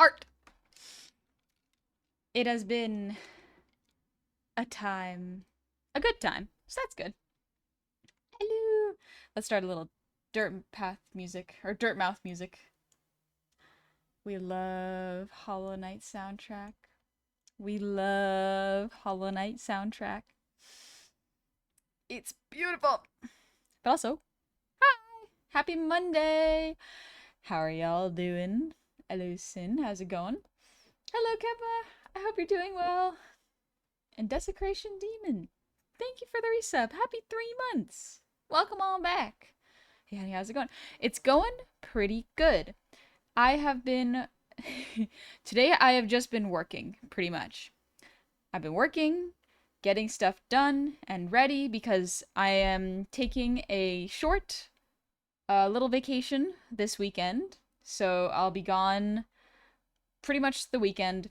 art. It has been a time, a good time, so that's good. Hello. Let's start a little dirt path music, or dirt mouth music. We love Hollow Knight soundtrack. We love Hollow Knight soundtrack. It's beautiful. But also, hi! Happy Monday! How are y'all doing? Hello, Sin. How's it going? Hello, Keppa. I hope you're doing well. And Desecration Demon. Thank you for the resub. Happy 3 months. Welcome on back. Hey, honey, how's it going? It's going pretty good. I have been... Today I have just been working, pretty much. I've been working, getting stuff done and ready because I am taking a short little vacation this weekend. So I'll be gone pretty much the weekend.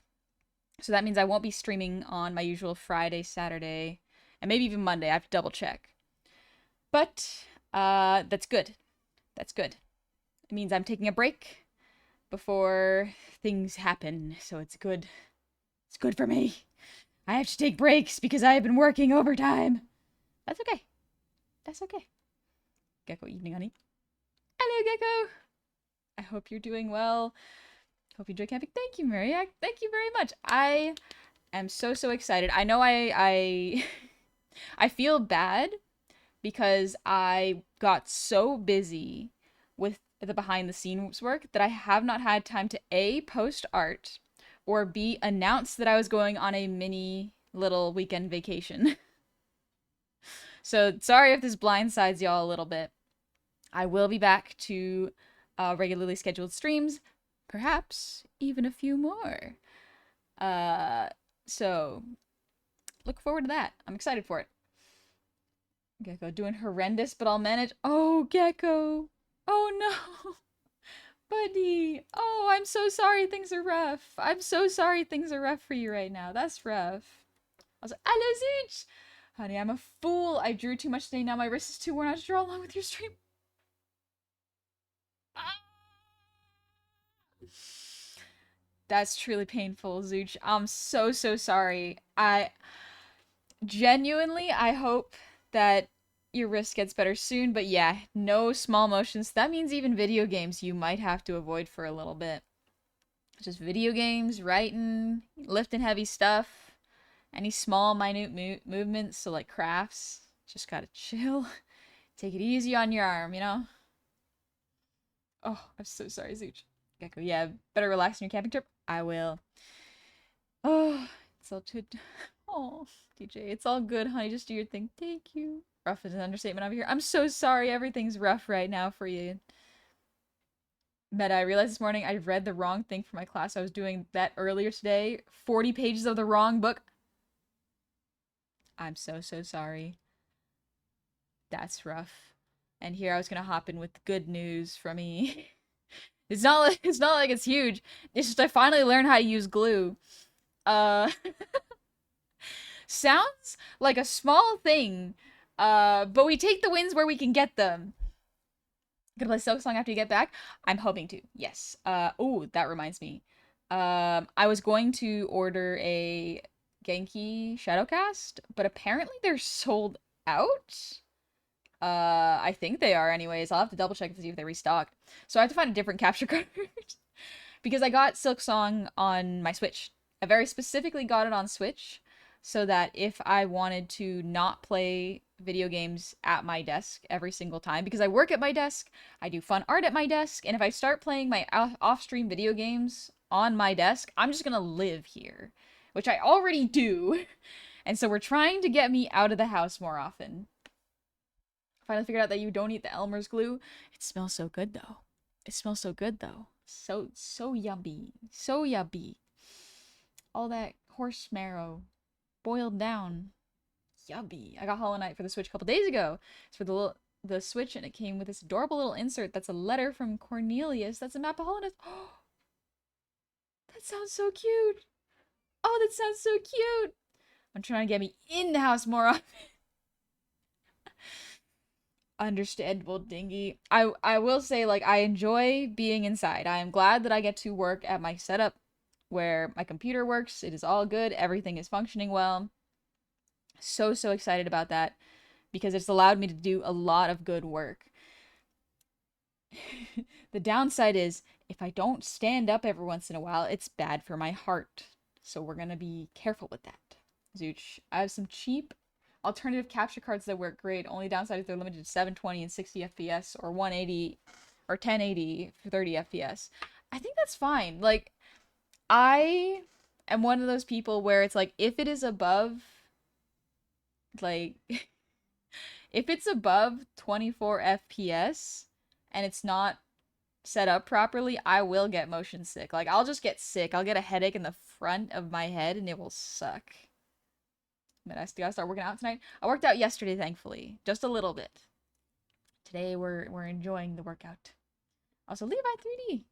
So that means I won't be streaming on my usual Friday, Saturday, and maybe even Monday. I have to double check. But that's good. That's good. It means I'm taking a break before things happen. So it's good. It's good for me. I have to take breaks because I have been working overtime. That's okay. That's okay. Gecko evening, honey. Hello, Gecko. I hope you're doing well. Hope you enjoy camping. Thank you, Mariac. Thank you very much. I am so excited. I know I I feel bad because I got so busy with the behind the scenes work that I have not had time to A, post art, or B, announce that I was going on a mini little weekend vacation. So sorry if this blindsides y'all a little bit. I will be back to regularly scheduled streams, perhaps even a few more. So look forward to that. I'm excited for it. Gecko doing horrendous, but I'll manage. Oh, Gecko. Oh no. Buddy. Oh, I'm so sorry things are rough. I'm so sorry things are rough for you right now. That's rough. I was like, hello, Zeech. Honey, I'm a fool. I drew too much today. Now my wrist is too worn out to draw along with your stream. Ah! That's truly painful, Zooch. I'm so sorry. I genuinely, I hope that your wrist gets better soon, but yeah, no small motions. That means even video games you might have to avoid for a little bit. Just video games, writing, lifting heavy stuff, any small, minute movements, so like crafts. Just gotta chill. Take it easy on your arm, you know? Oh, I'm so sorry, Zooch. Gecko, yeah, better relax on your camping trip. I will. Oh, it's all good. Oh, DJ, it's all good, honey. Just do your thing. Thank you. Rough is an understatement over here. I'm so sorry everything's rough right now for you. Meta, I realized this morning I read the wrong thing for my class. I was doing that earlier today. 40 pages of the wrong book. I'm so sorry. That's rough. And here I was gonna hop in with good news from me. It's not like it's huge. It's just I finally learned how to use glue. Uh Sounds like a small thing. But we take the wins where we can get them. Gonna play Silksong after you get back? I'm hoping to. Yes. Oh, that reminds me. I was going to order a Genki Shadowcast, but apparently they're sold out. I think they are anyways. I'll have to double check to see if they're restocked. So I have to find a different capture card. Because I got Silksong on my Switch. I very specifically got it on Switch so that if I wanted to not play video games at my desk every single time, because I work at my desk, I do fun art at my desk, and if I start playing my off-stream video games on my desk, I'm just gonna live here, which I already do. And so we're trying to get me out of the house more often. Finally figured out that you don't eat the Elmer's glue. It smells so good though. It smells so good though. So yummy. So yummy. All that horse marrow boiled down. Yummy. I got Hollow Knight for the Switch a couple days ago. It's for the Switch, and it came with this adorable little insert that's a letter from Cornelius. That's a map of Hollow Knight. Oh, that sounds so cute. Oh, that sounds so cute. I'm trying to get me in the house more often. Understandable, Dingy. I will say, like, I enjoy being inside. I am glad that I get to work at my setup where my computer works. It is all good. Everything is functioning well. So, so excited about that because it's allowed me to do a lot of good work. The downside is if I don't stand up every once in a while, it's bad for my heart. So we're gonna be careful with that. Zooch. I have some cheap alternative capture cards that work great. Only downside is they're limited to 720 and 60 FPS or 180 or 1080 for 30 FPS. I think that's fine. Like, I am one of those people where it's like if it is above like if it's above 24 FPS and it's not set up properly, I will get motion sick. Like, I'll just get sick. I'll get a headache in the front of my head and it will suck. But I still gotta start working out tonight. I worked out yesterday, thankfully. Just a little bit. Today we're enjoying the workout. Also, Levi 3D.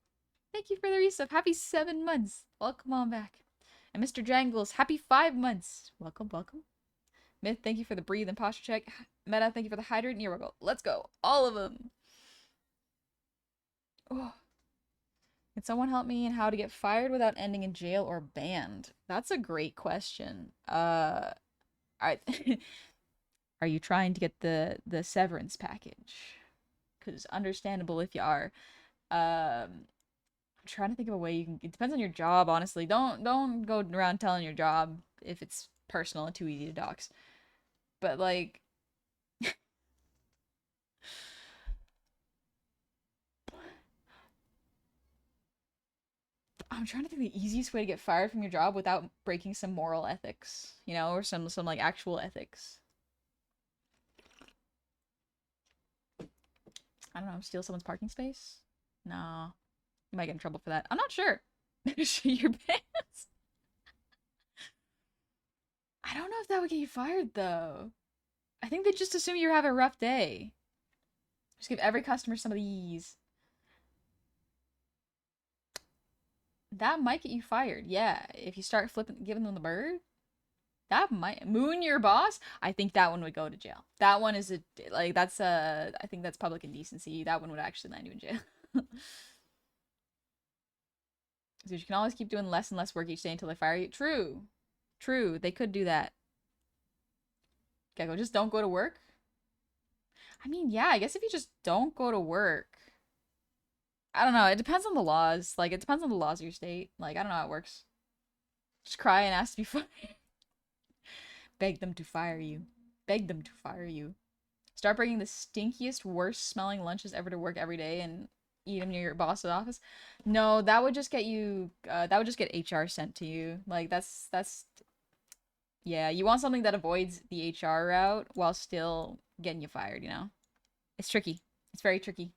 Thank you for the resub. Happy 7 months. Welcome on back. And Mr. Jangles, happy 5 months. Welcome, welcome. Myth, thank you for the breathe and posture check. Meta, thank you for the hydrate and earwiggle. Let's go. All of them. Oh. Can someone help me in how to get fired without ending in jail or banned? That's a great question. Are are you trying to get the severance package? Because understandable if you are. I'm trying to think of a way you can. It depends on your job, honestly. Don't go around telling your job if it's personal and too easy to dox. But like, I'm trying to think the easiest way to get fired from your job without breaking some moral ethics, you know, or some like actual ethics. I don't know, steal someone's parking space? No. You might get in trouble for that. I'm not sure. Shit your pants. I don't know if that would get you fired though. I think they just assume you're having a rough day. Just give every customer some of these. That might get you fired. Yeah, if you start giving them the bird, that might moon your boss. I think that one would go to jail. That one is that's I think that's public indecency. That one would actually land you in jail. So you can always keep doing less and less work each day until they fire you. True. True. They could do that. Gecko, just don't go to work? I mean, yeah, I guess if you just don't go to work. I don't know. It depends on the laws. Like, it depends on the laws of your state. Like, I don't know how it works. Just cry and ask to be fired. Beg them to fire you. Beg them to fire you. Start bringing the stinkiest, worst smelling lunches ever to work every day and eat them near your boss's office. No, that would just get you, that would just get HR sent to you. Like, that's, yeah, you want something that avoids the HR route while still getting you fired, you know? It's tricky. It's very tricky.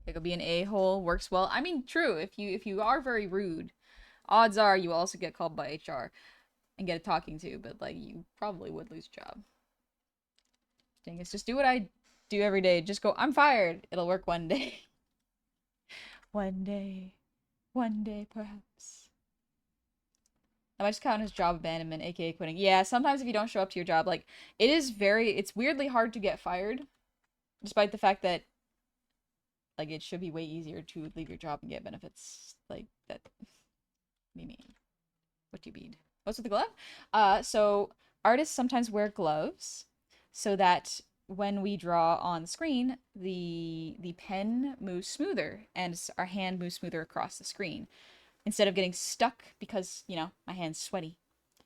It could be an a-hole, works well. I mean, true, if you are very rude, odds are you also get called by HR and get a talking to, but like you probably would lose your job. Dang, it's just do what I do every day. Just go, I'm fired. It'll work one day. One day. One day, perhaps. That might just count as job abandonment, aka quitting. Yeah, sometimes if you don't show up to your job, like, it's weirdly hard to get fired, despite the fact that, like, it should be way easier to leave your job and get benefits. Like, that. What do you mean? What do you mean? What's with the glove? So artists sometimes wear gloves so that when we draw on the screen, the pen moves smoother and our hand moves smoother across the screen instead of getting stuck because, you know, my hand's sweaty.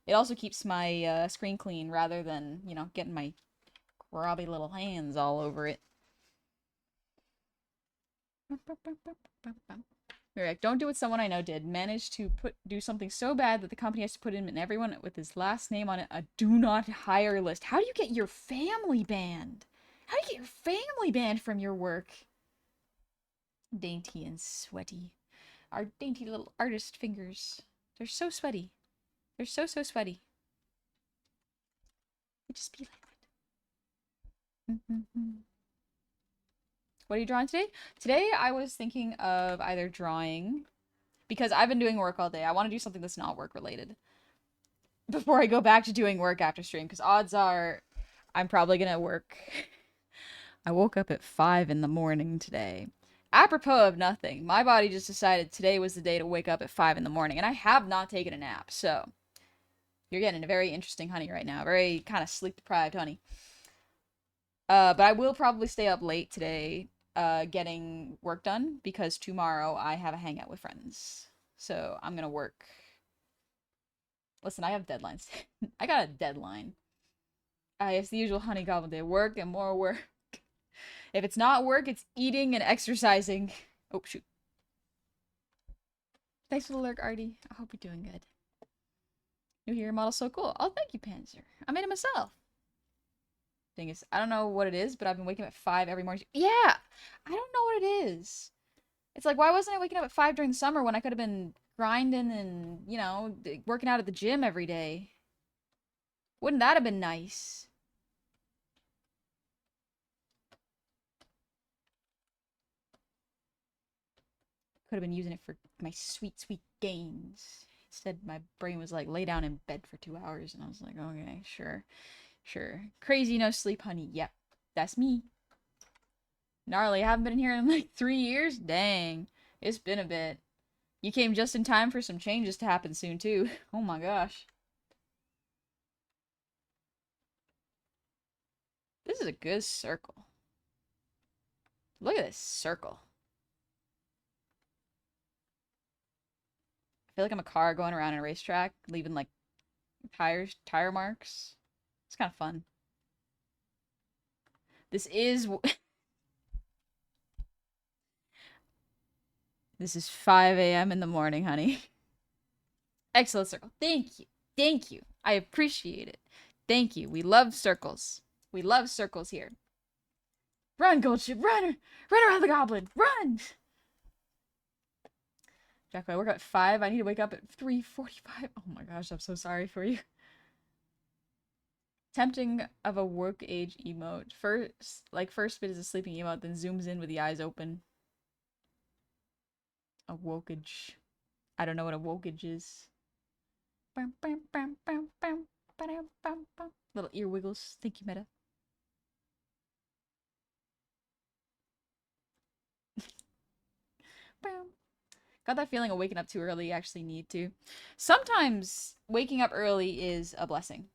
It also keeps my screen clean rather than, you know, getting my grubby little hands all over it. Mirek, don't do what someone I know did. Managed to do something so bad that the company has to put him and everyone with his last name on it a do not hire list. How do you get your family banned? How do you get your family banned from your work? Dainty and sweaty. Our dainty little artist fingers. They're so sweaty. They're so, so sweaty. They just be like that. What are you drawing today? Today I was thinking of either drawing, because I've been doing work all day. I want to do something that's not work related before I go back to doing work after stream, because odds are I'm probably gonna work I woke up at 5 in the morning today. Apropos of nothing, my body just decided today was the day to wake up at 5 in the morning, and I have not taken a nap, so you're getting a very interesting honey right now. Very kind of sleep-deprived honey. But I will probably stay up late today, getting work done, because tomorrow I have a hangout with friends. So I'm gonna work. Listen, I have deadlines. I got a deadline. It's the usual honey goblin day. Work and more work. If it's not work, it's eating and exercising. Oh, shoot. Thanks for the lurk, Artie. I hope you're doing good. New hero model, so cool. Oh, thank you, Panzer. I made it myself. Thing is, I don't know what it is, but I've been waking up at 5 every morning. Yeah! I don't know what it is. It's like, why wasn't I waking up at 5 during the summer when I could have been grinding and, you know, working out at the gym every day? Wouldn't that have been nice? Could have been using it for my sweet, sweet games. Instead, my brain was like, lay down in bed for 2 hours. And I was like, okay, sure. Sure. Crazy no sleep, honey. Yep. That's me. Gnarly. I haven't been here in like 3 years? Dang. It's been a bit. You came just in time for some changes to happen soon, too. Oh my gosh. This is a good circle. Look at this circle. I feel like I'm a car going around a racetrack, leaving like tire marks. It's kind of fun. This is This is 5 a.m. in the morning, honey. Excellent circle. Thank you. Thank you. I appreciate it. Thank you. We love circles. We love circles here. Run, Goldship, run! Run around the goblin! Run! Jack, I work at 5. I need to wake up at 3:45. Oh my gosh, I'm so sorry for you. Tempting of a woke age emote. First bit is a sleeping emote, then zooms in with the eyes open. A wokage. I don't know what a wokage is. Little ear wiggles. Thank you, Meta. Got that feeling of waking up too early. You actually need to. Sometimes waking up early is a blessing.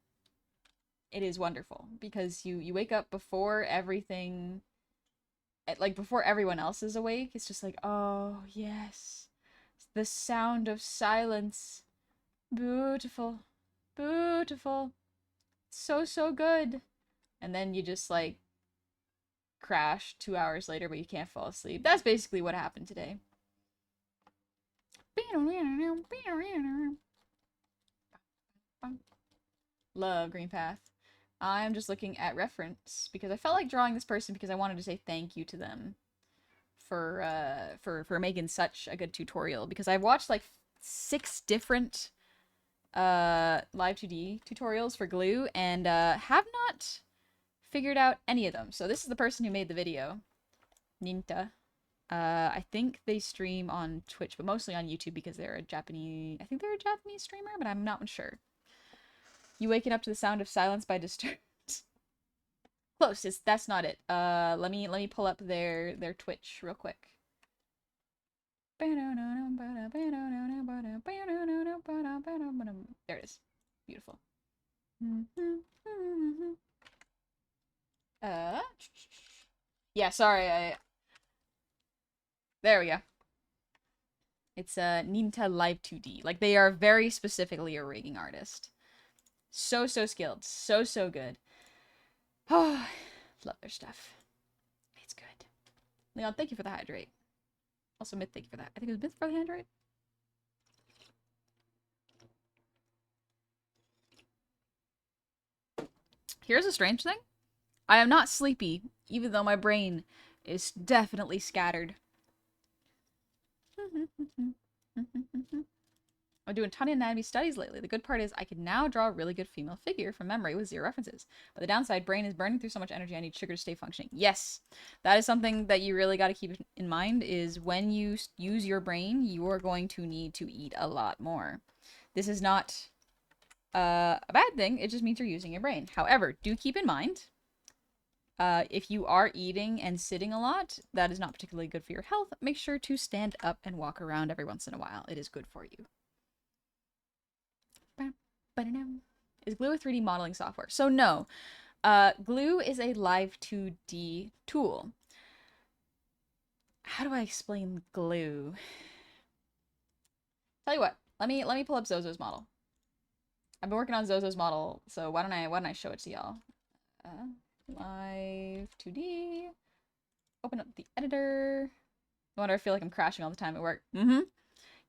It is wonderful because you wake up before everything, like before everyone else is awake. It's just like, oh yes, the sound of silence. Beautiful, beautiful, so good. And then you just like crash 2 hours later, but you can't fall asleep. That's basically what happened today. Love Green Path. I'm just looking at reference because I felt like drawing this person because I wanted to say thank you to them for making such a good tutorial, because I've watched like 6 different live 2D tutorials for Glue and have not figured out any of them. So this is the person who made the video, Ninta. I think they stream on Twitch, but mostly on YouTube because they're a Japanese, I think they're a Japanese streamer, but I'm not sure. You waking up to the sound of silence by Disturbed. Close. That's not it. Let me pull up their Twitch real quick. There it is. Beautiful. Yeah, sorry. There we go. It's Ninta Live 2D. Like, they are very specifically a rigging artist. So skilled. So good. Oh, love their stuff. It's good. Leon, thank you for the hydrate. Also, Myth, thank you for that. I think it was Myth for the hydrate. Here's a strange thing. I am not sleepy, even though my brain is definitely scattered. I'm doing a ton of anatomy studies lately. The good part is I can now draw a really good female figure from memory with 0 references. But the downside, brain is burning through so much energy, I need sugar to stay functioning. Yes, that is something that you really got to keep in mind, is when you use your brain, you are going to need to eat a lot more. This is not a bad thing. It just means you're using your brain. However, do keep in mind, If you are eating and sitting a lot, that is not particularly good for your health. Make sure to stand up and walk around every once in a while. It is good for you. Is Glue a 3D modeling software? So no. Glue is a live 2D tool. How do I explain Glue? Tell you what, let me pull up Zozo's model. I've been working on Zozo's model, so why don't I show it to y'all? Live 2D. Open up the editor. No wonder I feel like I'm crashing all the time at work. You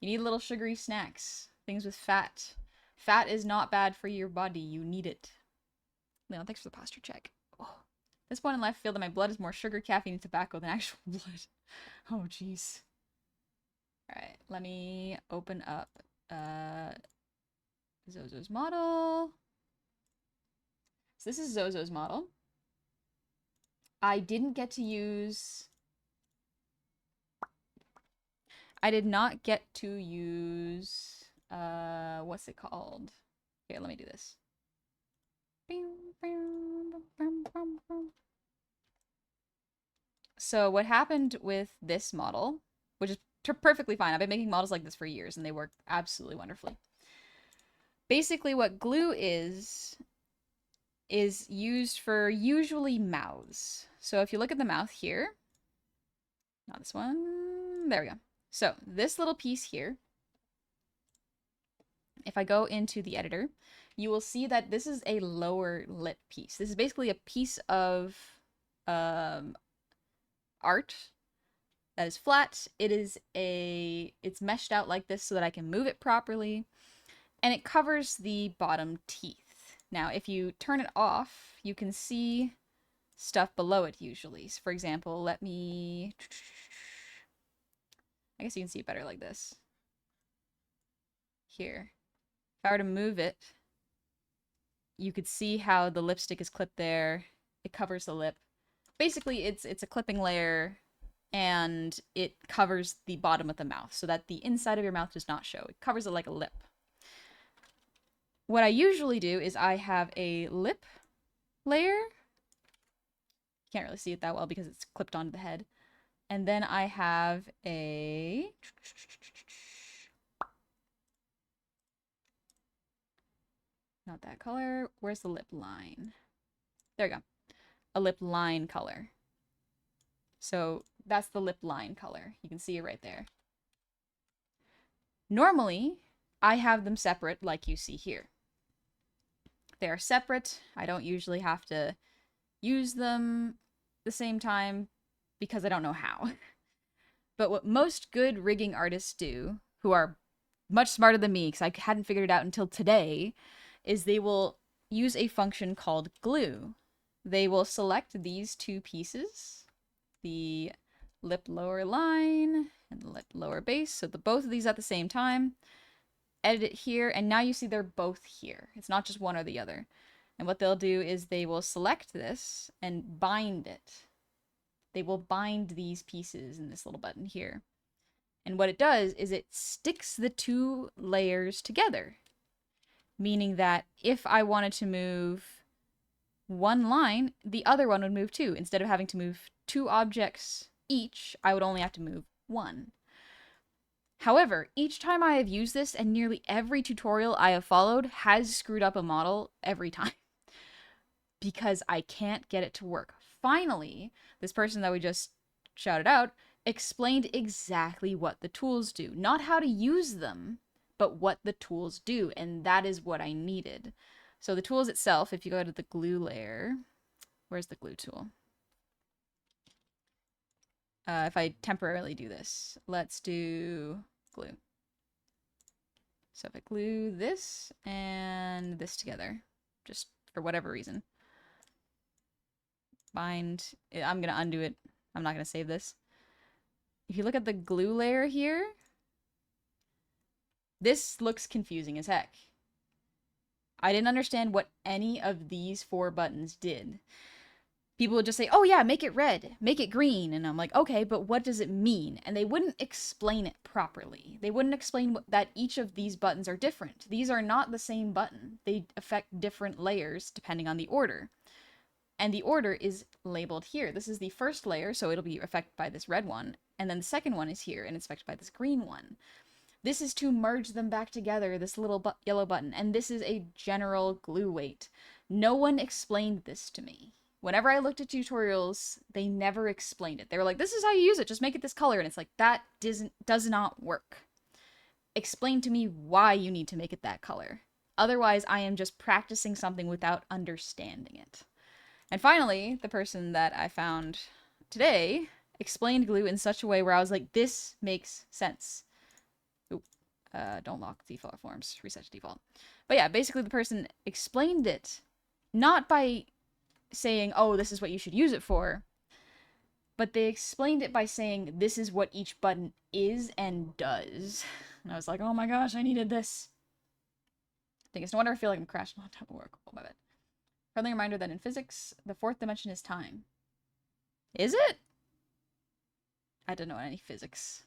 need little sugary snacks. Things with fat. Fat is not bad for your body. You need it. Leon, thanks for the posture check. Oh. At this point in life, I feel that my blood is more sugar, caffeine, and tobacco than actual blood. Oh, jeez. Alright, let me open up Zozo's model. So this is Zozo's model. I didn't get to use... I did not get to use... what's it called? Here, let me do this. So what happened with this model, which is perfectly fine. I've been making models like this for years, and they work absolutely wonderfully. Basically, what glue is used for usually mouths. So if you look at the mouth here, not this one, there we go. So this little piece here, if I go into the editor, you will see that this is a lower lip piece. This is basically a piece of art that is flat. It's meshed out like this so that I can move it properly, and it covers the bottom teeth. Now, if you turn it off, you can see stuff below it usually. So for example, I guess you can see it better like this. Here. If I were to move it, you could see how the lipstick is clipped there. It covers the lip. Basically, it's a clipping layer, and it covers the bottom of the mouth so that the inside of your mouth does not show. It covers it like a lip. What I usually do is I have a lip layer. Can't really see it that well because it's clipped onto the head. And then I have a... Not that color. Where's the lip line? There we go. A lip line color. So that's the lip line color. You can see it right there. Normally, I have them separate like you see here. They are separate. I don't usually have to use them the same time because I don't know how. But what most good rigging artists do, who are much smarter than me because I hadn't figured it out until today, is they will use a function called glue. They will select these two pieces, the lip lower line and the lip lower base, so both of these at the same time, edit it here, and now you see they're both here. It's not just one or the other. And what they'll do is they will select this and bind it. They will bind these pieces in this little button here. And what it does is it sticks the two layers together, meaning that if I wanted to move one line, the other one would move too. Instead of having to move two objects each, I would only have to move one. However, each time I have used this, and nearly every tutorial I have followed has screwed up a model every time because I can't get it to work. Finally, this person that we just shouted out explained exactly what the tools do. Not how to use them, but what the tools do, and that is what I needed. So the tools itself, if you go to the glue layer, where's the glue tool? If I temporarily do this, let's do glue. So if I glue this and this together, just for whatever reason, bind, I'm going to undo it. I'm not going to save this. If you look at the glue layer here, this looks confusing as heck. I didn't understand what any of these 4 buttons did. People would just say, oh yeah, make it red, make it green. And I'm like, okay, but what does it mean? And they wouldn't explain it properly. They wouldn't explain that each of these buttons are different. These are not the same button. They affect different layers depending on the order. And the order is labeled here. This is the first layer, so it'll be affected by this red one. And then the second one is here, and it's affected by this green one. This is to merge them back together, this little yellow button. And this is a general glue weight. No one explained this to me. Whenever I looked at tutorials, they never explained it. They were like, this is how you use it, just make it this color. And it's like, that does not work. Explain to me why you need to make it that color. Otherwise, I am just practicing something without understanding it. And finally, the person that I found today explained glue in such a way where I was like, this makes sense. Oop, don't lock default forms, reset to default. But yeah, basically the person explained it, not by saying, oh, this is what you should use it for, but they explained it by saying, this is what each button is and does. And I was like, oh my gosh, I needed this. I think it's no wonder I feel like I'm crashing on top of work. Oh, my bad. Friendly reminder that in physics, the fourth dimension is time. Is it? I don't know any physics.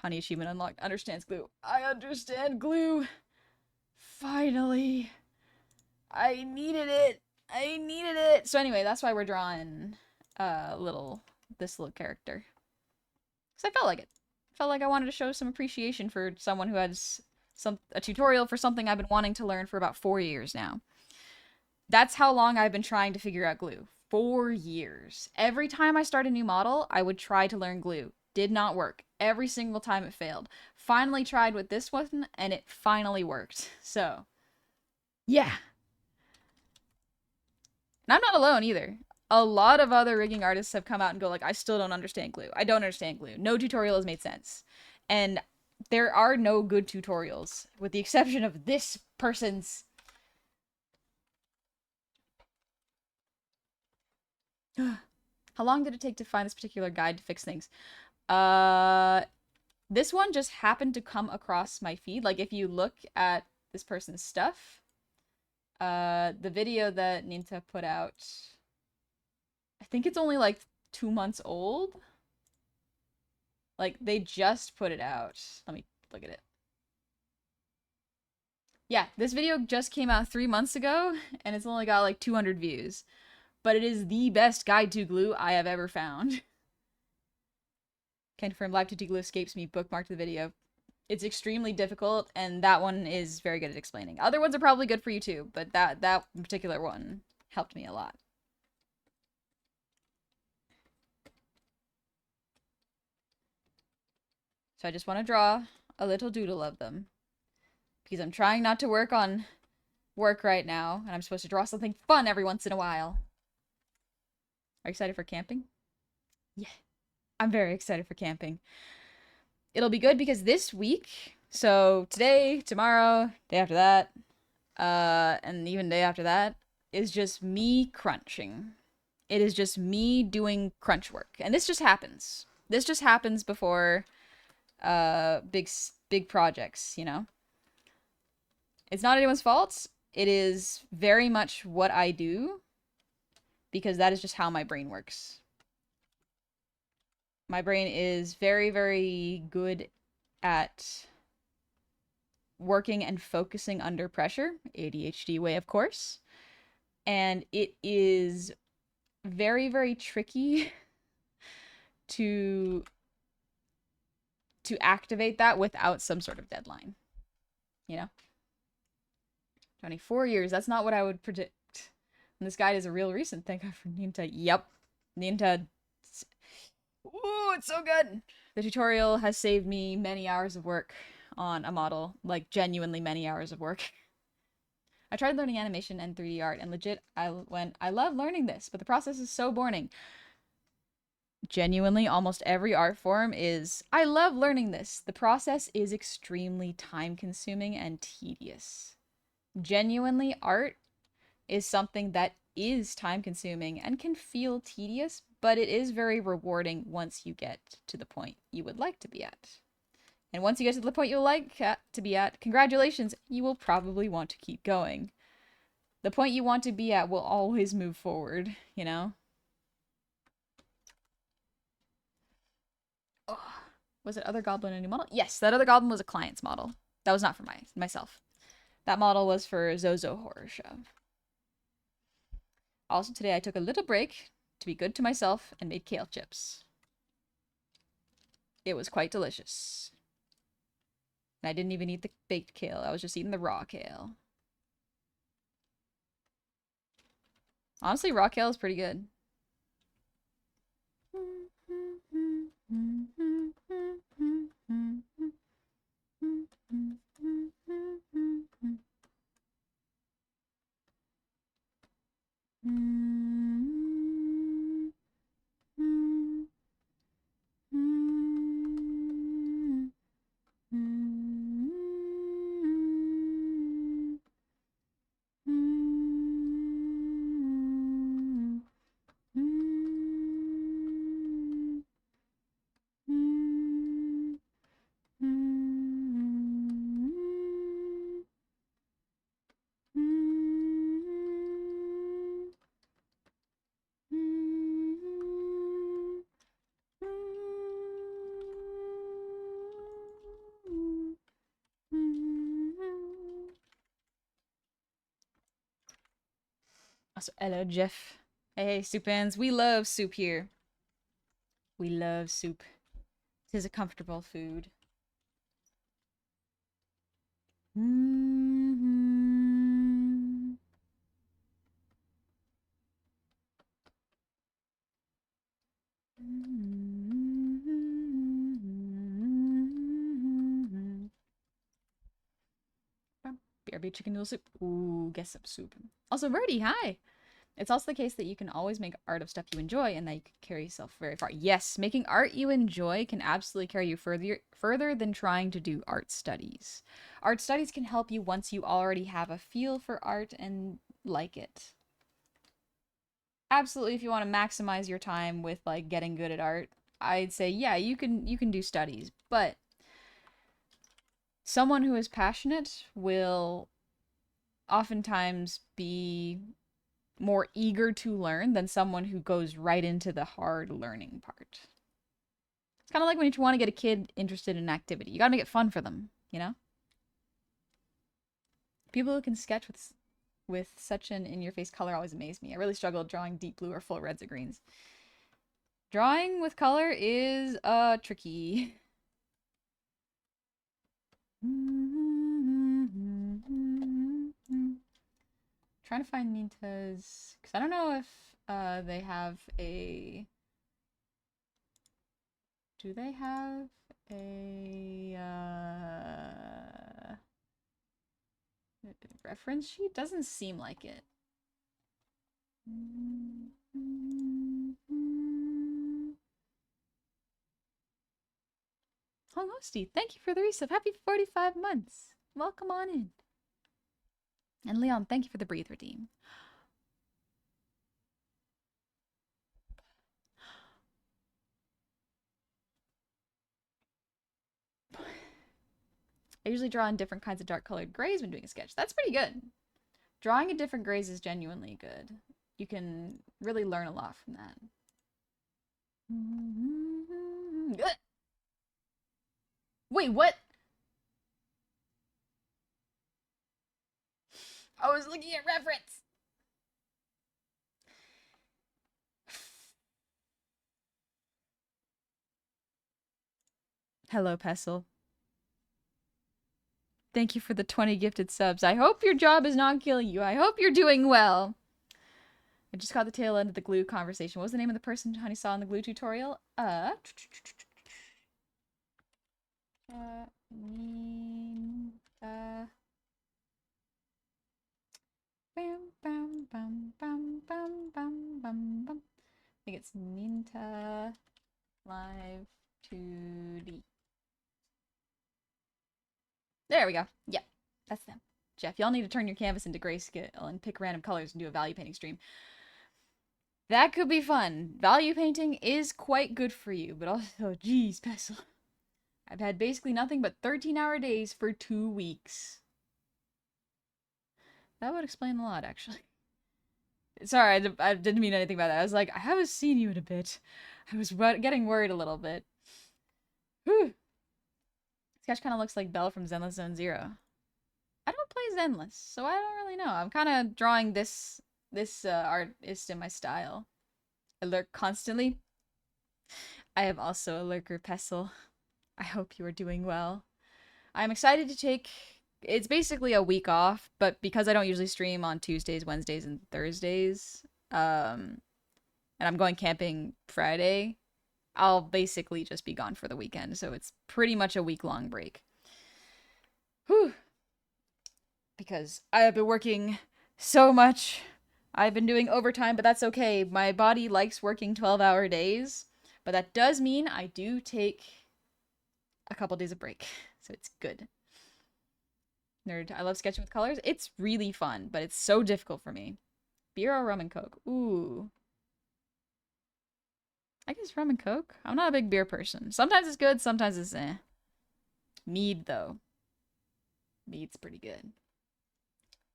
Honey achievement unlocked. Understands glue. I understand glue. Finally. I needed it. I needed it. So anyway, that's why we're drawing this little character. Because I felt like it. Felt like I wanted to show some appreciation for someone who has a tutorial for something I've been wanting to learn for about 4 years now. That's how long I've been trying to figure out glue. 4 years. Every time I start a new model, I would try to learn glue. Did not work. Every single time it failed. Finally tried with this one, and it finally worked. So, yeah. And I'm not alone either. A lot of other rigging artists have come out and go like, I still don't understand glue. I don't understand glue. No tutorial has made sense. And there are no good tutorials, with the exception of this person's. How long did it take to find this particular guide to fix things? This one just happened to come across my feed. Like, if you look at this person's stuff, the video that Ninta put out, I think it's only like 2 months old. Like, they just put it out. Let me look at it. Yeah, this video just came out 3 months ago, and it's only got like 200 views. But it is the best guide to glue I have ever found. Can confirm Live 2D glue escapes me. Bookmarked the video. It's extremely difficult, and that one is very good at explaining. Other ones are probably good for you too, but that particular one helped me a lot. So I just want to draw a little doodle of them, because I'm trying not to work on work right now, and I'm supposed to draw something fun every once in a while. Are you excited for camping? Yeah, I'm very excited for camping. It'll be good because this week, so today, tomorrow, day after that, and even day after that, is just me crunching. It is just me doing crunch work. And this just happens. This just happens before big projects, you know? It's not anyone's fault. It is very much what I do, because that is just how my brain works. My brain is very, very good at working and focusing under pressure. ADHD way, of course. And it is very, very tricky to activate that without some sort of deadline. You know? 24 years, that's not what I would predict. And this guide is a real recent. Thank God for Ninta. Yep. Ninta. Ooh, it's so good. The tutorial has saved me many hours of work on a model. Like, genuinely many hours of work. I tried learning animation and 3D art, and legit, I love learning this, but the process is so boring. Genuinely, almost every art form is, I love learning this. The process is extremely time-consuming and tedious. Genuinely, art is something that is time-consuming and can feel tedious, but it is very rewarding once you get to the point you would like to be at. And once you get to the point you'll like to be at, congratulations, you will probably want to keep going. The point you want to be at will always move forward, you know? Oh, was it other goblin a new model? Yes, that other goblin was a client's model. That was not for myself. That model was for Zozo Horror Show. Also, today I took a little break to be good to myself and made kale chips. It was quite delicious. And I didn't even eat the baked kale. I was just eating the raw kale. Honestly, raw kale is pretty good. Also, hello, Jeff. Hey, Soupans. We love soup here. We love soup. It is a comfortable food. BRB chicken noodle soup. Ooh, get some soup. Also, Verdi, hi. It's also the case that you can always make art of stuff you enjoy and that you can carry yourself very far. Yes, making art you enjoy can absolutely carry you further than trying to do art studies. Art studies can help you once you already have a feel for art and like it. Absolutely, if you want to maximize your time with like getting good at art, I'd say yeah, you can do studies, but someone who is passionate will oftentimes be more eager to learn than someone who goes right into the hard learning part. It's kind of like when you want to get a kid interested in an activity. You got to make it fun for them, you know? People who can sketch with such an in-your-face color always amaze me. I really struggle drawing deep blue or full reds or greens. Drawing with color is tricky. Trying to find Nintas because I don't know if they have a. Do they have a reference sheet? Doesn't seem like it. Hello, Steve. Thank you for the resub. Happy 45 months. Welcome on in. And Leon, thank you for the breathe redeem. I usually draw in different kinds of dark colored grays when doing a sketch. That's pretty good. Drawing in different grays is genuinely good. You can really learn a lot from that. Wait, what? I was looking at reference. Hello, Pestle. Thank you for the 20 gifted subs. I hope your job is not killing you. I hope you're doing well. I just caught the tail end of the glue conversation. What was the name of the person Honey saw in the glue tutorial? I think it's Ninta Live 2D. There we go. Yep, that's them. Jeff, y'all need to turn your canvas into grayscale and pick random colors and do a value painting stream. That could be fun. Value painting is quite good for you, but also, geez, Pestle. I've had basically nothing but 13-hour days for 2 weeks. That would explain a lot, actually. Sorry, I didn't mean anything by that. I was like, I haven't seen you in a bit. I was getting worried a little bit. Whew. Sketch kind of looks like Belle from Zenless Zone Zero. I don't play Zenless, so I don't really know. I'm kind of drawing this This art is in my style. I lurk constantly. I am also a lurker, Pestle. I hope you are doing well. I'm excited to take. It's basically a week off, but because I don't usually stream on Tuesdays, Wednesdays, and Thursdays, and I'm going camping Friday, I'll basically just be gone for the weekend. So it's pretty much a week-long break. Whew. Because I have been working so much. I've been doing overtime, but that's okay. My body likes working 12-hour days, but that does mean I do take a couple days of break. So it's good. Nerd, I love sketching with colors. It's really fun, but it's so difficult for me. Beer or rum and coke? Ooh. I guess rum and coke. I'm not a big beer person. Sometimes it's good, sometimes it's eh. Mead, though. Mead's pretty good.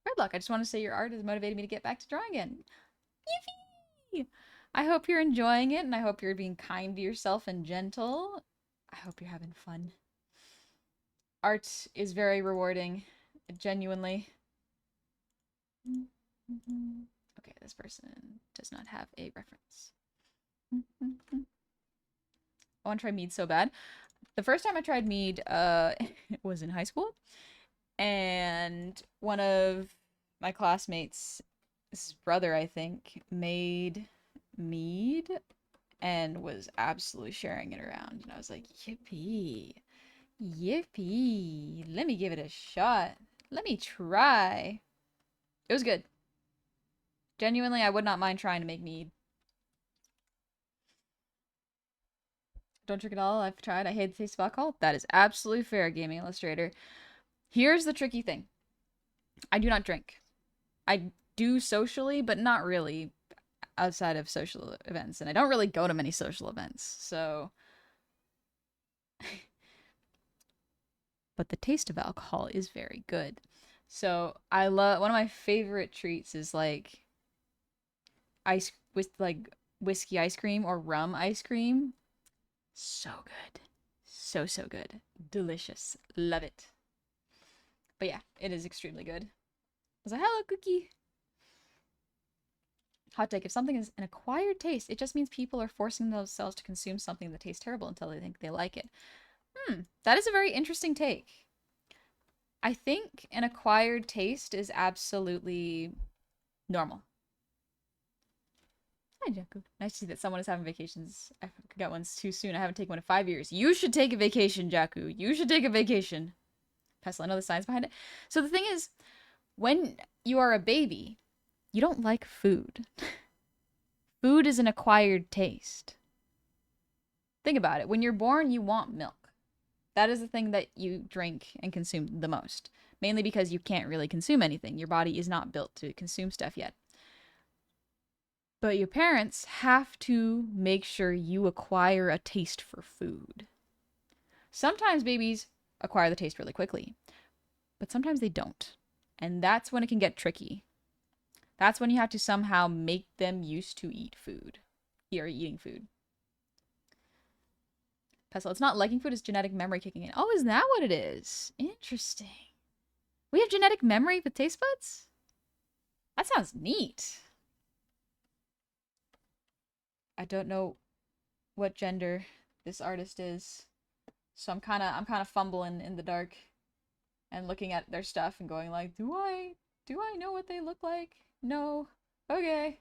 Redlock, I just want to say your art has motivated me to get back to drawing again. Yippee! I hope you're enjoying it, and I hope you're being kind to yourself and gentle. I hope you're having fun. Art is very rewarding, genuinely. Okay, this person does not have a reference. I want to try mead so bad. The first time I tried mead was in high school, and one of my classmates' brother, I think, made mead and was absolutely sharing it around. And I was like, yippee. Yippee. Let me give it a shot. Let me try. It was good. Genuinely, I would not mind trying to make mead. Don't drink at all. I've tried. I hate the taste of alcohol. That is absolutely fair, Gaming Illustrator. Here's the tricky thing. I do not drink. I do socially, but not really outside of social events. And I don't really go to many social events, so... But the taste of alcohol is very good. So I love... One of my favorite treats is, like, ice with, like, whiskey ice cream or rum ice cream. So good. So, so good. Delicious. Love it. But yeah, it is extremely good. I was like, hello, Cookie. Hot take, if something is an acquired taste, it just means people are forcing themselves to consume something that tastes terrible until they think they like it. That is a very interesting take. I think an acquired taste is absolutely normal. Hi, Jakku. Nice to see that someone is having vacations. I got one too soon. I haven't taken one in 5 years. You should take a vacation, Jakku. You should take a vacation. Pestle, I know the science behind it. So the thing is, when you are a baby, you don't like food. Food is an acquired taste. Think about it. When you're born, you want milk. That is the thing that you drink and consume the most. Mainly because you can't really consume anything. Your body is not built to consume stuff yet. But your parents have to make sure you acquire a taste for food. Sometimes babies acquire the taste really quickly, but sometimes they don't. And that's when it can get tricky. That's when you have to somehow make them used to eat food. Or eating food. Pestle, it's not liking food, it's genetic memory kicking in. Oh, is that what it is? Interesting. We have genetic memory with taste buds? That sounds neat. I don't know what gender this artist is. So I'm kind of fumbling in the dark and looking at their stuff and going like, do I know what they look like? No. Okay.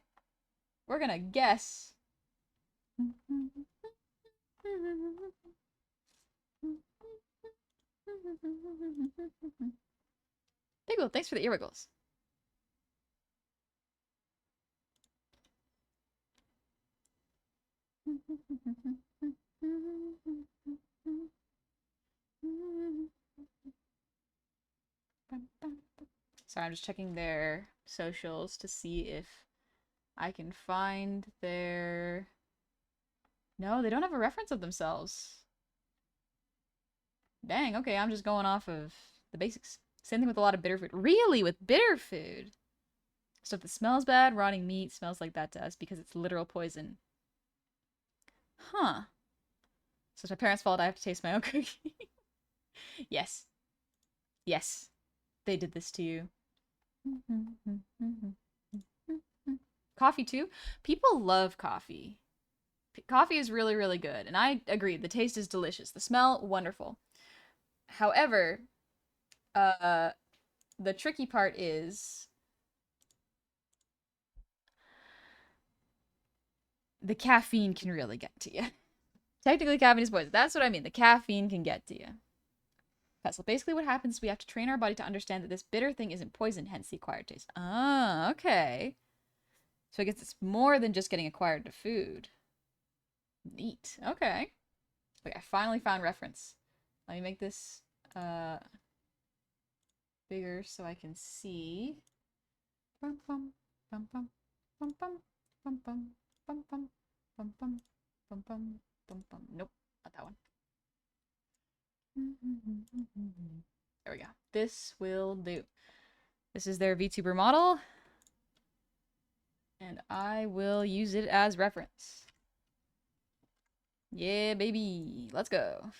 We're gonna guess. Biggle, thanks for the ear wiggles. Sorry, I'm just checking their socials to see if I can find their... No, they don't have a reference of themselves. Dang, okay, I'm just going off of the basics. Same thing with a lot of bitter food. Really? With bitter food? Stuff that smells bad, rotting meat, smells like that to us because it's literal poison. Huh. So it's my parents' fault I have to taste my own cookie. Yes. Yes. They did this to you. Coffee too. People love coffee. Coffee is really, really good. And I agree. The taste is delicious. The smell, wonderful. However, uh, the tricky part is the caffeine can really get to you. Technically, caffeine is poison. That's what I mean. The caffeine can get to you. Okay, so basically what happens is we have to train our body to understand that this bitter thing isn't poison, hence the acquired taste. Ah, okay. So I guess it's more than just getting acquired to food. Neat. Okay. Okay, I finally found reference. Let me make this bigger so I can see. Bum bum bum bum bum bum bum bum bum bum bum bum bum bum bum bum. Nope, not that one. There we go. This will do. This is their VTuber model, and I will use it as reference. Yeah, baby. Let's go.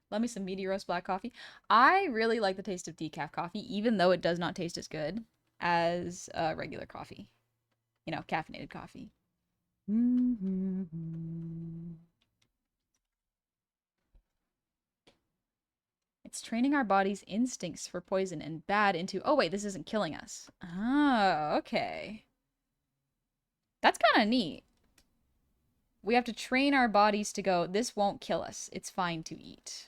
Love me some meaty roast black coffee. I really like the taste of decaf coffee, even though it does not taste as good as regular coffee. You know, caffeinated coffee. It's training our body's instincts for poison and bad into, oh wait, this isn't killing us. Oh, okay. That's kind of neat. We have to train our bodies to go, this won't kill us. It's fine to eat.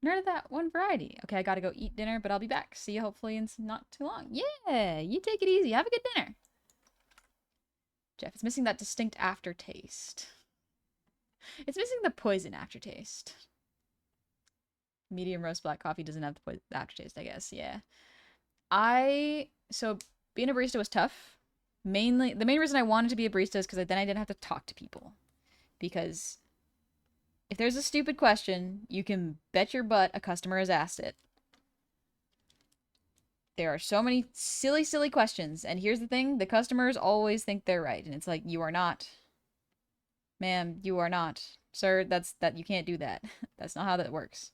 None of that one variety. Okay, I gotta go eat dinner, but I'll be back. See you hopefully in not too long. Yeah, you take it easy. Have a good dinner. Jeff, it's missing that distinct aftertaste. It's missing the poison aftertaste. Medium roast black coffee doesn't have the aftertaste, I guess. Yeah. So being a barista was tough. Mainly, the main reason I wanted to be a barista is because then I didn't have to talk to people. Because if there's a stupid question, you can bet your butt a customer has asked it. There are so many silly, silly questions. And here's the thing, the customers always think they're right. And it's like, you are not. Ma'am, you are not. Sir, you can't do that. That's not how that works.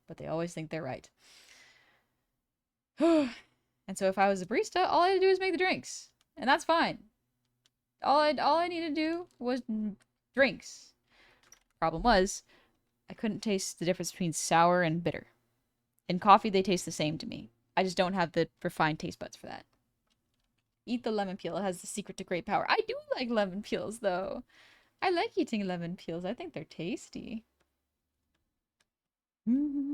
But they always think they're right. And so if I was a barista, all I had to do is make the drinks. And that's fine. All I needed to do was drinks. Problem was, I couldn't taste the difference between sour and bitter. In coffee, they taste the same to me. I just don't have the refined taste buds for that. Eat the lemon peel. It has the secret to great power. I do like lemon peels, though. I like eating lemon peels. I think they're tasty. Move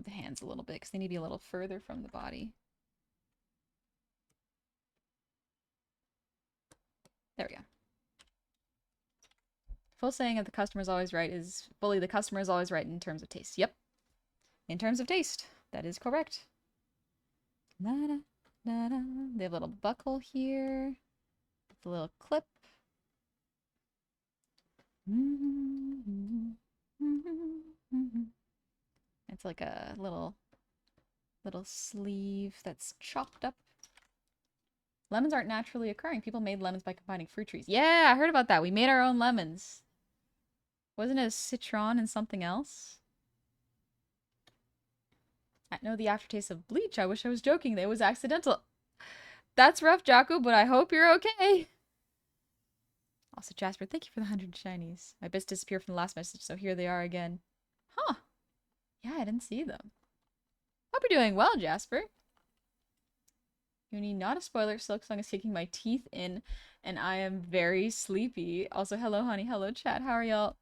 the hands a little bit because they need to be a little further from the body. There we go. Full saying of the customer is always right is fully the customer is always right in terms of taste. Yep. In terms of taste. That is correct. La -da, la -da. They have a little buckle here. The little clip. It's like a little sleeve that's chopped up. Lemons aren't naturally occurring. People made lemons by combining fruit trees. Yeah, I heard about that. We made our own lemons. Wasn't it a citron and something else? I know the aftertaste of bleach. I wish I was joking. It was accidental. That's rough, Jaku, but I hope you're okay. Also, Jasper, thank you for the 100 shinies. My bits disappeared from the last message, so here they are again. Huh. Yeah, I didn't see them. Hope you're doing well, Jasper. You need not a spoiler. Silksong is kicking my teeth in, and I am very sleepy. Also, hello, honey. Hello, chat. How are y'all?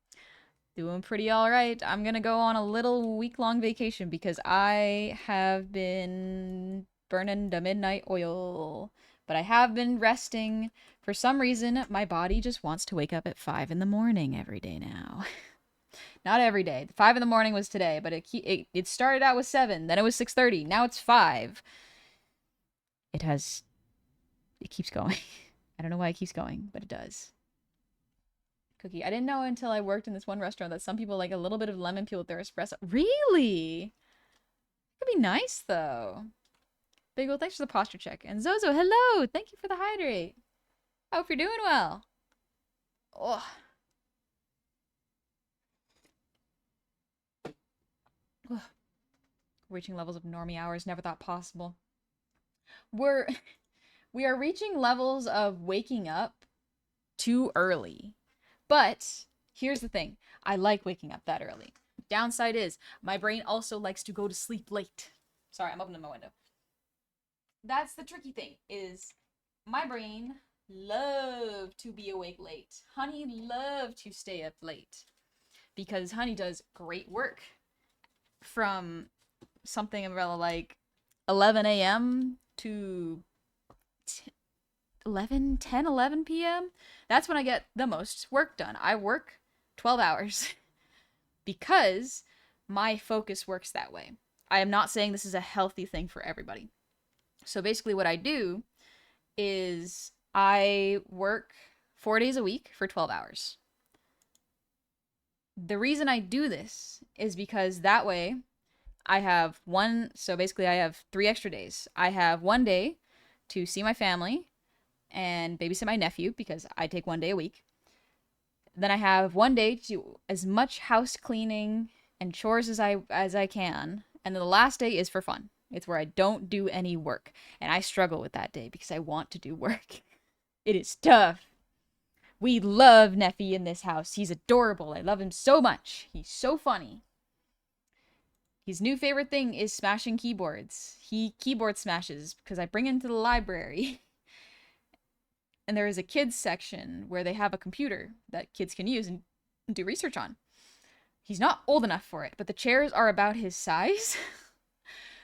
Doing pretty alright. I'm gonna go on a little week-long vacation because I have been burning the midnight oil. But I have been resting. For some reason, my body just wants to wake up at 5 in the morning every day now. Not every day. 5 in the morning was today, but it started out with 7, then it was 6:30, now it's 5. It keeps going. I don't know why it keeps going, but it does. Cookie. I didn't know until I worked in this one restaurant that some people like a little bit of lemon peel with their espresso. Really? Could be nice though. Bagel, thanks for the posture check. And Zozo, hello! Thank you for the hydrate. I hope you're doing well. Oh. Ugh. Reaching levels of normie hours, never thought possible. We are reaching levels of waking up too early. But here's the thing. I like waking up that early. Downside is my brain also likes to go to sleep late. Sorry, I'm opening my window. That's the tricky thing, is my brain love to be awake late. Honey love to stay up late. Because Honey does great work from something about like 11 a.m. to 11 p.m. That's when I get the most work done. I work 12 hours because my focus works that way. I am not saying this is a healthy thing for everybody. So basically what I do is I work 4 days a week for 12 hours. The reason I do this is because that way I have so basically I have 3 extra days. I have 1 day to see my family and babysit my nephew because I take 1 day a week. Then I have 1 day to do as much house cleaning and chores as I can. And then the last day is for fun. It's where I don't do any work. And I struggle with that day because I want to do work. It is tough. We love Neffy in this house. He's adorable. I love him so much. He's so funny. His new favorite thing is smashing keyboards. He keyboard smashes because I bring him to the library. And there is a kids section where they have a computer that kids can use and do research on. He's not old enough for it, but the chairs are about his size.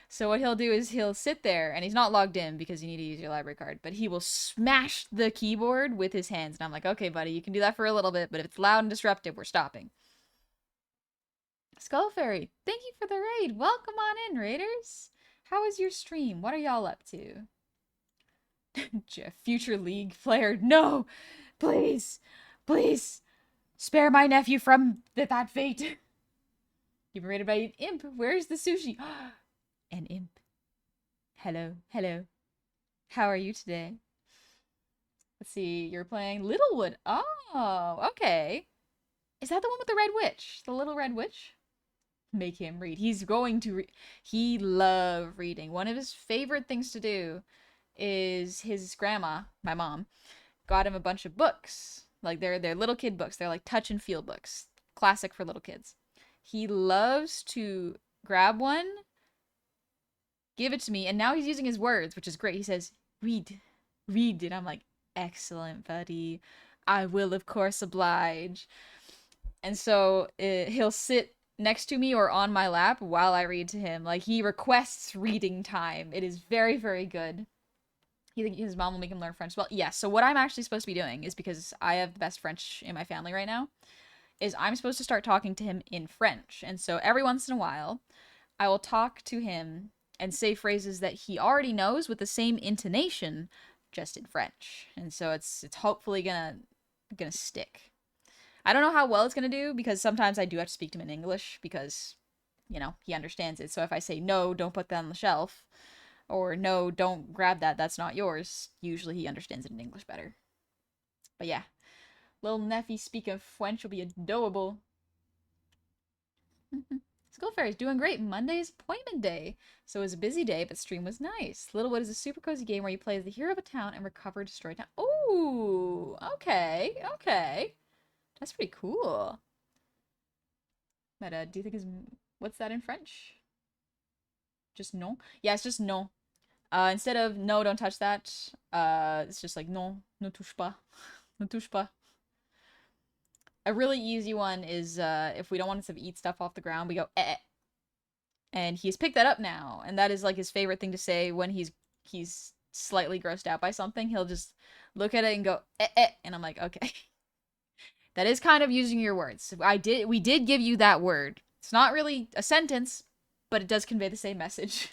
So what he'll do is he'll sit there, and he's not logged in because you need to use your library card, but he will smash the keyboard with his hands. And I'm like, okay, buddy, you can do that for a little bit, but if it's loud and disruptive, we're stopping. Skull Fairy, thank you for the raid. Welcome on in, raiders. How is your stream? What are y'all up to? Future League player. No! Please! Please! Spare my nephew from that fate! You've been raided by an imp. Where's the sushi? An imp. Hello. Hello. How are you today? Let's see. You're playing Littlewood. Oh, okay. Is that the one with the red witch? The little red witch? Make him read. He's going to read. He loves reading. One of his favorite things to do is his grandma, my mom, got him a bunch of books. Like they're little kid books. They're like touch and feel books. Classic for little kids. He loves to grab one, give it to me, and now he's using his words, which is great. He says, read, read. And I'm like, excellent, buddy. I will, of course, oblige. And so he'll sit next to me or on my lap while I read to him. Like, he requests reading time. It is very, very good. You think his mom will make him learn French? Well, yes. So what I'm actually supposed to be doing is, because I have the best French in my family right now, is I'm supposed to start talking to him in French. And so every once in a while, I will talk to him and say phrases that he already knows with the same intonation, just in French. And so it's hopefully gonna stick. I don't know how well it's gonna do, because sometimes I do have to speak to him in English because, you know, he understands it. So if I say, no, don't put that on the shelf, or no, don't grab that, that's not yours, usually he understands it in English better. But yeah, little Neffy speaking French will be adorable. Skull Fairy's doing great. Monday is appointment day, so it was a busy day, but stream was nice. Littlewood is a super cozy game where you play as the hero of a town and recover a destroyed town. Ooh, okay, okay. That's pretty cool. But do you think what's that in French? Just non? Yeah, it's just non. Instead of no, don't touch that, it's just like non, ne touche pas. Ne touche pas. A really easy one is if we don't want to eat stuff off the ground, we go eh. And he's picked that up now, and that is like his favorite thing to say when he's slightly grossed out by something, he'll just look at it and go, and I'm like, okay. That is kind of using your words. We did give you that word. It's not really a sentence, but it does convey the same message.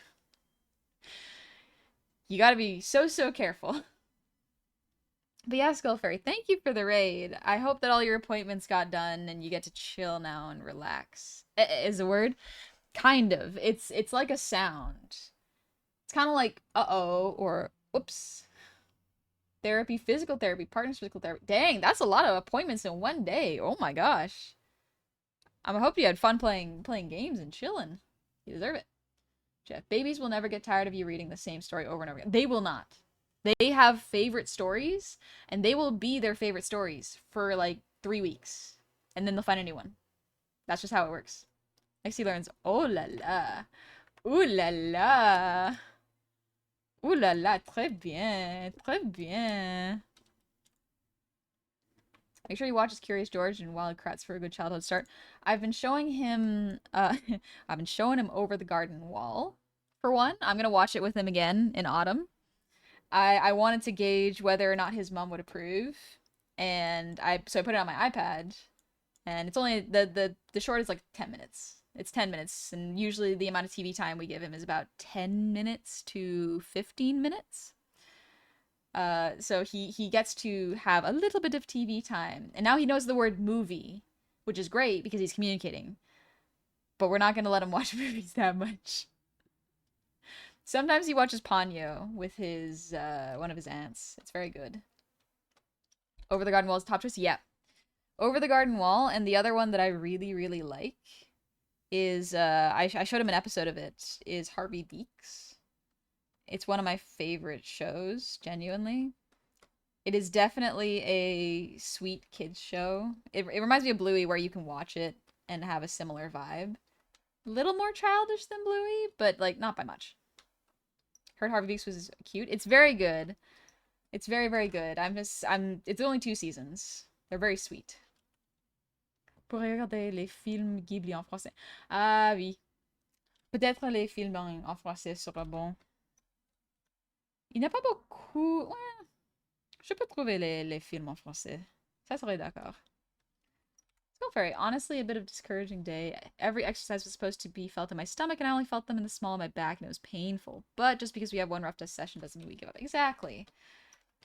You gotta be so careful. But yeah, Skull Fairy, thank you for the raid. I hope that all your appointments got done and you get to chill now and relax. Is a word? Kind of. It's like a sound. It's kind of like uh-oh or whoops. Therapy, physical therapy, partners physical therapy. Dang, that's a lot of appointments in one day. Oh my gosh. I hope you had fun playing games and chilling. You deserve it. Jeff, babies will never get tired of you reading the same story over and over again. They will not. They have favorite stories, and they will be their favorite stories for like 3 weeks. And then they'll find a new one. That's just how it works. Lexi learns, oh la la. Ooh la la. Ooh la la, très bien. Très bien. Make sure he watches Curious George and Wild Kratts for a good childhood start. I've been showing him, I've been showing him Over the Garden Wall. For one, I'm gonna watch it with him again in autumn. I wanted to gauge whether or not his mom would approve, and so I put it on my iPad, and it's only the short is like 10 minutes. It's 10 minutes, and usually the amount of TV time we give him is about 10 minutes to 15 minutes. So he gets to have a little bit of TV time, and now he knows the word movie, which is great because he's communicating. But we're not gonna let him watch movies that much. Sometimes he watches Ponyo with his one of his aunts. It's very good. Over the Garden Wall is top choice. Yeah, Over the Garden Wall, and the other one that I really like is I showed him an episode of it. Is Harvey Beaks. It's one of my favorite shows, genuinely. It is definitely a sweet kids show. It reminds me of Bluey, where you can watch it and have a similar vibe. A little more childish than Bluey, but like not by much. Heard Harvey Beaks was cute. It's very good. It's very good. It's only 2 seasons. They're very sweet. Pour regarder les films Ghibli en français. Ah oui. Peut-être les films en français seraient bons. Il n'y a pas beaucoup... Ouais. Je peux trouver les films en français. Ça serait d'accord. Skull Fairy, honestly, a bit of a discouraging day. Every exercise was supposed to be felt in my stomach, and I only felt them in the small of my back, and it was painful. But just because we have one rough test session doesn't mean we give up. Exactly.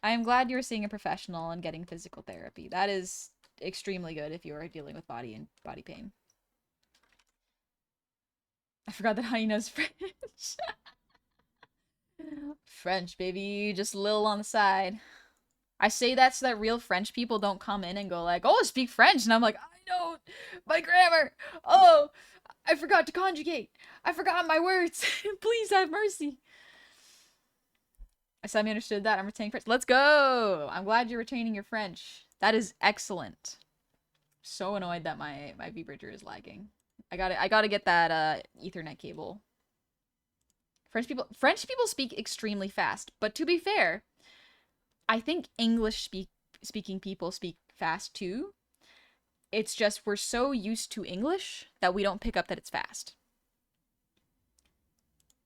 I am glad you're seeing a professional and getting physical therapy. That is extremely good if you are dealing with body pain. I forgot that Honey knows French. French, baby. Just a little on the side. I say that so that real French people don't come in and go like, oh, speak French. And I'm like, I don't. My grammar. Oh, I forgot to conjugate. I forgot my words. Please have mercy. I suddenly understood that. I'm retaining French. Let's go. I'm glad you're retaining your French. That is excellent. So annoyed that my vBridger is lagging. I gotta get that Ethernet cable. French people speak extremely fast, but to be fair, I think English speaking people speak fast too. It's just we're so used to English that we don't pick up that it's fast.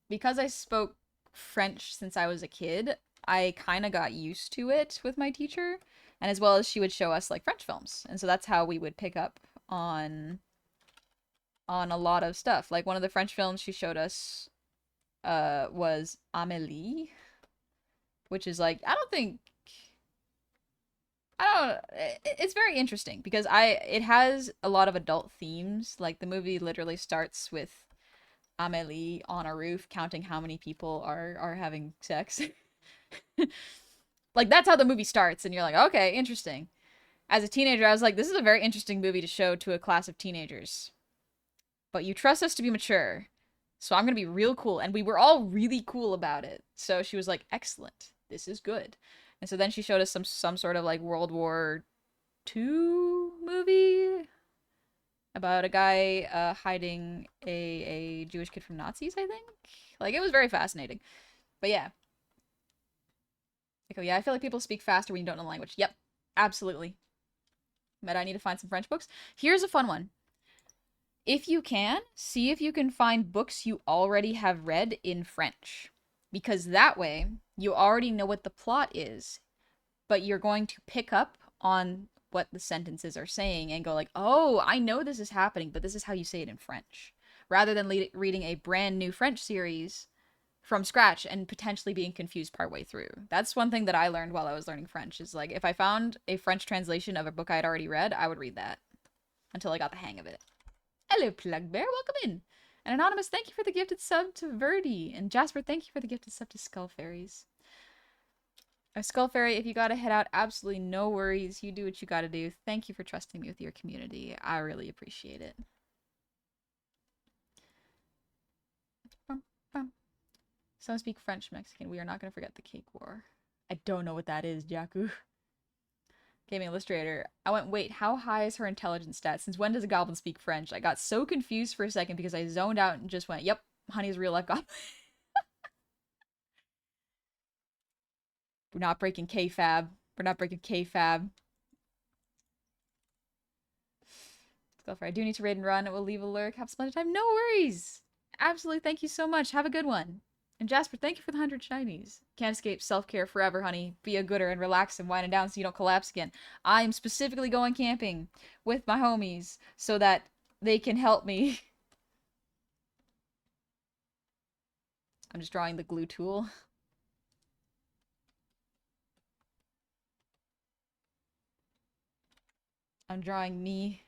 Because I spoke French since I was a kid, I kind of got used to it with my teacher, and as well as she would show us like French films, and so that's how we would pick up on a lot of stuff. Like one of the French films she showed us was Amélie, which is like it's very interesting because it has a lot of adult themes. Like the movie literally starts with Amélie on a roof counting how many people are having sex. Like that's how the movie starts, and you're like, okay, interesting. As a teenager, I was like, this is a very interesting movie to show to a class of teenagers. But you trust us to be mature, so I'm gonna be real cool. And we were all really cool about it. So she was like, excellent, this is good. And so then she showed us some sort of like World War II movie about a guy hiding a Jewish kid from Nazis, I think. Like it was very fascinating. But yeah. Like, oh yeah, I feel like people speak faster when you don't know the language. Yep, absolutely. But I need to find some French books. Here's a fun one. If you can, see if you can find books you already have read in French. because that way you already know what the plot is, but you're going to pick up on what the sentences are saying and go like, "Oh, I know this is happening, but this is how you say it in French." Rather than reading a brand new French series from scratch and potentially being confused partway through. That's one thing that I learned while I was learning French is like if I found a French translation of a book I had already read, I would read that until I got the hang of it. Hello, Plug Bear. Welcome in. And Anonymous, thank you for the gifted sub to Verdi. And Jasper, thank you for the gifted sub to Skull Fairies. Skull Fairy, if you gotta head out, absolutely no worries. You do what you gotta do. Thank you for trusting me with your community. I really appreciate it. Some speak French Mexican. We are not gonna forget the cake war. I don't know what that is, Jaku. Gaming Illustrator. I went, wait, how high is her intelligence stat? Since when does a goblin speak French? I got so confused for a second because I zoned out and just went, yep, Honey's a real life goblin. We're not breaking kayfabe. We're not breaking kayfabe. I do need to raid and run. It will leave a lurk. Have a splendid time. No worries. Absolutely. Thank you so much. Have a good one. And Jasper, thank you for the 100 shinies. Can't escape self-care forever, honey. Be a gooder and relax and wind it down so you don't collapse again. I am specifically going camping with my homies so that they can help me. I'm just drawing the glue tool. I'm drawing me.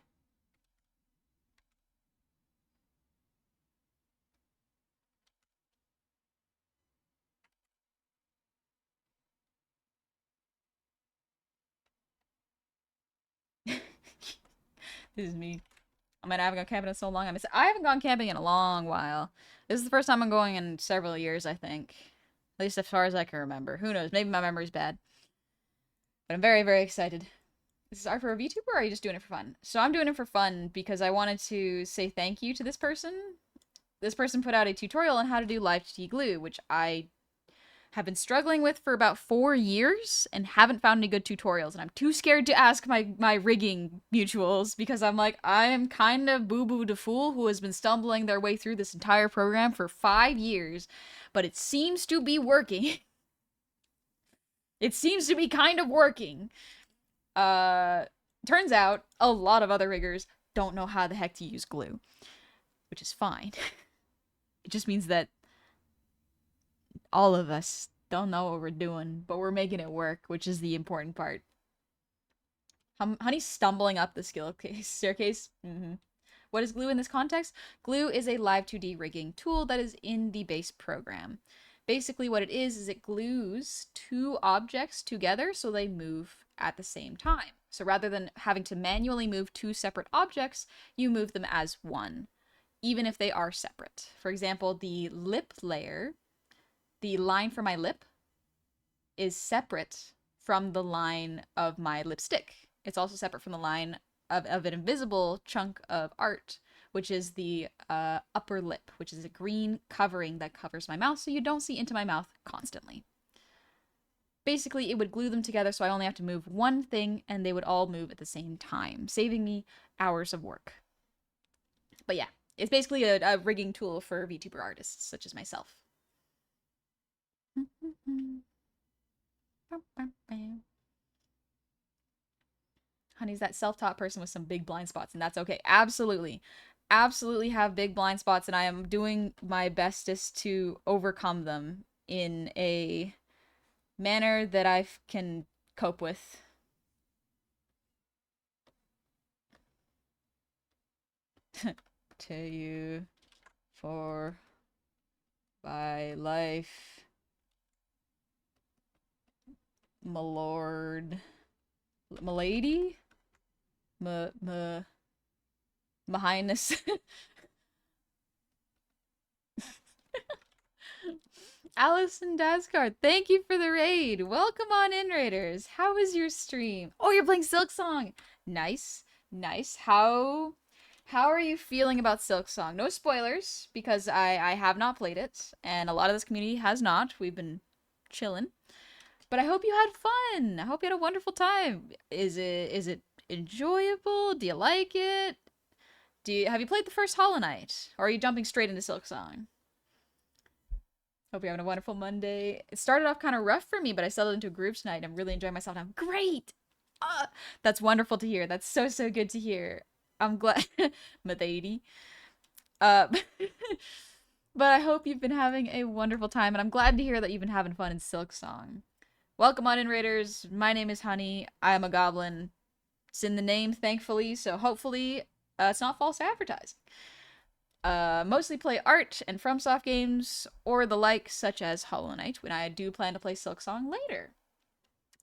This is me. I mean, I haven't gone camping in so long. I haven't gone camping in a long while. This is the first time I'm going in several years, I think. At least as far as I can remember. Who knows? Maybe my memory's bad. But I'm very, very excited. Is this art for a VTuber or are you just doing it for fun? So I'm doing it for fun because I wanted to say thank you to this person. This person put out a tutorial on how to do LiveTT glue, which I have been struggling with for about 4 years and haven't found any good tutorials. And I'm too scared to ask my rigging mutuals because I'm like, I am kind of boo-boo the fool who has been stumbling their way through this entire program for 5 years, but it seems to be working. It seems to be kind of working. Turns out a lot of other riggers don't know how the heck to use glue, which is fine. It just means that all of us don't know what we're doing, but we're making it work, which is the important part. Honey's stumbling up the staircase. What is glue in this context? Glue is a Live 2D rigging tool that is in the base program. Basically what it is it glues two objects together so they move at the same time. So rather than having to manually move two separate objects, you move them as one, even if they are separate. For example, the lip layer, the line for my lip, is separate from the line of my lipstick. It's also separate from the line of an invisible chunk of art, which is the upper lip, which is a green covering that covers my mouth so you don't see into my mouth constantly. Basically, it would glue them together so I only have to move one thing and they would all move at the same time, saving me hours of work. But yeah, it's basically a rigging tool for VTuber artists such as myself. Honey's that self-taught person with some big blind spots, and that's okay. Absolutely. Absolutely have big blind spots, and I am doing my bestest to overcome them in a manner that I can cope with. To you for my life, my lord, milady, my highness. Allison Dasgard, thank you for the raid. Welcome on in, raiders. How was your stream? Oh, you're playing Silksong. Nice, nice. How are you feeling about Silksong? No spoilers, because I have not played it, and a lot of this community has not. We've been chilling. But I hope you had fun. I hope you had a wonderful time. Is it enjoyable? Do you like it? Have you played the first Hollow Knight? Or are you jumping straight into Silksong? Hope you're having a wonderful Monday. It started off kind of rough for me, but I settled into a groove tonight. I'm really enjoying myself. I'm great. That's wonderful to hear. That's so, so good to hear. I'm glad. Matady. Uh, but I hope you've been having a wonderful time, and I'm glad to hear that you've been having fun in Silksong. Welcome on in, Raiders. My name is Honey. I am a goblin. It's in the name, thankfully, so hopefully it's not false advertising. Mostly play art and FromSoft games or the like, such as Hollow Knight, when I do plan to play Silksong later.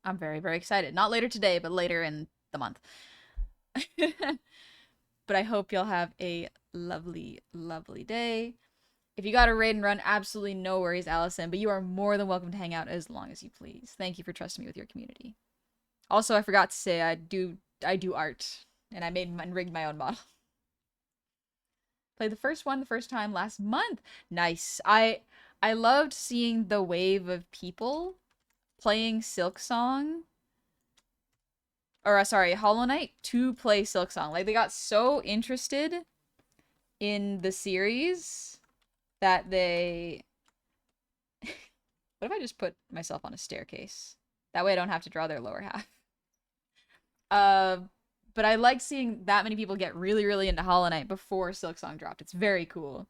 I'm very, very excited. Not later today, but later in the month. But I hope y'all have a lovely, lovely day. If you got a raid and run, absolutely no worries, Allison, but you are more than welcome to hang out as long as you please. Thank you for trusting me with your community. Also, I forgot to say I do art, and I made and rigged my own model. Played the first one the first time last month. Nice. I loved seeing the wave of people playing Silksong. Or sorry, Hollow Knight to play Silksong. Like they got so interested in the series that they what if I just put myself on a staircase? That way I don't have to draw their lower half. But I like seeing that many people get really, really into Hollow Knight before Silksong dropped. It's very cool.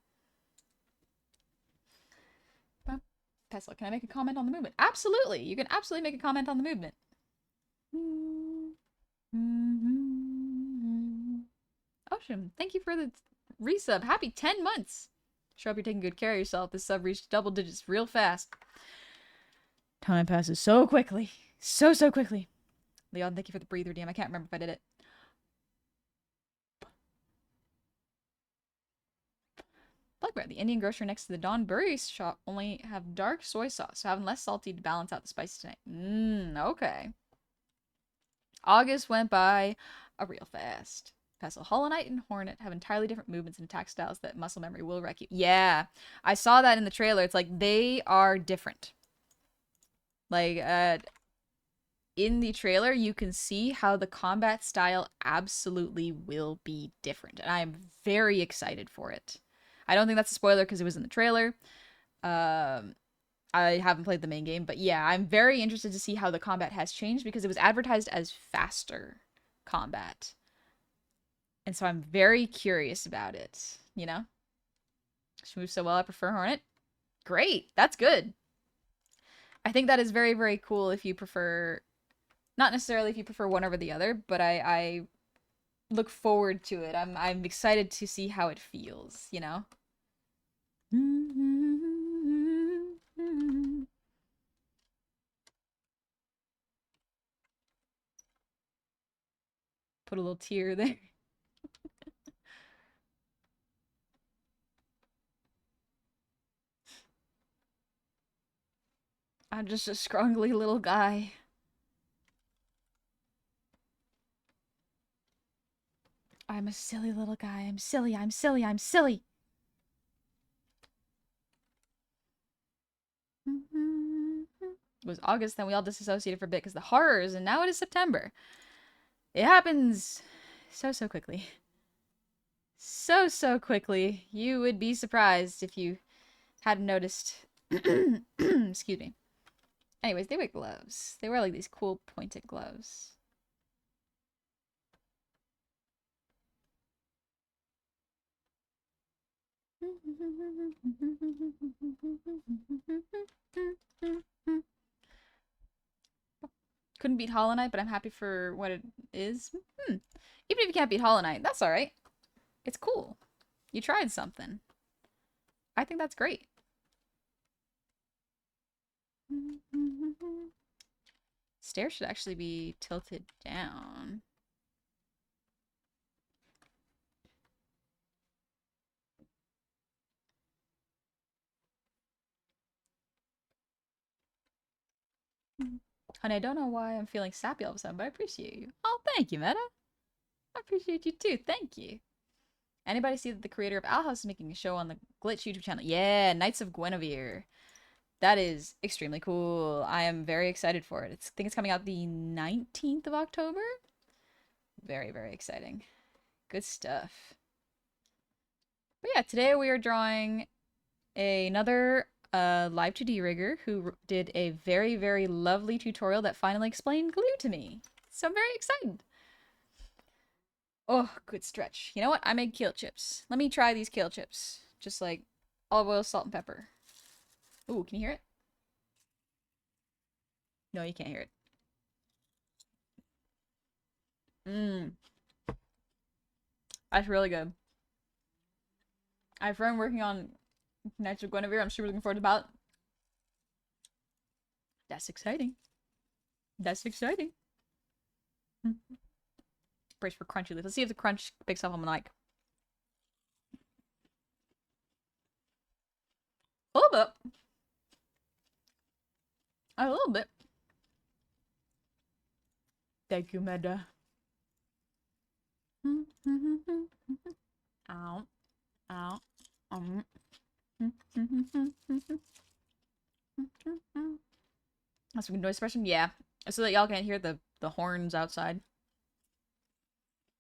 Pestle, can I make a comment on the movement? Absolutely! You can absolutely make a comment on the movement. Ocean, thank you for the resub. Happy 10 months! Sure hope you're taking good care of yourself. This sub reached double digits real fast. Time passes so quickly. So, so quickly. Leon, thank you for the breather, DM. I can't remember if I did it. Blackbread, the Indian grocery next to the Don Burry shop only have dark soy sauce, so having less salty to balance out the spicy tonight. Okay. August went by a real fast. Pestle, Hollow Knight and Hornet have entirely different movements and attack styles that muscle memory will wreck you. Yeah, I saw that in the trailer. It's like they are different. Like, in the trailer, you can see how the combat style absolutely will be different. And I am very excited for it. I don't think that's a spoiler because it was in the trailer. I haven't played the main game, but yeah, I'm very interested to see how the combat has changed because it was advertised as faster combat. And so I'm very curious about it, you know? She moves so well, I prefer Hornet. Great, that's good. I think that is very, very cool if you prefer, not necessarily if you prefer one over the other, but I look forward to it. I'm excited to see how it feels, you know? Put a little tear there. I'm just a scrawny little guy. I'm a silly little guy. I'm silly, I'm silly, I'm silly. It was August, then we all disassociated for a bit because the horrors, and now it is September. It happens so, so quickly. So, so quickly. You would be surprised if you hadn't noticed. Excuse me. Anyways, they wear gloves. They wear like these cool pointed gloves. Couldn't beat Hollow Knight, but I'm happy for what it is. Even if you can't beat Hollow Knight, that's alright. It's cool. You tried something. I think that's great. Stairs should actually be tilted down. Honey, I don't know why I'm feeling sappy all of a sudden, but I appreciate you. Oh, thank you, Meta. I appreciate you too. Thank you. Anybody see that the creator of Owl House is making a show on the Glitch YouTube channel? Yeah, Knights of Guinevere. That is extremely cool. I am very excited for it. I think it's coming out the 19th of October. Very, very exciting. Good stuff. But yeah, today we are drawing another Live 2D Rigger, who did a very, very lovely tutorial that finally explained glue to me. So I'm very excited. Oh, good stretch. You know what? I made kale chips. Let me try these kale chips. Just like olive oil, salt, and pepper. Ooh, can you hear it? No, you can't hear it. Mmm. That's really good. I have a friend working on Knights of Guinevere. I'm super looking forward to about. That's exciting. That's exciting. Brace for crunchy. Let's see if the crunch picks up on the mic. A little bit. A little bit. Thank you, Meda. Ow. Ow. That's a good noise suppression? Yeah. So that y'all can't hear the horns outside.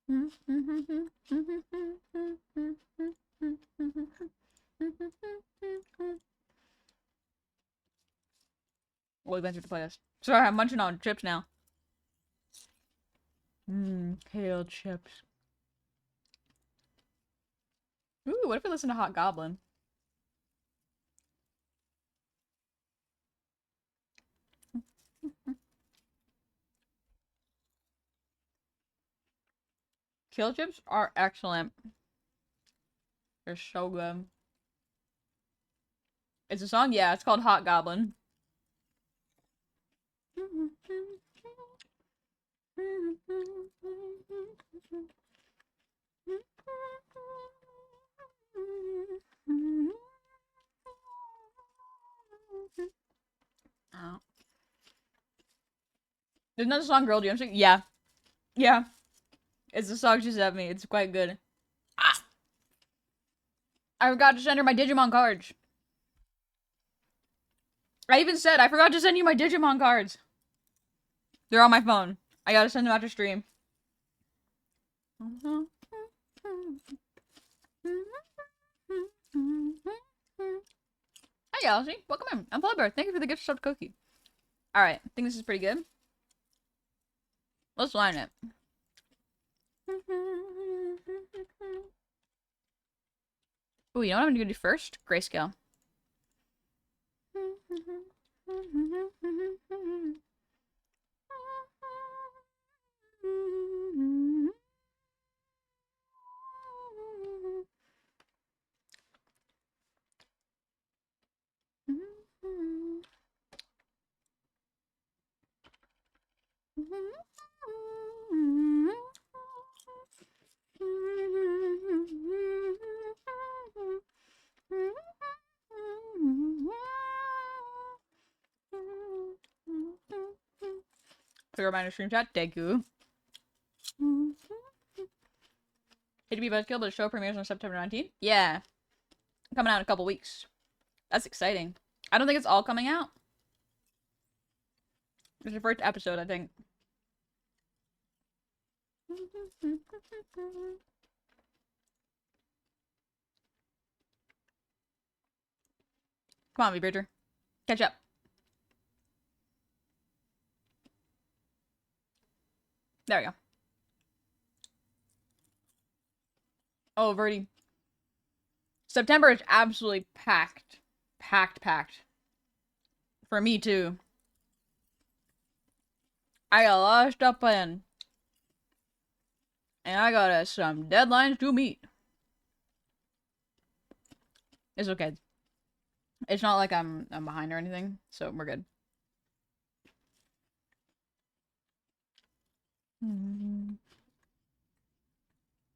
Well, we went through the playlist. Sorry, I'm munching on chips now. Kale chips. Ooh, what if we listen to Hot Goblin? Kale chips are excellent. They're so good. It's a song? Yeah, it's called Hot Goblin. Oh. There's another song, Girl, do you understand? Yeah. Yeah. It's the song she sent me. It's quite good. Ah! I forgot to send her my Digimon cards. I even said, I forgot to send you my Digimon cards. They're on my phone. I gotta send them after stream. Hi, Galaxy. Welcome in. I'm Flubber. Thank you for the gift sub cookie. Alright, I think this is pretty good. Let's line it. Ooh, you know what I'm gonna do first? Grayscale. Put a reminder stream chat. Degu. Hate to be Buzzkill, but the show premieres on September 19th. Yeah. Coming out in a couple weeks. That's exciting. I don't think it's all coming out. It's the first episode, I think. Come on, V-Bridger. Catch up. There we go. Oh, Verdi. September is absolutely packed. Packed. For me, too. I got a lot of stuff planned. And I got some deadlines to meet. It's okay. It's not like I'm behind or anything, so we're good.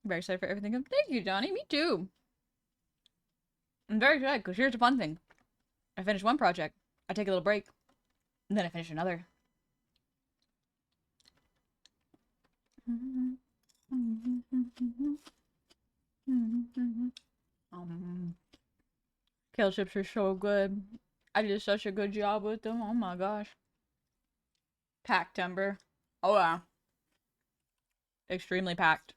Very excited for everything. Thank you, Johnny. Me too. I'm very excited because here's the fun thing. I finish one project, I take a little break, and then I finish another. Kale chips are so good. I did such a good job with them. Oh my gosh. Packed timber. Oh yeah. Extremely packed.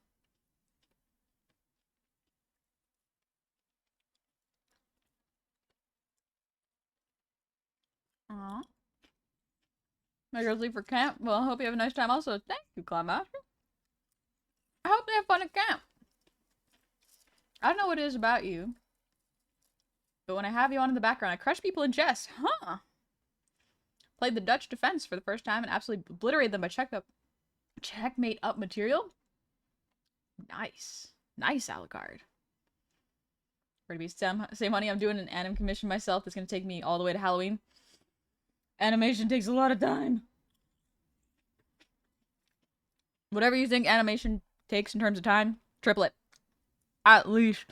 Aww. My girls leave for camp. Well, I hope you have a nice time also. Thank you, Cloud Master. I hope they have fun at camp. I don't know what it is about you, but when I have you on in the background, I crush people in jest. Huh. Played the Dutch defense for the first time and absolutely obliterated them by checkmate up material. Nice. Nice, Alucard. Ready to be same honey, I'm doing an anim commission myself that's gonna take me all the way to Halloween. Animation takes a lot of time. Whatever you think animation takes in terms of time, triple it. At least.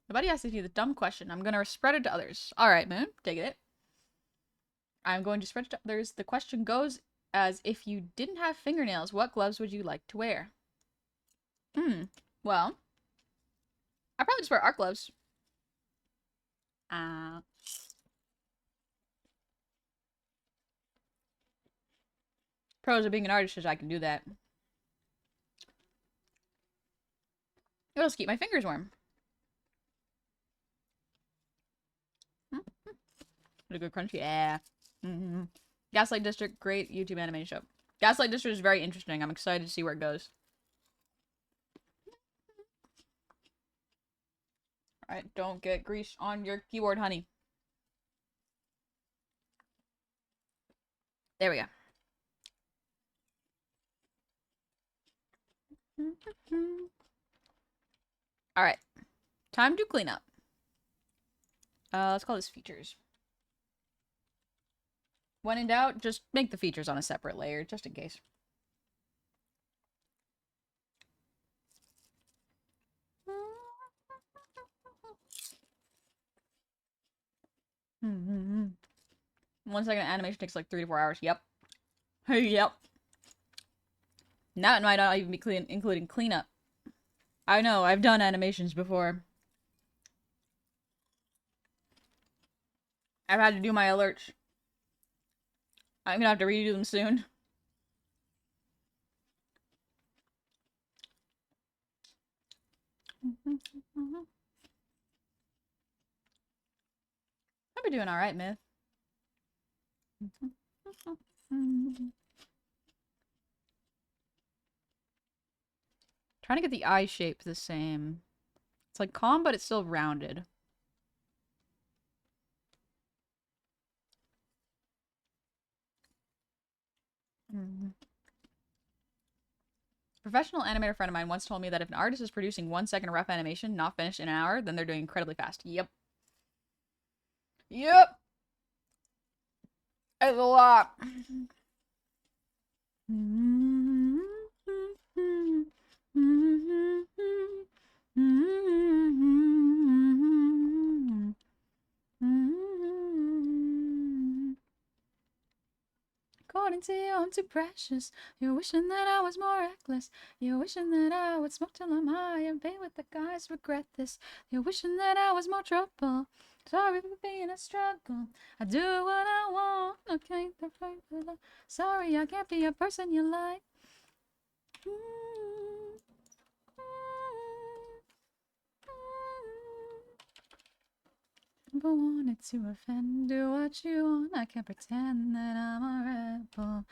Nobody asked you the dumb question. I'm gonna spread it to others. Alright, Moon, take it. I'm going to spread it to others. The question goes as if you didn't have fingernails, what gloves would you like to wear? Well, I'd probably just wear art gloves. Pros of being an artist is I can do that. It'll just keep my fingers warm. A good crunchy, yeah. Gaslight District, great YouTube animation show. Gaslight District is very interesting. I'm excited to see where it goes. Alright, don't get grease on your keyboard, honey. There we go. Alright. Time to clean up. Let's call this features. When in doubt, just make the features on a separate layer, just in case. One second animation takes like 3 to 4 hours. Yep. Yep. That might not even be including cleanup. I know, I've done animations before. I've had to do my alerts. I'm gonna have to redo them soon. I'll be doing alright, Myth. Trying to get the eye shape the same. It's like calm, but it's still rounded. Professional animator friend of mine once told me that if an artist is producing 1 second rough animation, not finished in an hour, then they're doing incredibly fast. Yep. Yep! It's a lot. According to you, I'm too precious. You're wishing that I was more reckless. You're wishing that I would smoke till I'm high and be with the guys, regret this. You're wishing that I was more trouble. Sorry for being a struggle. I do what I want. Okay, sorry, I can't be a person you like. Never wanted to offend, do what you want. I can't pretend that I'm a rebel,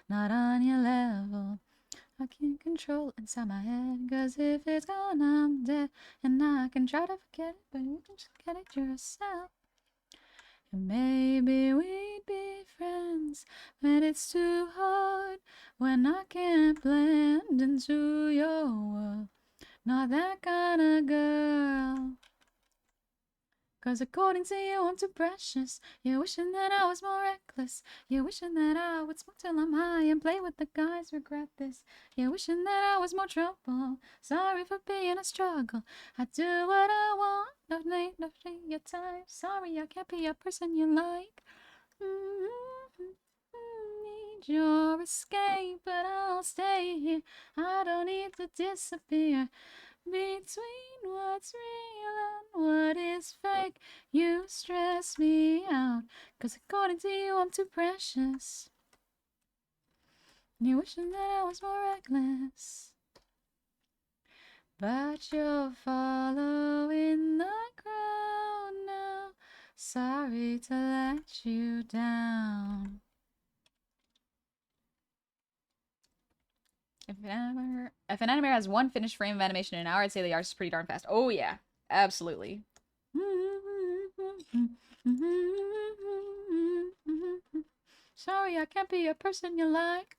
not on your level. I can't control inside my head, cause if it's gone, I'm dead. And I can try to forget it, but you can just get it yourself. And maybe we'd be friends, but it's too hard when I can't blend into your world. Not that kind of girl. Cause according to you, I'm too precious. You're wishing that I was more reckless. You're wishing that I would smoke till I'm high and play with the guys, regret this. You're wishing that I was more trouble. Sorry for being a struggle. I do what I want. No need your time. Sorry, I can't be a person you like. Need your escape, but I'll stay here. I don't need to disappear. Between what's real and what is fake, you stress me out. Cause according to you, I'm too precious. You're wishing that I was more reckless. But you're following the crowd now. Sorry to let you down. If an animator has one finished frame of animation in an hour, I'd say the artist is pretty darn fast. Oh yeah, absolutely. Sorry, I can't be a person you like.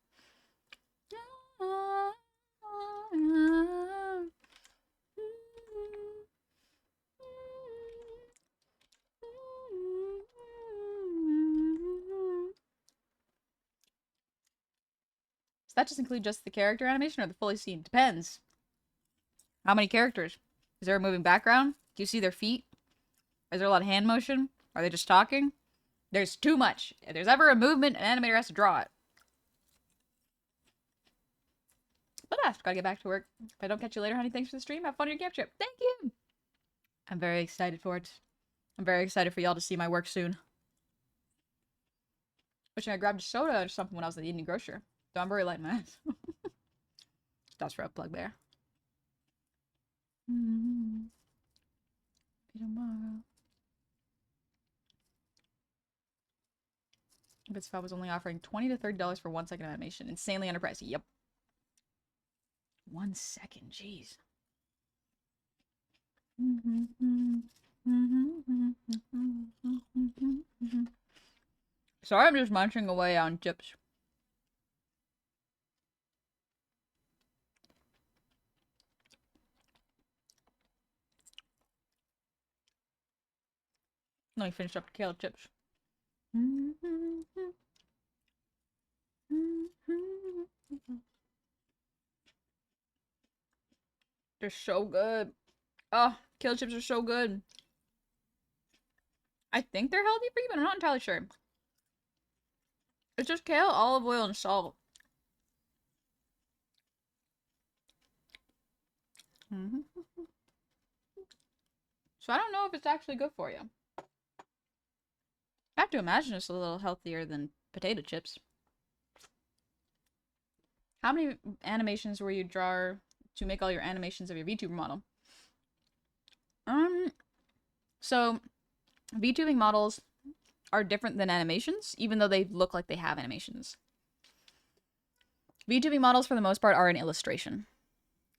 Does that just include just the character animation or the fully scene? Depends. How many characters? Is there a moving background? Do you see their feet? Is there a lot of hand motion? Are they just talking? There's too much. If there's ever a movement, an animator has to draw it. But I've gotta get back to work. If I don't catch you later, honey, thanks for the stream. Have fun on your camp trip. Thank you! I'm very excited for it. I'm very excited for y'all to see my work soon. Wishing I grabbed a soda or something when I was at the Indian grocer. So I'm very light in my eyes. That's for a plug there. Tomorrow. Vidsfab was only offering $20 to $30 for 1 second of animation. Insanely underpriced. Yep. 1 second, jeez. Sorry, I'm just munching away on chips. Let me finish up the kale chips. They're so good. Oh, kale chips are so good. I think they're healthy for you, but I'm not entirely sure. It's just kale, olive oil, and salt. So I don't know if it's actually good for you. I have to imagine it's a little healthier than potato chips. How many animations were you draw to make all your animations of your VTuber model? So VTubing models are different than animations, even though they look like they have animations. VTubing models, for the most part, are an illustration.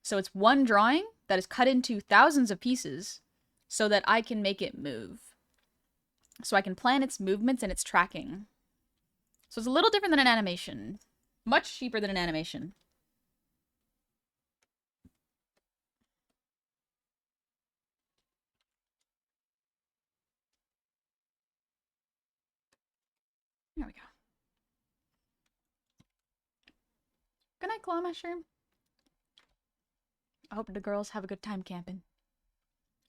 So it's one drawing that is cut into thousands of pieces so that I can make it move. So I can plan its movements and its tracking. So it's a little different than an animation. Much cheaper than an animation. There we go. Good night, claw mushroom. I hope the girls have a good time camping.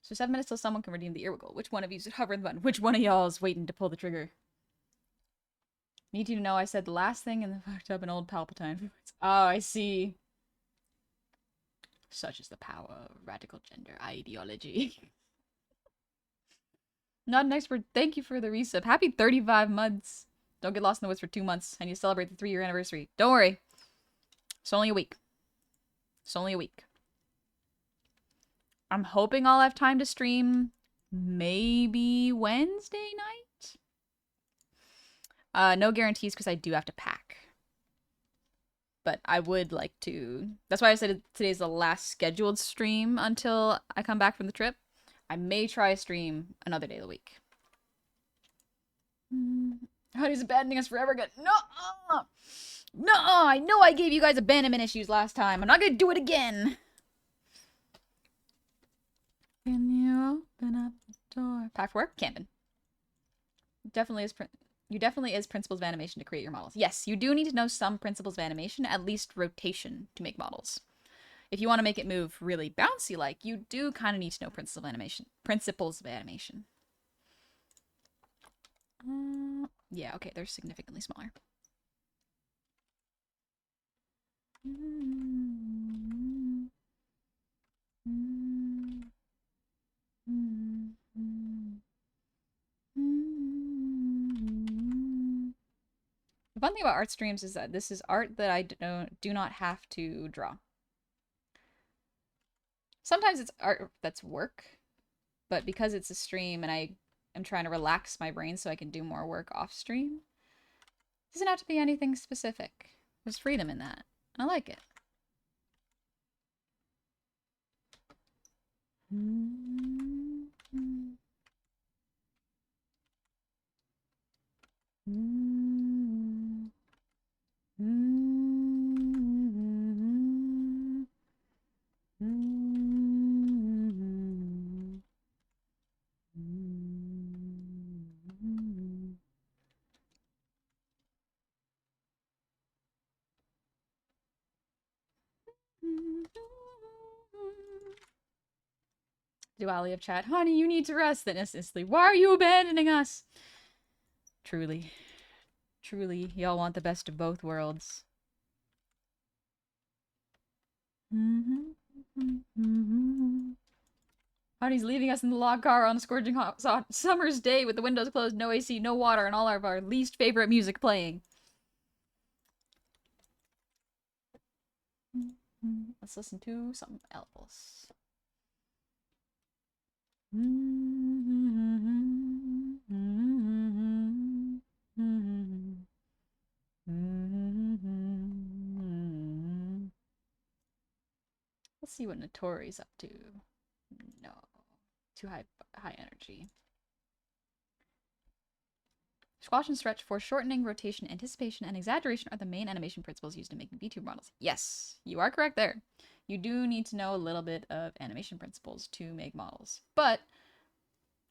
So 7 minutes till someone can redeem the earwiggle. Which one of you should hover the button? Which one of y'all is waiting to pull the trigger? Need you to know I said the last thing and then fucked up an old Palpatine. Oh, I see. Such is the power of radical gender ideology. Not an expert. Thank you for the resub. Happy 35 months. Don't get lost in the woods for 2 months. I need to celebrate the 3-year anniversary. Don't worry. It's only a week. It's only a week. I'm hoping I'll have time to stream maybe Wednesday night? No guarantees because I do have to pack. But I would like to. That's why I said today's the last scheduled stream until I come back from the trip. I may try a stream another day of the week. Honey's abandoning us forever again. No! No! I know I gave you guys abandonment issues last time. I'm not gonna do it again. Can you open up the door? Pack for work? Camping. You definitely is principles of animation to create your models. Yes, you do need to know some principles of animation, at least rotation, to make models. If you want to make it move really bouncy-like, you do kind of need to know principles of animation. Yeah, okay, they're significantly smaller. The fun thing about art streams is that this is art that I do not have to draw. Sometimes it's art that's work, but because it's a stream and I am trying to relax my brain so I can do more work off stream, it doesn't have to be anything specific. There's freedom in that. I like it. Duality of chat. Honey, you need to rest. Then instantly, why are you abandoning us? Truly. Truly, y'all want the best of both worlds. Honey's leaving us in the log car on a scorching hot summer's day with the windows closed, no AC, no water, and all of our least favorite music playing. Let's listen to something else. Let's see what Notori's up to. No. Too high energy. Squash and stretch, foreshortening, rotation, anticipation, and exaggeration are the main animation principles used in making VTuber models. Yes, you are correct there. You do need to know a little bit of animation principles to make models. But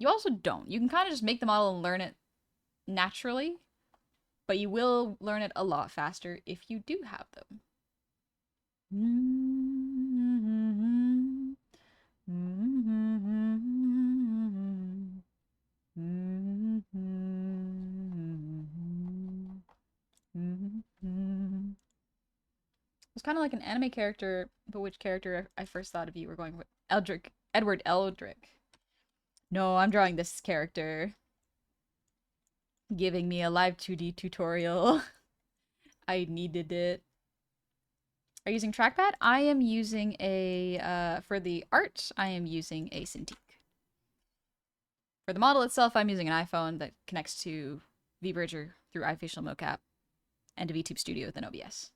you also don't. You can kind of just make the model and learn it naturally, but you will learn it a lot faster if you do have them. It's kind of like an anime character, but which character I first thought of you were going with? Edward Eldrick. No, I'm drawing this character. Giving me a live 2D tutorial. I needed it. Are you using trackpad? I am using a, for the art, I am using a Cintiq. For the model itself, I'm using an iPhone that connects to VBridger through iFacial mocap and to VTube Studio with an OBS.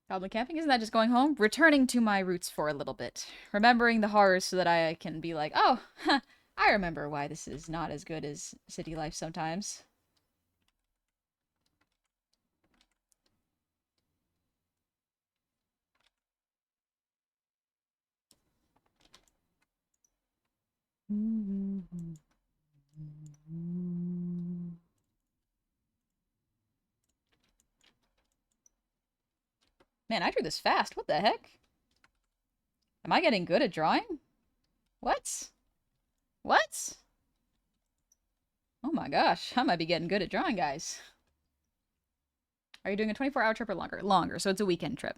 Goblin camping? Isn't that just going home? Returning to my roots for a little bit. Remembering the horrors so that I can be like, oh, huh, I remember why this is not as good as city life sometimes. Man, I drew this fast. What the heck? Am I getting good at drawing? What? What? Oh my gosh, I might be getting good at drawing, guys. Are you doing a 24-hour trip or longer? Longer, so it's a weekend trip.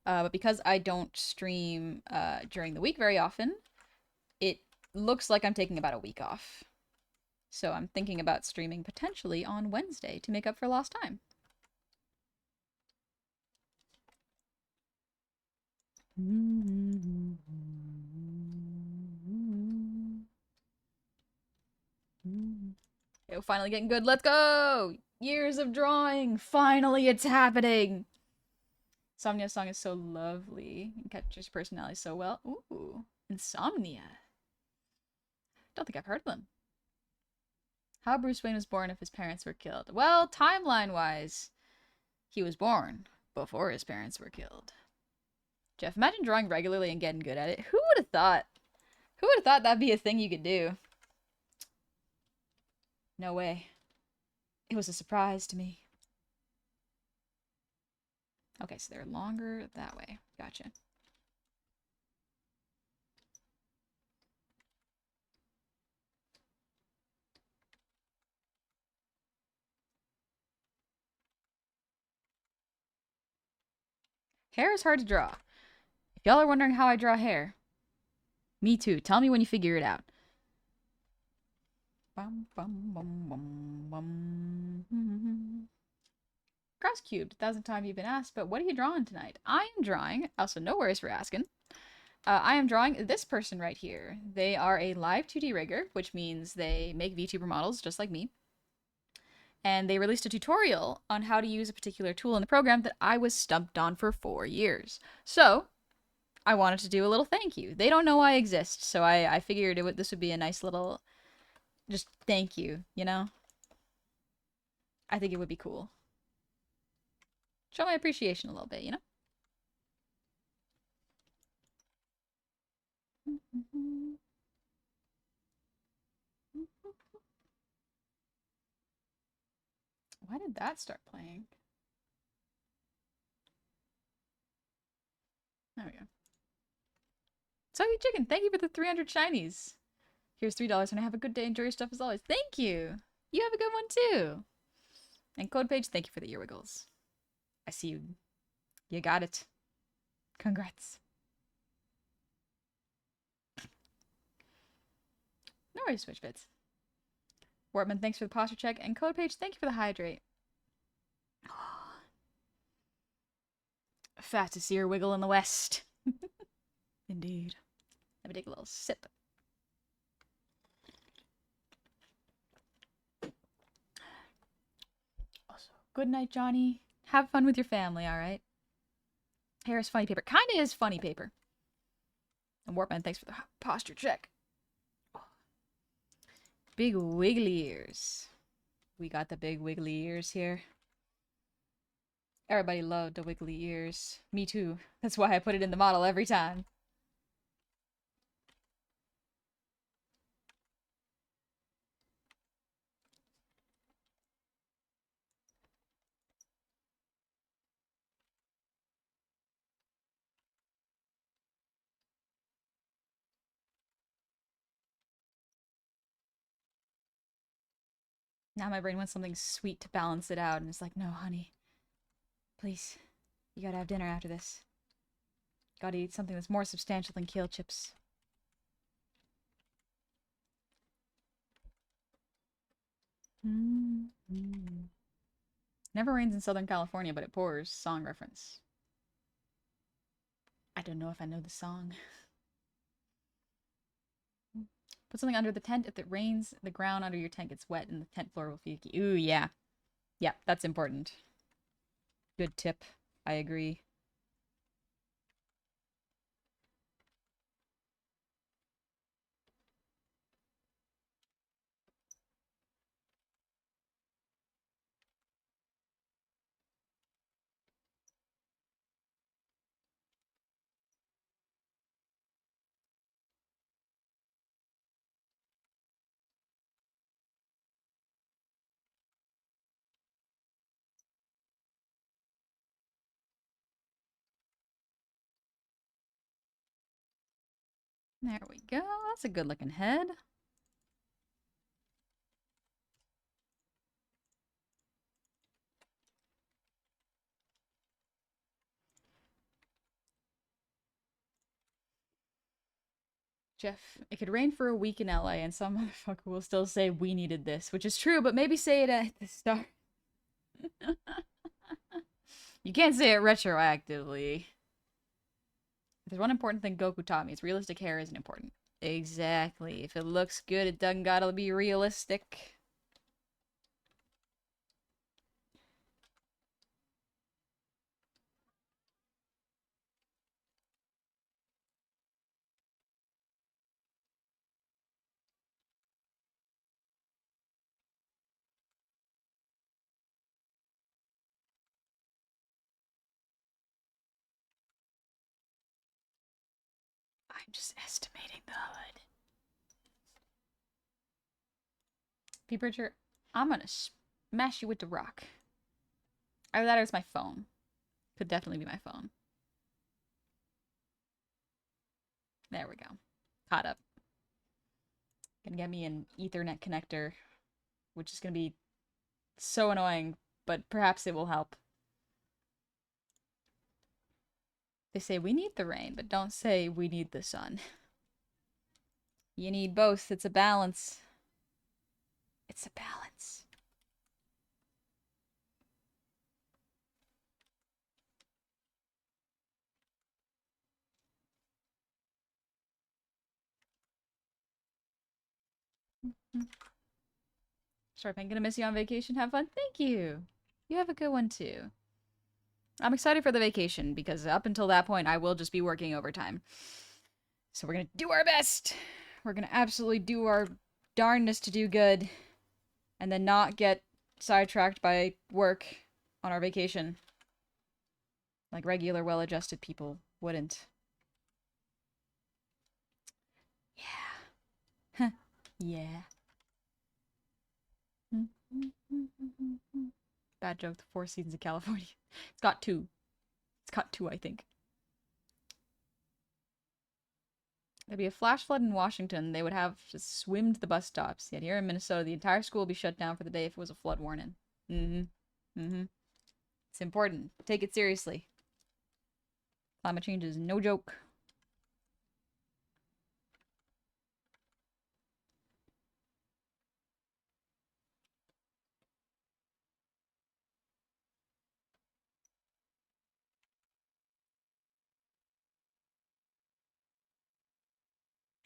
But because I don't stream during the week very often, it looks like I'm taking about a week off. So I'm thinking about streaming potentially on Wednesday to make up for lost time. Yo, finally getting good. Let's go! Years of drawing! Finally, it's happening! Insomnia's song is so lovely. It captures personality so well. Ooh, Insomnia. Don't think I've heard of them. How Bruce Wayne was born if his parents were killed. Well, timeline-wise, he was born before his parents were killed. Jeff, imagine drawing regularly and getting good at it. Who would have thought? Who would have thought that'd be a thing you could do? No way. It was a surprise to me. Okay, so they're longer that way. Gotcha. Hair is hard to draw. If y'all are wondering how I draw hair, me too. Tell me when you figure it out. Bum, bum, bum, bum, bum. Cross cubed, 1,000 times you've been asked, but what are you drawing tonight? I am drawing, also no worries for asking. I am drawing this person right here. They are a live 2D rigger, which means they make VTuber models just like me. And they released a tutorial on how to use a particular tool in the program that I was stumped on for 4 years. So, I wanted to do a little thank you. They don't know I exist, so I figured this would be a nice little just thank you, you know? I think it would be cool. Show my appreciation a little bit, you know? Why did that start playing? There we go. Soggy Chicken, thank you for the 300 shinies. Here's $3 and have a good day. Enjoy your stuff as always. Thank you. You have a good one too. And Code Page, thank you for the earwiggles. I see you. You got it. Congrats. No worries, Switch Bits. Wortman, thanks for the posture check. And Code Page, thank you for the hydrate. Fastest ear wiggle in the West. Indeed. Let me take a little sip. Also, good night, Johnny. Have fun with your family, alright? Hair is funny paper. Kinda is funny paper. And Warpman, thanks for the posture check. Big wiggly ears. We got the big wiggly ears here. Everybody loved the wiggly ears. Me too. That's why I put it in the model every time. Now my brain wants something sweet to balance it out, and it's like, no, honey. Please. You gotta have dinner after this. Gotta eat something that's more substantial than kale chips. Never rains in Southern California, but it pours. Song reference. I don't know if I know the song. Put something under the tent. If it rains, the ground under your tent gets wet and the tent floor will feel icky. Ooh, yeah. Yeah, that's important. Good tip. I agree. There we go. That's a good looking head. Jeff, it could rain for a week in LA and some motherfucker will still say we needed this, which is true, but maybe say it at the start. You can't say it retroactively. There's one important thing Goku taught me. It's realistic hair isn't important. Exactly. If it looks good, it doesn't gotta be realistic. I'm just estimating the hood. P. Bridger, I'm gonna smash you with the rock. Either that or it's my phone. Could definitely be my phone. There we go. Caught up. Gonna get me an Ethernet connector, which is gonna be so annoying, but perhaps it will help. They say we need the rain, but don't say we need the sun. You need both. It's a balance. It's a balance. Sharp, I'm gonna miss you on vacation. Have fun. Thank you. You have a good one too. I'm excited for the vacation because up until that point, I will just be working overtime. So we're gonna do our best. We're gonna absolutely do our darndest to do good and then not get sidetracked by work on our vacation. Like regular, well-adjusted people wouldn't. Yeah. Yeah. Bad joke, the Four Seasons of California. It's got two. It's got two, I think. There'd be a flash flood in Washington. They would have to swim to the bus stops. Yet here in Minnesota, the entire school would be shut down for the day if it was a flood warning. Mm-hmm. Mm-hmm. It's important. Take it seriously. Climate change is no joke.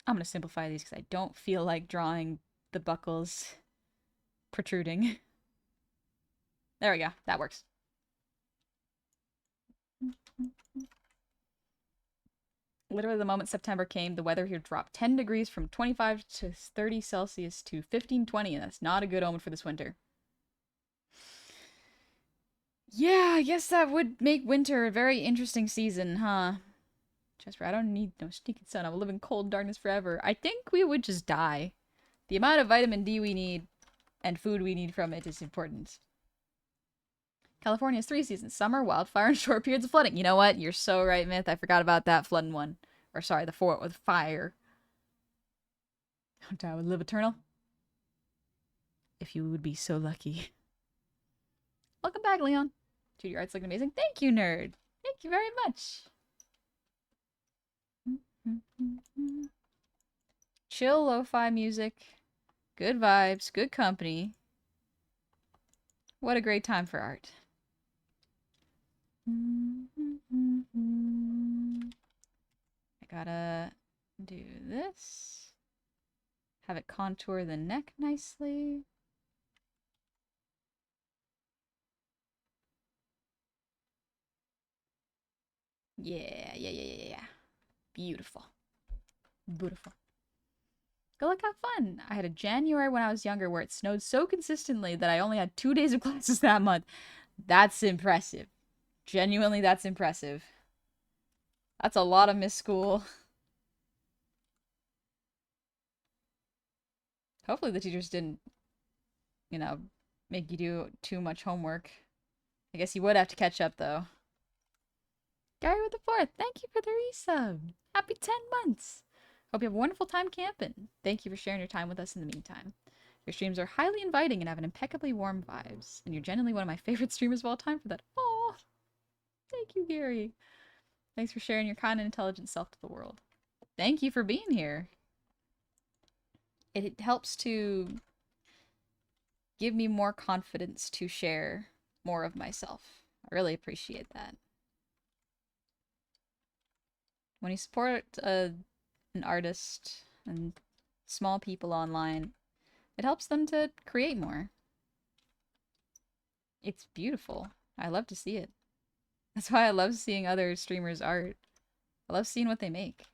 I'm going to simplify these because I don't feel like drawing the buckles protruding. There we go. That works. Literally the moment September came, the weather here dropped 10 degrees from 25 to 30 Celsius to 15, 20, and that's not a good omen for this winter. Yeah, I guess that would make winter a very interesting season, huh? Jasper, I don't need no stinking sun. I will live in cold darkness forever. I think we would just die. The amount of vitamin D we need and food we need from it is important. California has 3 seasons: summer, wildfire, and short periods of flooding. You know what? You're so right, Myth. I forgot about that flooding one. Or sorry, the 4 with fire. Don't I would live eternal? If you would be so lucky. Welcome back, Leon. Dude, your art's looking amazing. Thank you, nerd. Thank you very much. Chill lo-fi music. Good vibes. Good company. What a great time for art. I gotta do this. Have it contour the neck nicely. Yeah. Beautiful. Beautiful. Go look, have fun. I had a January when I was younger where it snowed so consistently that I only had 2 days of classes that month. That's impressive. Genuinely, that's impressive. That's a lot of missed school. Hopefully the teachers didn't, make you do too much homework. I guess you would have to catch up, though. Gary with the 4th, thank you for the resub. Happy 10 months. Hope you have a wonderful time camping. Thank you for sharing your time with us in the meantime. Your streams are highly inviting and have an impeccably warm vibes. And you're genuinely one of my favorite streamers of all time for that. Oh, thank you, Gary. Thanks for sharing your kind and intelligent self to the world. Thank you for being here. It helps to give me more confidence to share more of myself. I really appreciate that. When you support an artist and small people online, it helps them to create more. It's beautiful. I love to see it. That's why I love seeing other streamers' art. I love seeing what they make.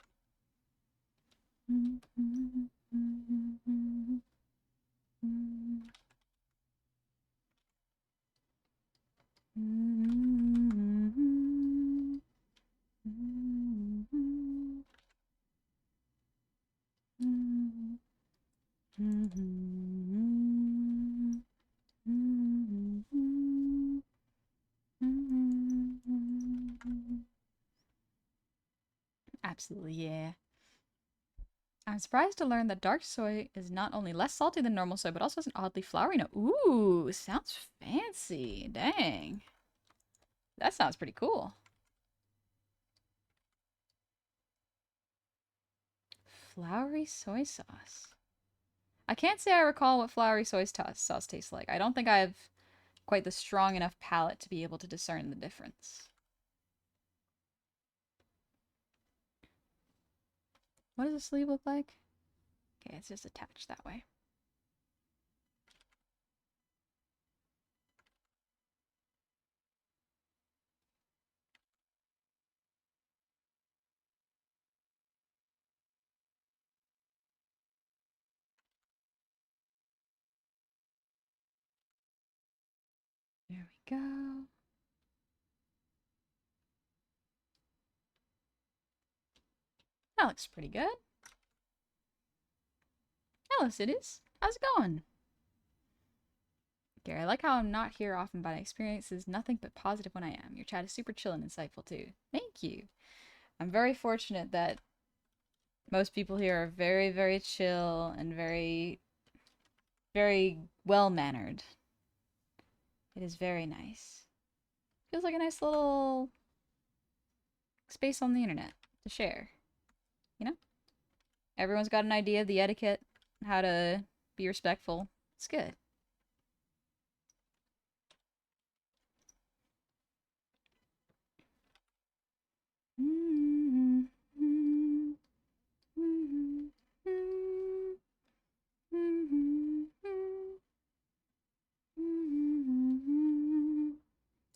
Absolutely, yeah. I'm surprised to learn that dark soy is not only less salty than normal soy, but also has an oddly flowery note. Ooh, sounds fancy. Dang. That sounds pretty cool. Flowery soy sauce. I can't say I recall what flowery soy sauce tastes like. I don't think I have quite the strong enough palate to be able to discern the difference. What does the sleeve look like? Okay, it's just attached that way. we go. That looks pretty good. Hello, cities. How's it going? Gary, I like how I'm not here often, but my experience is nothing but positive when I am. Your chat is super chill and insightful, too. Thank you. I'm very fortunate that most people here are very, very chill and very, very well-mannered. It is very nice. Feels like a nice little space on the internet to share. You know? Everyone's got an idea of the etiquette, how to be respectful. It's good.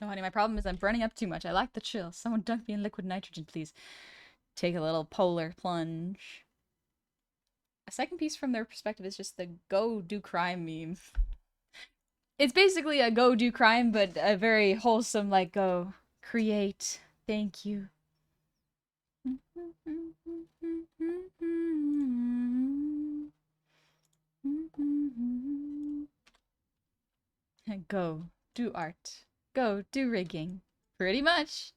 Oh, honey, my problem is I'm burning up too much. I lack the chill. Someone dunk me in liquid nitrogen, please. Take a little polar plunge. A second piece from their perspective is just the go do crime meme. It's basically a go do crime, but a very wholesome, like, go create. Thank you. Go do art. Go do rigging. Pretty much.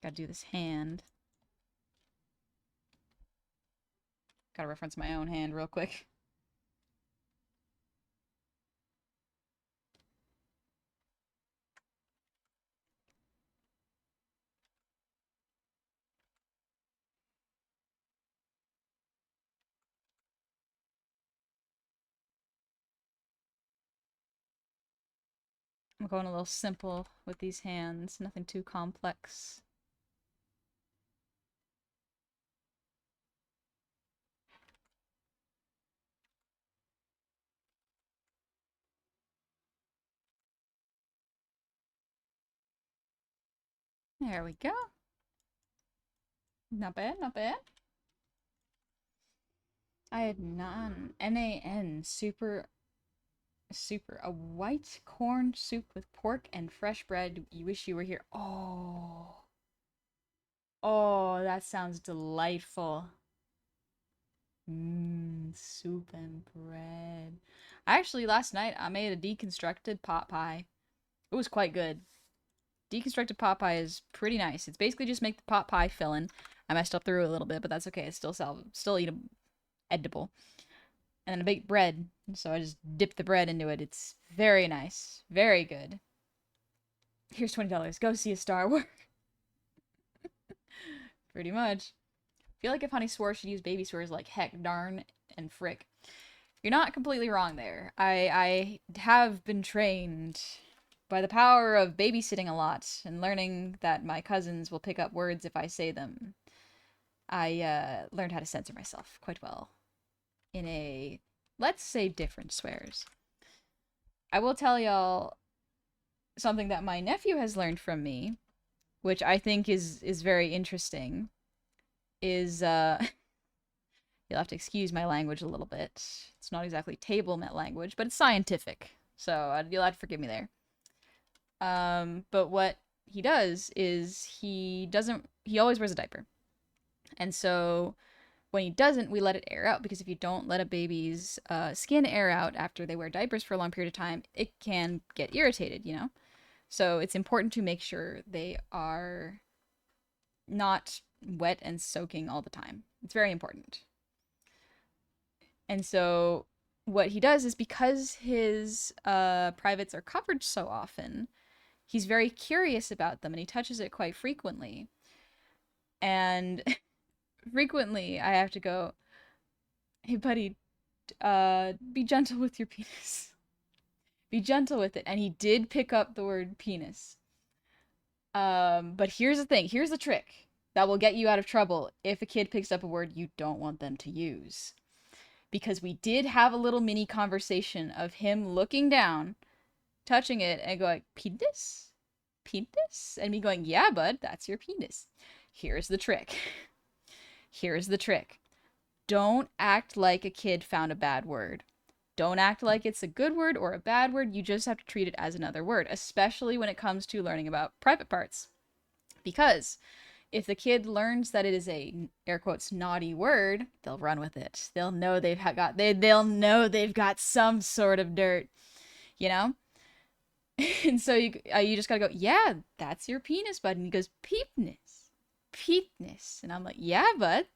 Gotta do this hand. Gotta reference my own hand real quick. I'm going a little simple with these hands, nothing too complex. There we go. Not bad, not bad. I had none. N-A-N. Super. A white corn soup with pork and fresh bread. You wish you were here. Oh. Oh, that sounds delightful. Mmm, soup and bread. Actually, last night I made a deconstructed pot pie. It was quite good. Deconstructed pot pie is pretty nice. It's basically just make the pot pie filling. I messed up the roux a little bit, but that's okay. It's still eatable, edible. And then I baked bread, so I just dipped the bread into it. It's very nice, very good. Here's $20. Go see a Star Wars. Pretty much. I feel like if Honey swore, she'd use baby swears like heck, darn, and frick. You're not completely wrong there. I have been trained by the power of babysitting a lot and learning that my cousins will pick up words if I say them. I learned how to censor myself quite well in a, let's say, different swears. I will tell y'all something that my nephew has learned from me, which I think is very interesting, is you'll have to excuse my language a little bit. It's not exactly table met language, but it's scientific, so you'll have to forgive me there. But what he does is he always wears a diaper. And so when he doesn't, we let it air out, because if you don't let a baby's skin air out after they wear diapers for a long period of time, it can get irritated, you know? So it's important to make sure they are not wet and soaking all the time. It's very important. And so what he does is, because his privates are covered so often, he's very curious about them and he touches it quite frequently. And frequently I have to go, hey buddy, be gentle with your penis. Be gentle with it. And he did pick up the word penis. But here's the thing. Here's the trick that will get you out of trouble if a kid picks up a word you don't want them to use. Because we did have a little mini conversation of him looking down, touching it, and going, penis? Penis? And me going, yeah, bud, that's your penis. Here's the trick. Here's the trick. Don't act like a kid found a bad word. Don't act like it's a good word or a bad word. You just have to treat it as another word, especially when it comes to learning about private parts. Because if the kid learns that it is a air quotes naughty word, they'll run with it. They'll know they'll know they've got some sort of dirt, you know? And so you just gotta go, yeah, that's your penis, bud. And he goes, peepness, peepness. And I'm like, yeah, bud,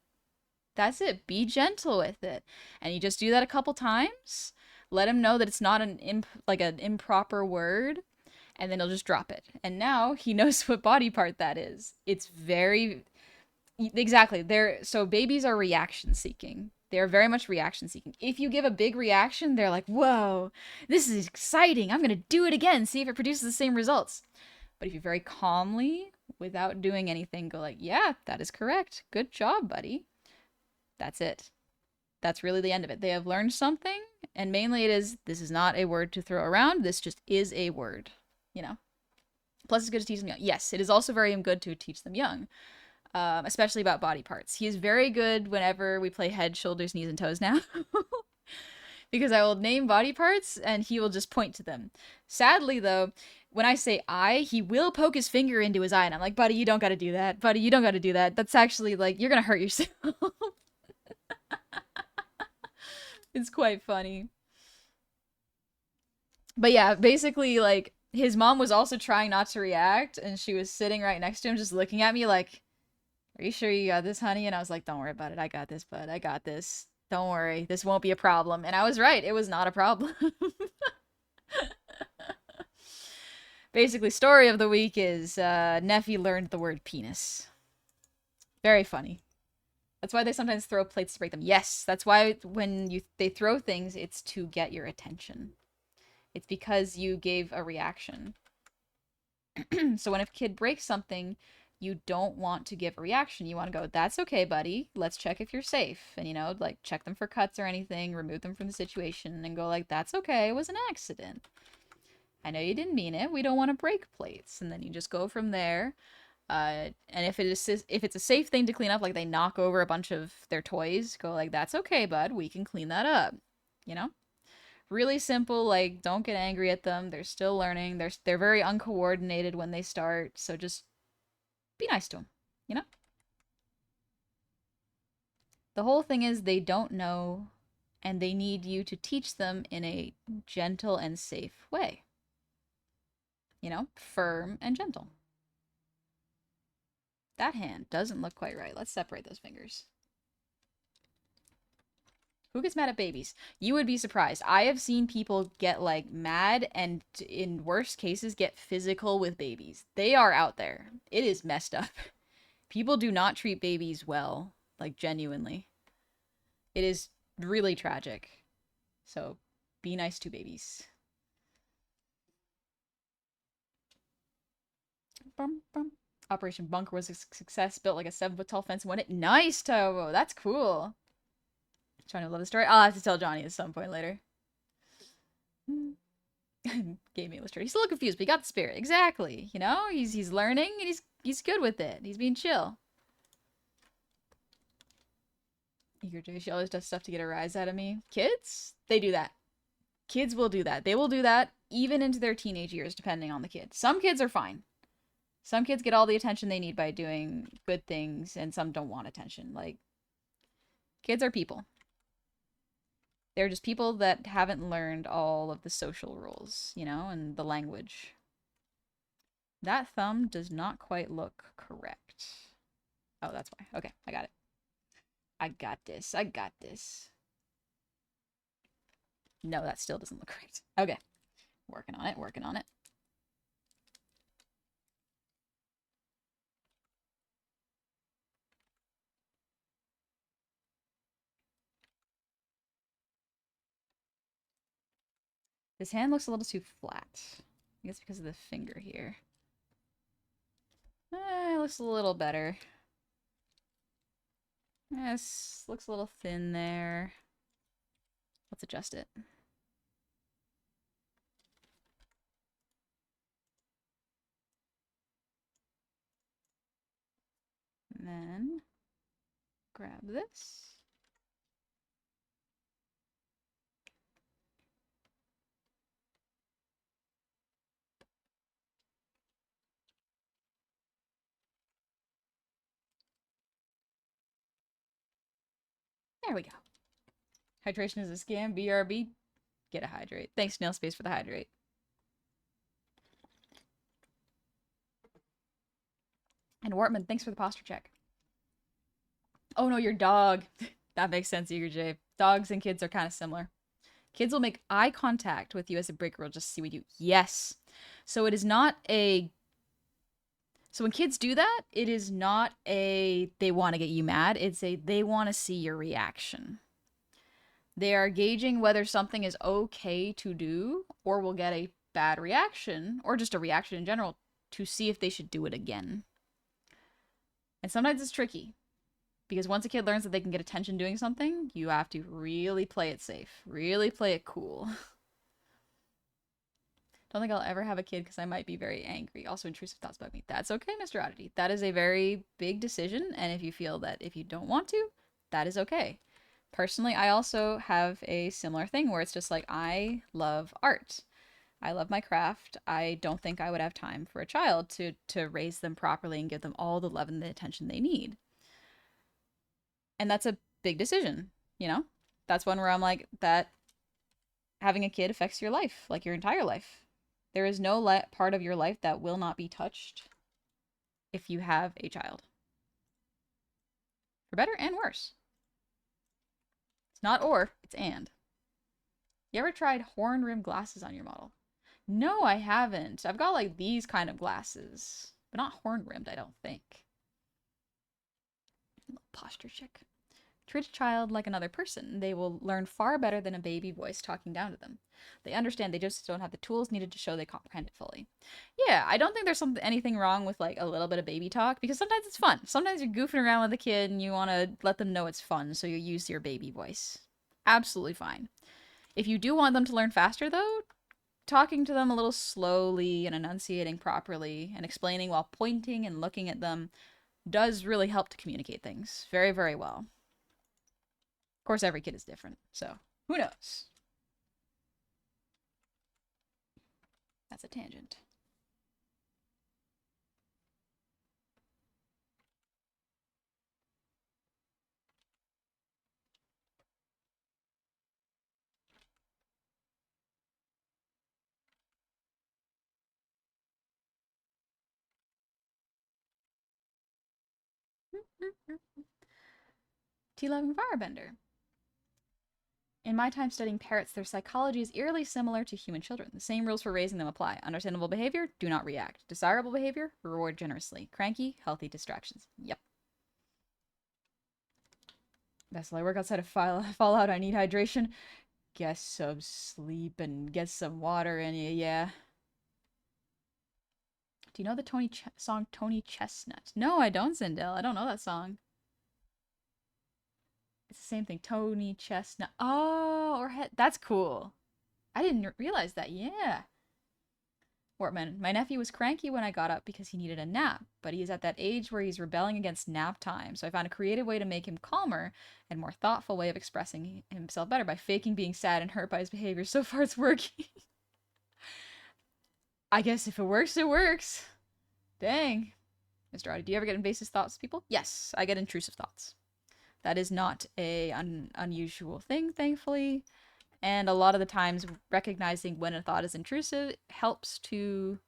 that's it. Be gentle with it. And you just do that a couple times. Let him know that it's not like an improper word, and then he'll just drop it. And now he knows what body part that is. It's very exactly. So babies are reaction seeking. They're very much reaction seeking. If you give a big reaction, they're like, "Whoa, this is exciting. I'm going to do it again, see if it produces the same results." But if you very calmly, without doing anything, go like, "Yeah, that is correct. Good job, buddy." That's it. That's really the end of it. They have learned something, and mainly it is this is not a word to throw around. This just is a word, you know. Plus, it's good to teach them young. Yes, it is also very good to teach them young, especially about body parts. He is very good whenever we play head, shoulders, knees, and toes now. Because I will name body parts and he will just point to them. Sadly, though, when I say eye, he will poke his finger into his eye, and I'm like, buddy, you don't gotta do that. Buddy, you don't gotta do that. That's actually, like, you're gonna hurt yourself. It's quite funny. But yeah, basically, like, his mom was also trying not to react, and she was sitting right next to him, just looking at me like, are you sure you got this, honey? And I was like, don't worry about it. I got this, bud. I got this. Don't worry. This won't be a problem. And I was right. It was not a problem. Basically, story of the week is Neffy learned the word penis. Very funny. That's why they sometimes throw plates to break them. Yes, that's why when they throw things, it's to get your attention. It's because you gave a reaction. So when a kid breaks something, you don't want to give a reaction. You want to go, that's okay, buddy. Let's check if you're safe. And, you know, like, check them for cuts or anything, remove them from the situation, and go like, that's okay, it was an accident. I know you didn't mean it. We don't want to break plates. And then you just go from there. And if it's a safe thing to clean up, like they knock over a bunch of their toys, go like, that's okay, bud. We can clean that up. You know? Really simple, like, don't get angry at them. They're still learning. They're very uncoordinated when they start, so just be nice to them, you know? The whole thing is they don't know, and they need you to teach them in a gentle and safe way. You know, firm and gentle. That hand doesn't look quite right. Let's separate those fingers. Who gets mad at babies? You would be surprised. I have seen people get, like, mad and, in worst cases, get physical with babies. They are out there. It is messed up. People do not treat babies well, like, genuinely. It is really tragic. So, be nice to babies. Bum, bum. Operation Bunker was a success. Built like a 7-foot tall fence and won it. Nice, Tobo. That's cool. Trying to love the story. I'll have to tell Johnny at some point later. Gave me illustrator. He's a little confused, but he got the spirit. Exactly. You know, he's learning and he's good with it. He's being chill. Eager Joe, she always does stuff to get a rise out of me. Kids? They do that. Kids will do that. They will do that even into their teenage years, depending on the kid. Some kids are fine. Some kids get all the attention they need by doing good things, and some don't want attention. Like, kids are people. They're just people that haven't learned all of the social rules, you know, and the language. That thumb does not quite look correct. Oh, that's why. Okay, I got it. I got this. I got this. No, that still doesn't look right. Okay. Working on it, working on it. This hand looks a little too flat. I guess because of the finger here. It looks a little better. Yes, looks a little thin there. Let's adjust it. And then Grab this. There we go. Hydration is a scam. BRB. Get a hydrate. Thanks, Snail Space, for the hydrate. And Wortman, thanks for the posture check. Oh no, your dog. That makes sense, Eager J. Dogs and kids are kind of similar. Kids will make eye contact with you as a break girl just to see what you do. Yes. So it is not a... So when kids do that, it is not a they want to get you mad. It's a they want to see your reaction. They are gauging whether something is okay to do or will get a bad reaction or just a reaction in general to see if they should do it again. And sometimes it's tricky because once a kid learns that they can get attention doing something, you have to really play it safe, really play it cool. Don't think I'll ever have a kid because I might be very angry. Also, intrusive thoughts about me. That's okay, Mr. Oddity. That is a very big decision, and if you feel that if you don't want to, that is okay. Personally, I also have a similar thing where it's just like, I love art. I love my craft. I don't think I would have time for a child to raise them properly and give them all the love and the attention they need. And that's a big decision, you know? That's one where I'm like, that having a kid affects your life, like your entire life. There is no part of your life that will not be touched if you have a child. For better and worse. It's not or, it's and. You ever tried horn-rimmed glasses on your model? No, I haven't. I've got like these kind of glasses, but not horn-rimmed, I don't think. A little posture check. Treat a child like another person. They will learn far better than a baby voice talking down to them. They understand, they just don't have the tools needed to show they comprehend it fully. Yeah, I don't think there's anything wrong with like a little bit of baby talk because sometimes it's fun. Sometimes you're goofing around with a kid and you want to let them know it's fun, so you use your baby voice. Absolutely fine. If you do want them to learn faster though, talking to them a little slowly and enunciating properly and explaining while pointing and looking at them does really help to communicate things very, very well. Of course, every kid is different, so who knows? That's a tangent. Tea-loving firebender. In my time studying parrots, their psychology is eerily similar to human children. The same rules for raising them apply. Understandable behavior, do not react. Desirable behavior, reward generously. Cranky, healthy distractions. Yep. That's why I work outside of Fallout. I need hydration. Get some sleep and get some water in you, yeah. Do you know the song Tony Chestnut? No, I don't, Zindel. I don't know that song. It's the same thing. Tony Chestnut. Oh, or that's cool. I didn't realize that. Yeah. Wortman, my nephew was cranky when I got up because he needed a nap, but he is at that age where he's rebelling against nap time, so I found a creative way to make him calmer and more thoughtful way of expressing himself better by faking being sad and hurt by his behavior. So far it's working. I guess if it works, it works. Dang. Mr. Audi, do you ever get invasive thoughts, people? Yes, I get intrusive thoughts. That is not a unusual thing, thankfully. And a lot of the times, recognizing when a thought is intrusive helps to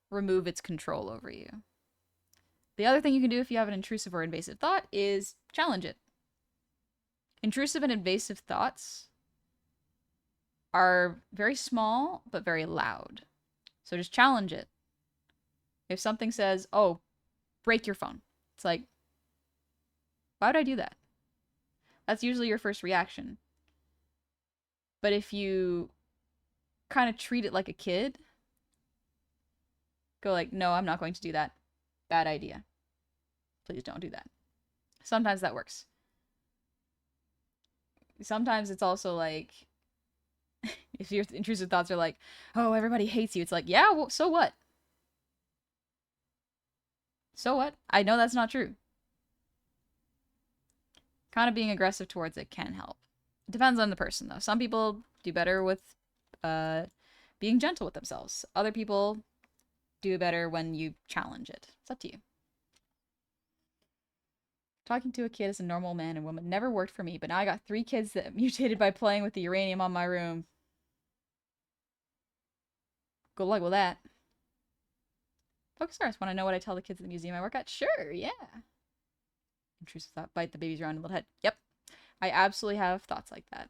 remove its control over you. The other thing you can do if you have an intrusive or invasive thought is challenge it. Intrusive and invasive thoughts are very small, but very loud. So just challenge it. If something says, oh, break your phone, it's like, why would I do that? That's usually your first reaction. But if you kind of treat it like a kid, go like, no, I'm not going to do that. Bad idea. Please don't do that. Sometimes that works. Sometimes it's also like, if your intrusive thoughts are like, oh, everybody hates you, it's like, yeah, well, so what? So what? I know that's not true. Kind of being aggressive towards it can help. It depends on the person, though. Some people do better with uh, being gentle with themselves. Other people do better when you challenge it. It's up to you. Talking to a kid as a normal man and woman never worked for me, but now I got 3 kids that mutated by playing with the uranium on my room. Good luck with that. Focus stars. Want to know what I tell the kids at the museum I work at? Sure, yeah. Intrusive thought. Bite the baby's round little head. Yep. I absolutely have thoughts like that.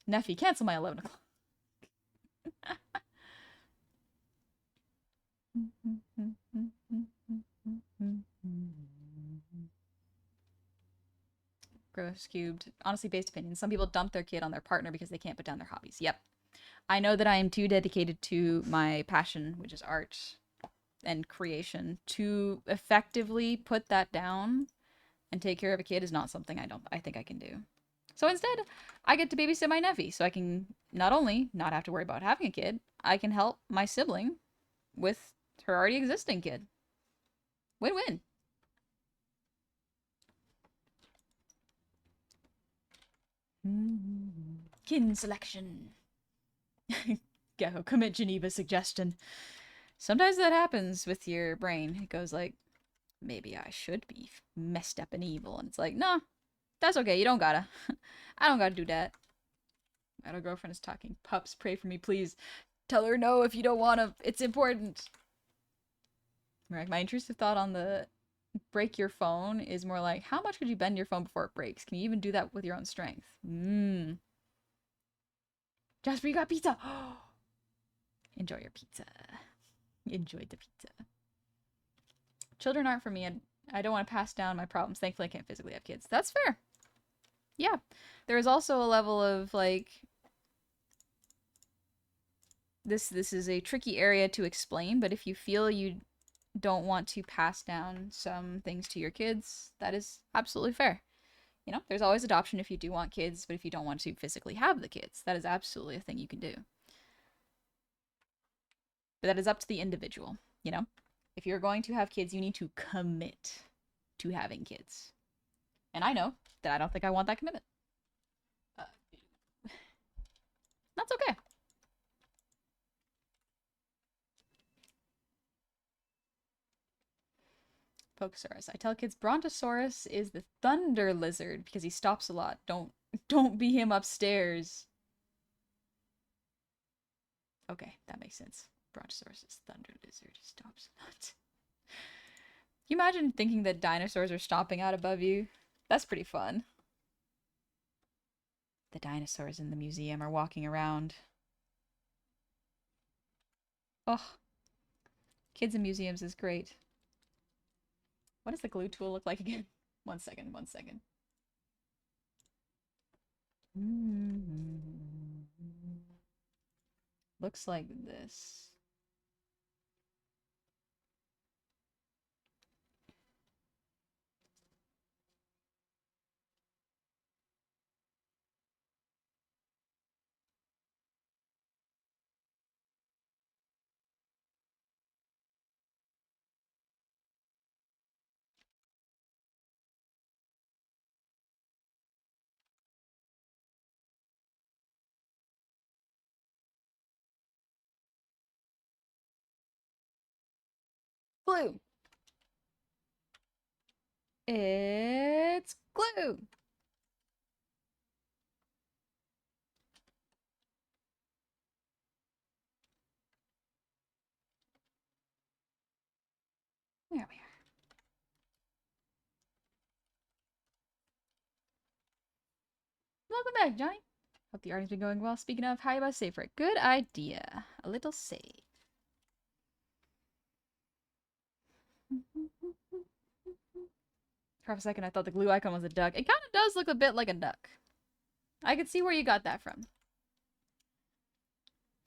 Neffy, cancel my 11 o'clock. Gross cubed. Honestly, based opinion. Some people dump their kid on their partner because they can't put down their hobbies. Yep. I know that I am too dedicated to my passion, which is art and creation, to effectively put that down and take care of a kid is not something I think I can do. So instead, I get to babysit my nephew, so I can not only not have to worry about having a kid, I can help my sibling with her already existing kid. Win-win. Kin selection. Go, commit Geneva suggestion. Sometimes that happens with your brain. It goes like, maybe I should be messed up and evil. And it's like, no, that's okay. You don't gotta. I don't gotta do that. My other girlfriend is talking. Pups, pray for me, please. Tell her no if you don't wanna. It's important. My intrusive thought on the break your phone is more like, how much could you bend your phone before it breaks? Can you even do that with your own strength? Jasper, you got pizza! Enjoy your pizza. Enjoy the pizza. Children aren't for me. I don't want to pass down my problems. Thankfully, I can't physically have kids. That's fair. Yeah. There is also a level of, like... This is a tricky area to explain, but if you feel you don't want to pass down some things to your kids, that is absolutely fair. You know, there's always adoption if you do want kids, but if you don't want to physically have the kids, that is absolutely a thing you can do. But that is up to the individual, you know? If you're going to have kids, you need to commit to having kids. And I know that I don't think I want that commitment. That's okay. Pokesaurus. I tell kids Brontosaurus is the thunder lizard because he stops a lot. Don't be him upstairs. Okay, that makes sense. Brontosaurus is thunder lizard. He stops a lot. Can you imagine thinking that dinosaurs are stomping out above you? That's pretty fun. The dinosaurs in the museum are walking around. Oh, kids in museums is great. What does the glue tool look like again? One second. Looks like this. Glue. It's glue. There we are. Welcome back, Johnny. Hope the art's been going well. Speaking of, how about save for it? Good idea. A little save. For a second, I thought the glue icon was a duck. It kind of does look a bit like a duck. I could see where you got that from.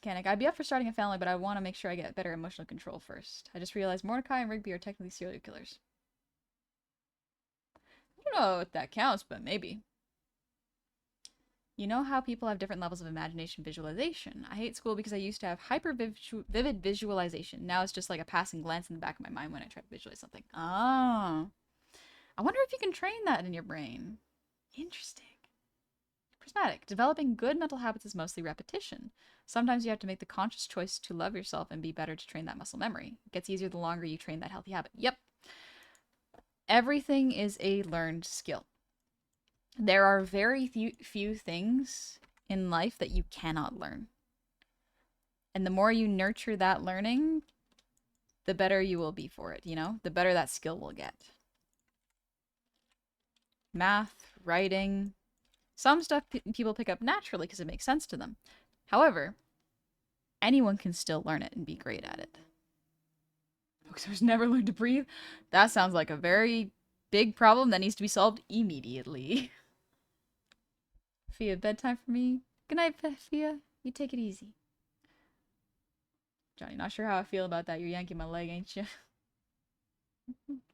Mechanic, I'd be up for starting a family, but I want to make sure I get better emotional control first. I just realized Mordecai and Rigby are technically serial killers. I don't know if that counts, but maybe. You know how people have different levels of imagination visualization. I hate school because I used to have hyper vivid visualization. Now it's just like a passing glance in the back of my mind when I try to visualize something. Oh. I wonder if you can train that in your brain. Interesting. Prismatic. Developing good mental habits is mostly repetition. Sometimes you have to make the conscious choice to love yourself and be better to train that muscle memory. It gets easier the longer you train that healthy habit. Yep. Everything is a learned skill. There are very few things in life that you cannot learn. And the more you nurture that learning, the better you will be for it, you know? The better that skill will get. Math, writing, some stuff people pick up naturally because it makes sense to them. However, anyone can still learn it and be great at it. Bookstores never learned to breathe. That sounds like a very big problem that needs to be solved immediately. Fia, bedtime for me. Good night, Fia. You take it easy. Johnny, not sure how I feel about that. You're yanking my leg, ain't you?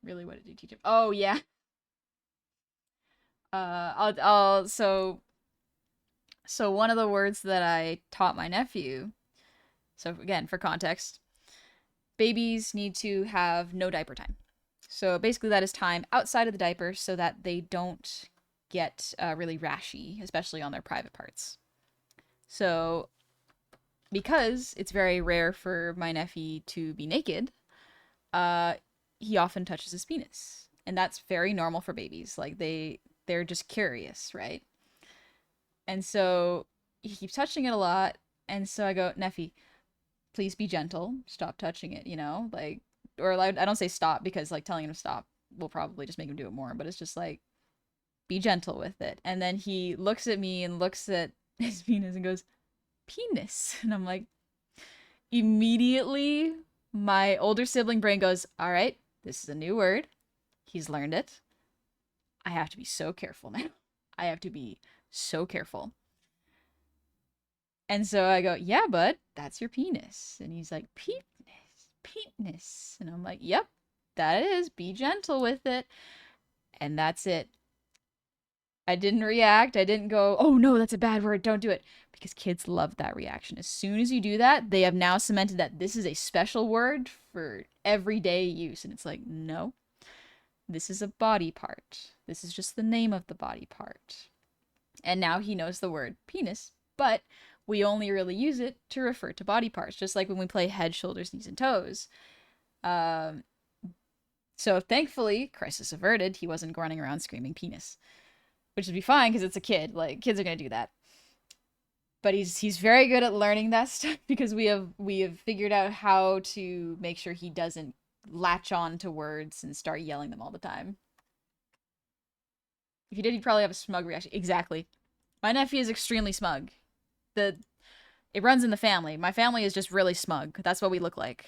Really, what did you teach him? Oh, yeah. So one of the words that I taught my nephew, so again, for context, babies need to have no diaper time. So basically that is time outside of the diaper so that they don't get really rashy, especially on their private parts. So because it's very rare for my nephew to be naked, he often touches his penis. And that's very normal for babies. Like they're just curious, right? And so he keeps touching it a lot. And so I go, Nephi, please be gentle. Stop touching it, you know? Like, or I don't say stop because like telling him to stop will probably just make him do it more. But it's just like, be gentle with it. And then he looks at me and looks at his penis and goes, penis. And I'm like, immediately my older sibling brain goes, all right, this is a new word. He's learned it. I have to be so careful now. I have to be so careful. And so I go, yeah, bud, that's your penis. And he's like, penis. And I'm like, yep, that is. Be gentle with it. And that's it. I didn't react. I didn't go, oh no, that's a bad word. Don't do it. Because kids love that reaction. As soon as you do that, they have now cemented that this is a special word for everyday use. And it's like, no, this is a body part. This is just the name of the body part. And now he knows the word penis, but we only really use it to refer to body parts, just like when we play head, shoulders, knees, and toes. So thankfully, crisis averted, he wasn't running around screaming penis. Which would be fine because it's a kid. Like, kids are gonna do that. But he's very good at learning that stuff because we have figured out how to make sure he doesn't latch on to words and start yelling them all the time. If he did, he'd probably have a smug reaction. Exactly. My nephew is extremely smug. It runs in the family. My family is just really smug. That's what we look like.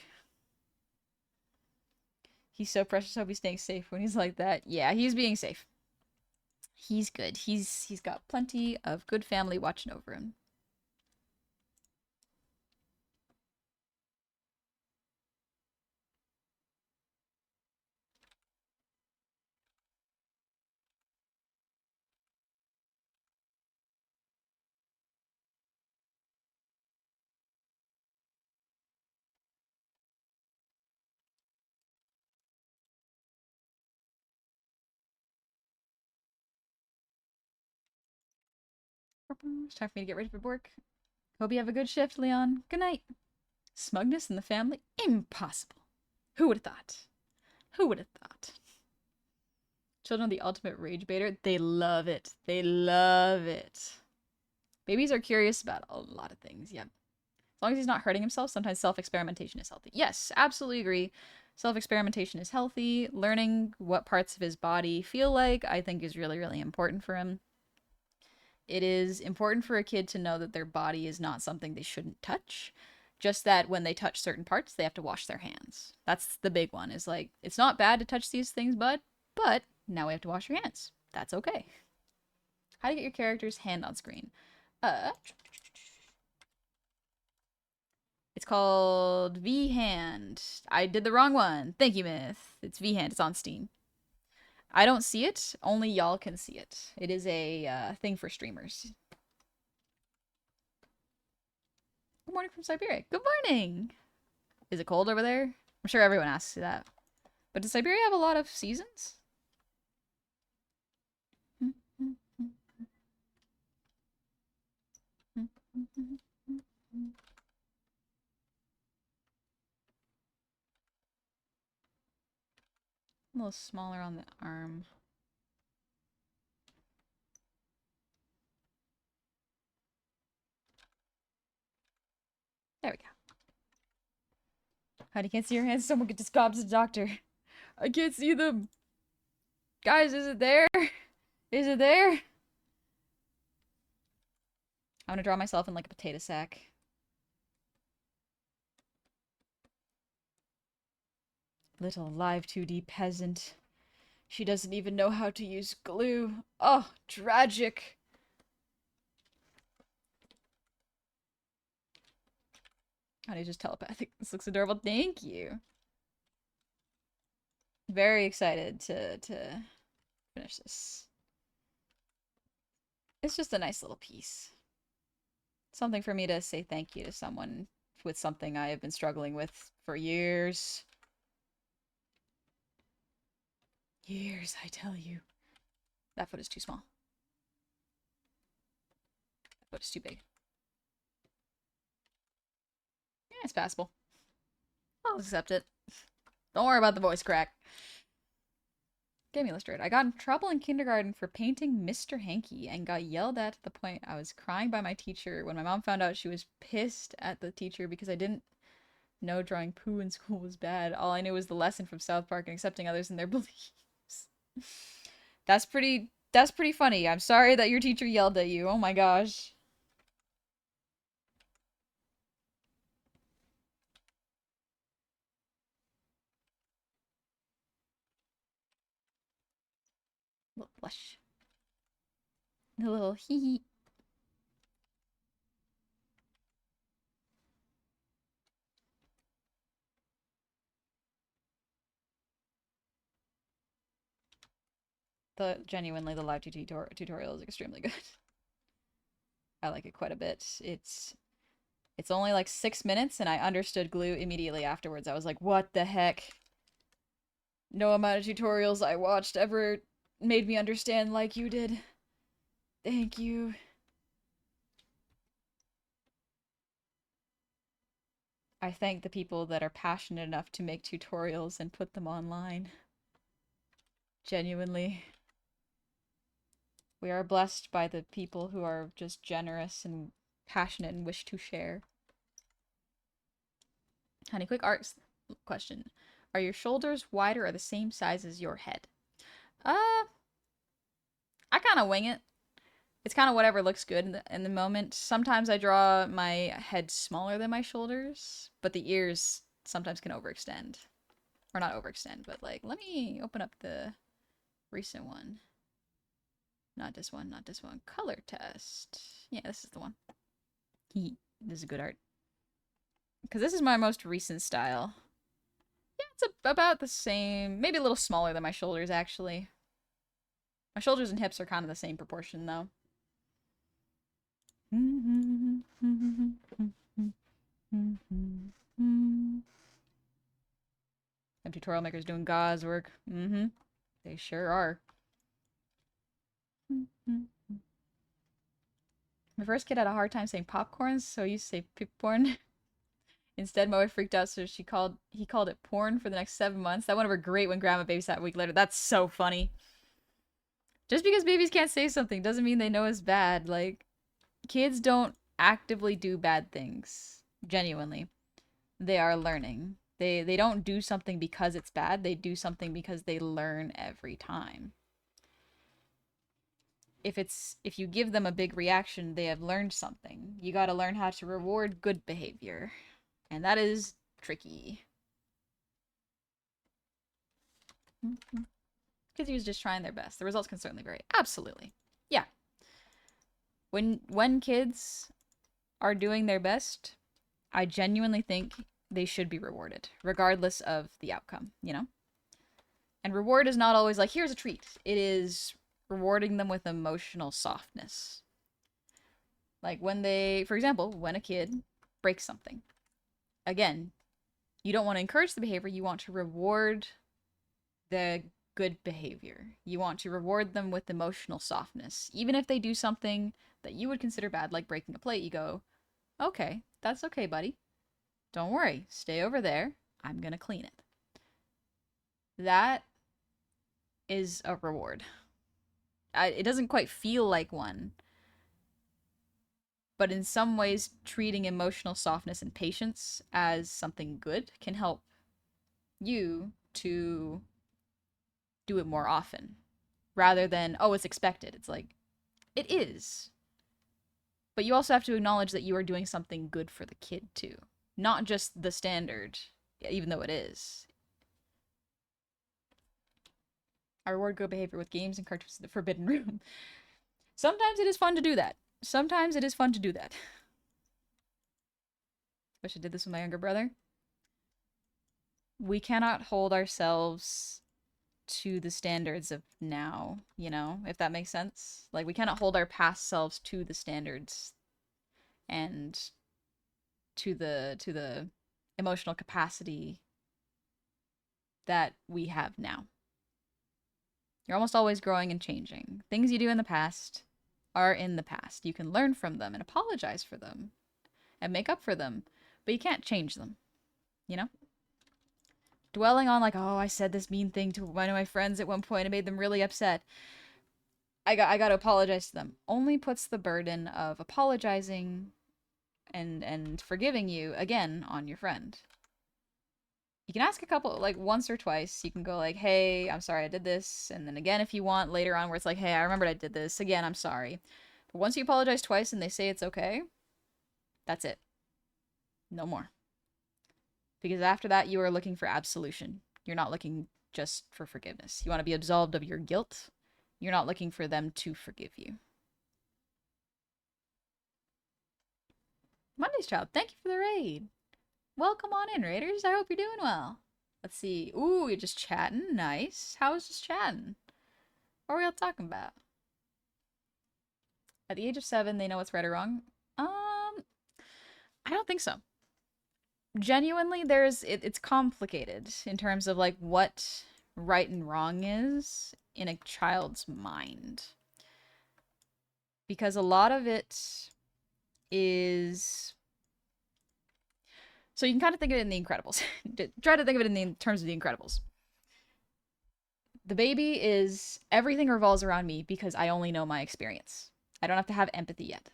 He's so precious. Hope he's staying safe when he's like that. Yeah, he's being safe. He's good. He's got plenty of good family watching over him. It's time for me to get ready for work. Hope you have a good shift, Leon. Good night. Smugness in the family? Impossible. Who would have thought? Who would have thought? Children are the ultimate rage baiter. They love it. They love it. Babies are curious about a lot of things, yeah. As long as he's not hurting himself, sometimes self-experimentation is healthy. Yes, absolutely agree. Self-experimentation is healthy. Learning what parts of his body feel like, I think, is really, really important for him. It is important for a kid to know that their body is not something they shouldn't touch. Just that when they touch certain parts, they have to wash their hands. That's the big one, is like, it's not bad to touch these things, bud, but now we have to wash your hands. That's okay. How to get your character's hand on screen. It's called V-Hand. I did the wrong one. Thank you, Myth. It's V-Hand. It's on Steam. I don't see it. Only y'all can see it. It is a thing for streamers. Good morning from Siberia. Good morning! Is it cold over there? I'm sure everyone asks you that. But does Siberia have a lot of seasons? A little smaller on the arm. There we go. Honey, can't see your hands. Someone get described to the doctor. I can't see them. Guys, is it there? Is it there? I'm gonna draw myself in like a potato sack. Little live 2D peasant. She doesn't even know how to use glue. Oh, tragic. Honey, just telepathic. This looks adorable. Thank you. Very excited to finish this. It's just a nice little piece. Something for me to say thank you to someone with something I have been struggling with for years. Years, I tell you. That foot is too small. That foot is too big. Yeah, it's passable. I'll accept it. Don't worry about the voice crack. Game illustrated. I got in trouble in kindergarten for painting Mr. Hanky and got yelled at the point I was crying by my teacher. When my mom found out, she was pissed at the teacher because I didn't know drawing poo in school was bad. All I knew was the lesson from South Park and accepting others in their beliefs. That's pretty funny. I'm sorry that your teacher yelled at you. Oh my gosh. A little blush. A little hee hee. Genuinely, the live tutorial is extremely good. I like it quite a bit. It's only like 6 minutes, and I understood glue immediately afterwards. I was like, what the heck? No amount of tutorials I watched ever made me understand like you did. Thank you. I thank the people that are passionate enough to make tutorials and put them online. Genuinely. We are blessed by the people who are just generous and passionate and wish to share. Honey, quick art question. Are your shoulders wider or the same size as your head? I kind of wing it. It's kind of whatever looks good in the moment. Sometimes I draw my head smaller than my shoulders, but the ears sometimes can overextend. Or not overextend, but like, let me open up the recent one. Not this one, not this one. Color test. Yeah, this is the one. This is good art. Because this is my most recent style. Yeah, it's about the same. Maybe a little smaller than my shoulders, actually. My shoulders and hips are kind of the same proportion, though. Them tutorial makers doing God's work. They sure are. My first kid had a hard time saying popcorn, so he used to say pipcorn. Instead, my wife freaked out, so he called it porn for the next 7 months. That went over great when Grandma babysat a week later. That's so funny. Just because babies can't say something doesn't mean they know it's bad. Like, kids don't actively do bad things. Genuinely. They are learning. They don't do something because it's bad. They do something because they learn every time. If you give them a big reaction, they have learned something. You gotta learn how to reward good behavior. And that is tricky. Because he was just trying their best. The results can certainly vary. Absolutely. Yeah. When kids are doing their best, I genuinely think they should be rewarded, regardless of the outcome, you know? And reward is not always like, here's a treat. It is rewarding them with emotional softness. Like when for example, when a kid breaks something. Again, you don't want to encourage the behavior, you want to reward the good behavior. You want to reward them with emotional softness. Even if they do something that you would consider bad, like breaking a plate, you go, okay, that's okay, buddy. Don't worry. Stay over there. I'm gonna clean it. That is a reward. It doesn't quite feel like one, but in some ways, treating emotional softness and patience as something good can help you to do it more often rather than, oh, it's expected. It's like, it is. But you also have to acknowledge that you are doing something good for the kid too, not just the standard, even though it is. I reward good behavior with games and cartoons in the Forbidden Room. Sometimes it is fun to do that. Sometimes it is fun to do that. Wish I did this with my younger brother. We cannot hold ourselves to the standards of now, you know, if that makes sense. Like, we cannot hold our past selves to the standards and to the emotional capacity that we have now. You're almost always growing and changing. Things you do in the past are in the past. You can learn from them and apologize for them and make up for them, but you can't change them, you know? Dwelling on like, oh, I said this mean thing to one of my friends at one point and made them really upset. I got to apologize to them. Only puts the burden of apologizing and forgiving you again on your friend. You can ask a couple, like once or twice. You can go like, hey, I'm sorry I did this. And then again, if you want later on where it's like, hey, I remembered I did this. Again, I'm sorry. But once you apologize twice and they say it's okay, that's it. No more. Because after that, you are looking for absolution. You're not looking just for forgiveness. You want to be absolved of your guilt. You're not looking for them to forgive you. Monday's Child, thank you for the raid. Welcome on in, Raiders. I hope you're doing well. Let's see. Ooh, you're just chatting. Nice. How was just chatting? What were y'all talking about? At the age of 7, they know what's right or wrong? I don't think so. Genuinely, it's complicated in terms of like what right and wrong is in a child's mind. Because a lot of it is... So you can kind of think of it in The Incredibles. Try to think of it in the terms of The Incredibles. The baby is, everything revolves around me because I only know my experience. I don't have to have empathy yet.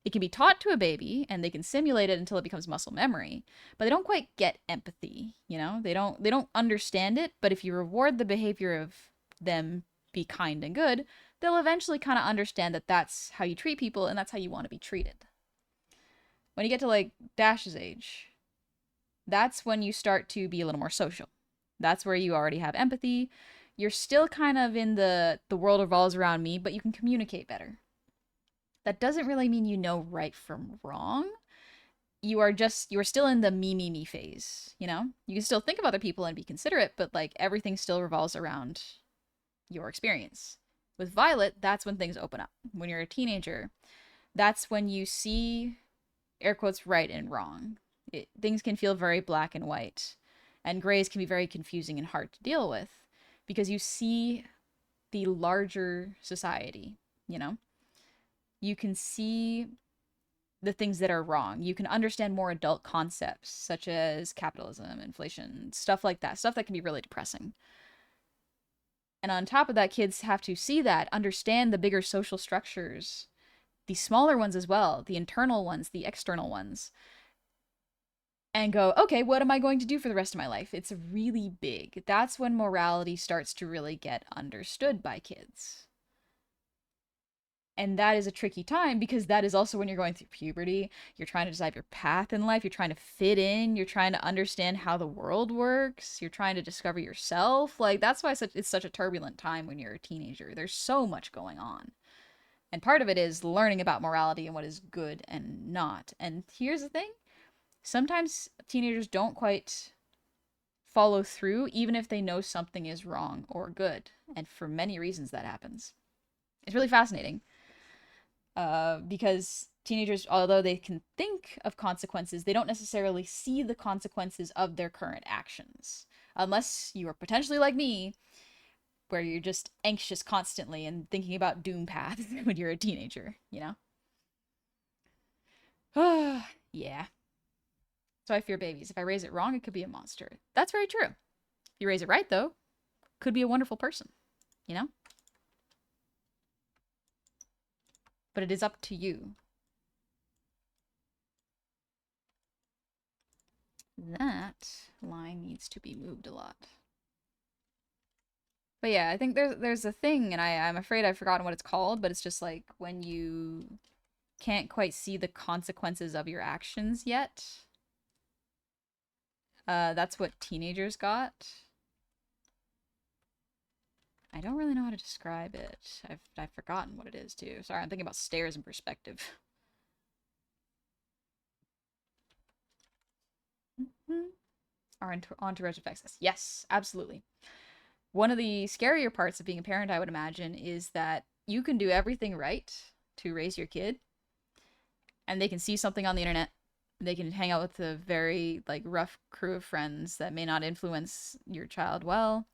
It can be taught to a baby and they can simulate it until it becomes muscle memory, but they don't quite get empathy, you know? They don't understand it, but if you reward the behavior of them be kind and good, they'll eventually kind of understand that that's how you treat people and that's how you want to be treated. When you get to like Dash's age, that's when you start to be a little more social. That's where you already have empathy. You're still kind of in the world revolves around me, but you can communicate better. That doesn't really mean you know right from wrong. You are still in the me phase, you know? You can still think of other people and be considerate, but like everything still revolves around your experience. With Violet, that's when things open up. When you're a teenager, that's when you see, air quotes, right and wrong. Things can feel very black and white, and grays can be very confusing and hard to deal with because you see the larger society, you know? You can see the things that are wrong. You can understand more adult concepts such as capitalism, inflation, stuff like that. Stuff that can be really depressing. And on top of that, kids have to see that, understand the bigger social structures, the smaller ones as well, the internal ones, the external ones, and go, okay, what am I going to do for the rest of my life? It's really big. That's when morality starts to really get understood by kids. And that is a tricky time because that is also when you're going through puberty. You're trying to decide your path in life. You're trying to fit in. You're trying to understand how the world works. You're trying to discover yourself. Like, that's why it's such a turbulent time when you're a teenager. There's so much going on. And part of it is learning about morality and what is good and not. And here's the thing. Sometimes teenagers don't quite follow through, even if they know something is wrong or good. And for many reasons that happens. It's really fascinating. Because teenagers, although they can think of consequences, they don't necessarily see the consequences of their current actions. Unless you are potentially like me, where you're just anxious constantly and thinking about doom paths when you're a teenager, you know? Yeah. So I fear babies. If I raise it wrong, it could be a monster. That's very true. If you raise it right, though, could be a wonderful person, you know? But it is up to you. That line needs to be moved a lot. But yeah, I think there's a thing, and I'm afraid I've forgotten what it's called, but it's just like when you can't quite see the consequences of your actions yet. That's what teenagers got. I don't really know how to describe it. I've forgotten what it is too. Sorry, I'm thinking about stairs in perspective. Our entourage affects us. Yes, absolutely. One of the scarier parts of being a parent, I would imagine, is that you can do everything right to raise your kid, and they can see something on the internet. They can hang out with a very like rough crew of friends that may not influence your child well,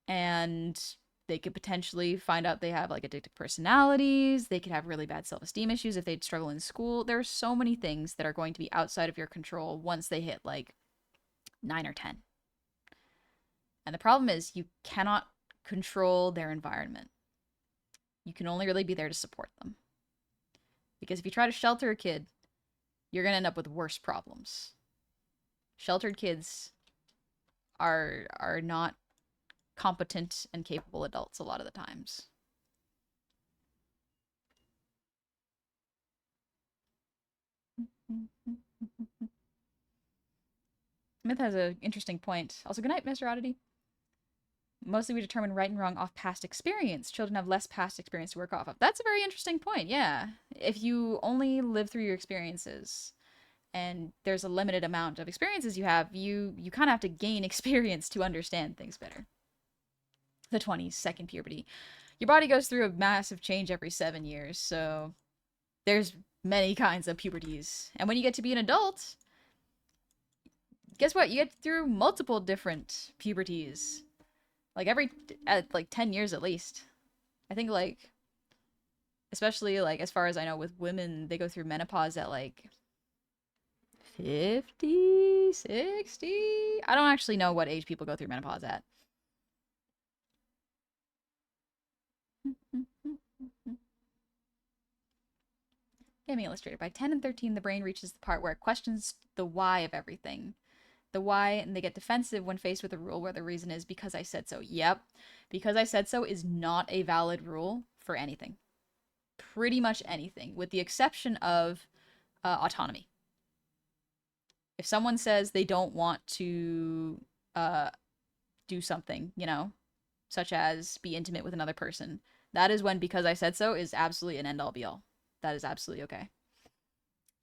and they could potentially find out they have like addictive personalities. They could have really bad self-esteem issues if they'd struggle in school. There are so many things that are going to be outside of your control once they hit like 9 or 10. And the problem is you cannot control their environment. You can only really be there to support them. Because if you try to shelter a kid, you're going to end up with worse problems. Sheltered kids are not competent and capable adults a lot of the times. Myth has an interesting point. Also, good night, Mr. Oddity. Mostly we determine right and wrong off past experience. Children have less past experience to work off of. That's a very interesting point, yeah. If you only live through your experiences and there's a limited amount of experiences you have, you kind of have to gain experience to understand things better. The 20s, second puberty. Your body goes through a massive change every 7 years, so there's many kinds of puberties. And when you get to be an adult, guess what? You get through multiple different puberties. Like at like 10 years at least. I think like, especially like as far as I know with women, they go through menopause at like 50, 60. I don't actually know what age people go through menopause at. Gaming Illustrated. By 10 and 13, the brain reaches the part where it questions the why of everything. The why, and they get defensive when faced with a rule where the reason is because I said so. Yep. Because I said so is not a valid rule for anything. Pretty much anything, with the exception of autonomy. If someone says they don't want to do something, you know, such as be intimate with another person, that is when because I said so is absolutely an end all be all. That is absolutely okay.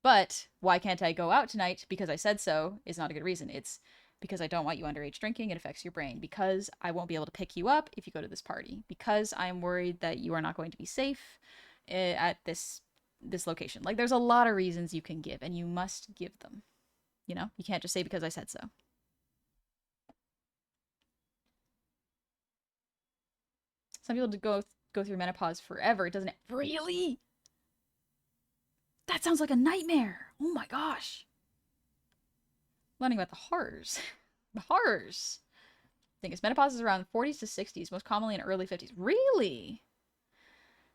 But why can't I go out tonight because I said so is not a good reason. It's because I don't want you underage drinking. It affects your brain. Because I won't be able to pick you up if you go to this party. Because I'm worried that you are not going to be safe at this location. Like there's a lot of reasons you can give, and you must give them. You know, you can't just say because I said so. Some people go through menopause forever. It doesn't really. That sounds like a nightmare. Oh my gosh. Learning about the horrors. The horrors. Thing is, menopause is around 40s to 60s, most commonly in early 50s. Really?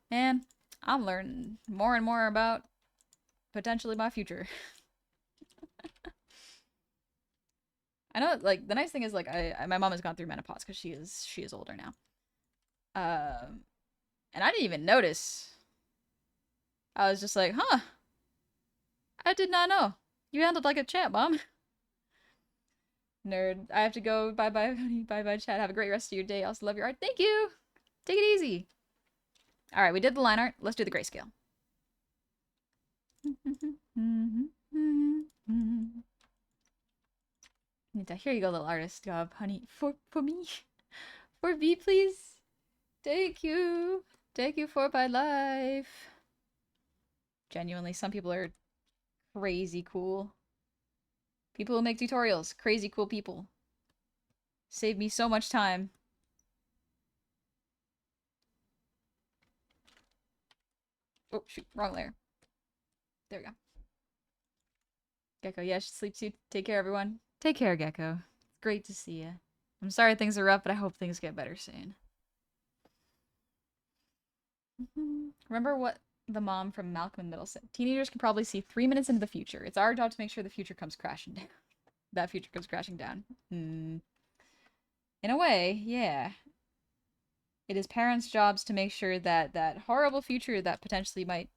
Man, I'm learning more and more about potentially my future. I know, like, the nice thing is, like, my mom has gone through menopause because she is older now. And I didn't even notice. I was just like, huh. I did not know. You handled like a champ, Mom. Nerd. I have to go. Bye bye, honey. Bye bye, chat. Have a great rest of your day. I also love your art. Thank you. Take it easy. All right, we did the line art. Let's do the grayscale. Here you go, little artist job, honey. For me. For me, please. Thank you. Thank you for my life. Genuinely, some people are crazy cool. People who make tutorials. Crazy cool people. Save me so much time. Oh, shoot. Wrong layer. There we go. Gecko, yeah, she sleeps too. Take care, everyone. Take care, Gecko. It's great to see you. I'm sorry things are rough, but I hope things get better soon. Remember what the mom from Malcolm in the Middle said? Teenagers can probably see 3 minutes into the future. It's our job to make sure the future comes crashing down. That future comes crashing down. In a way, yeah. It is parents' jobs to make sure that that horrible future that potentially might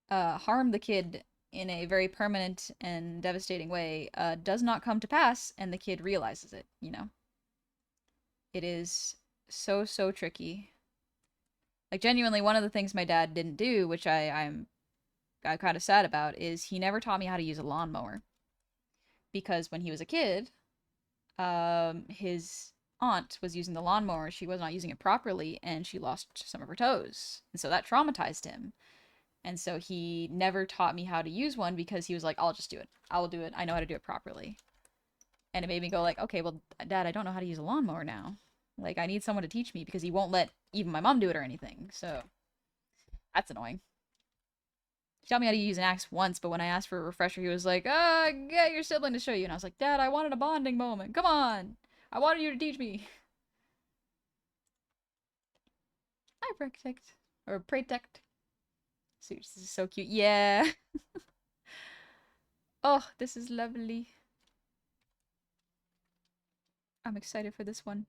harm the kid in a very permanent and devastating way does not come to pass, and the kid realizes it, you know? It is so, so tricky. Like, genuinely, one of the things my dad didn't do, which I'm kind of sad about, is he never taught me how to use a lawnmower. Because when he was a kid, his aunt was using the lawnmower. She was not using it properly, and she lost some of her toes. And so that traumatized him. And so he never taught me how to use one because he was like, I'll just do it. I will do it. I know how to do it properly. And it made me go like, okay, well, Dad, I don't know how to use a lawnmower now. Like, I need someone to teach me because he won't let even my mom do it or anything. So that's annoying. He taught me how to use an axe once, but when I asked for a refresher, he was like, get your sibling to show you. And I was like, Dad, I wanted a bonding moment. Come on. I wanted you to teach me. Hi, Protect. Or Protect. This is so cute. Yeah. Oh, this is lovely. I'm excited for this one.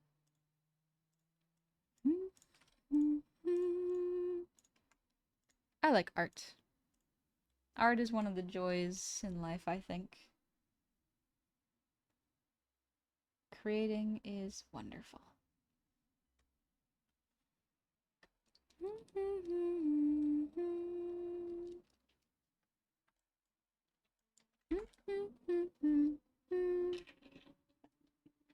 I like art. Art is one of the joys in life, I think. Creating is wonderful.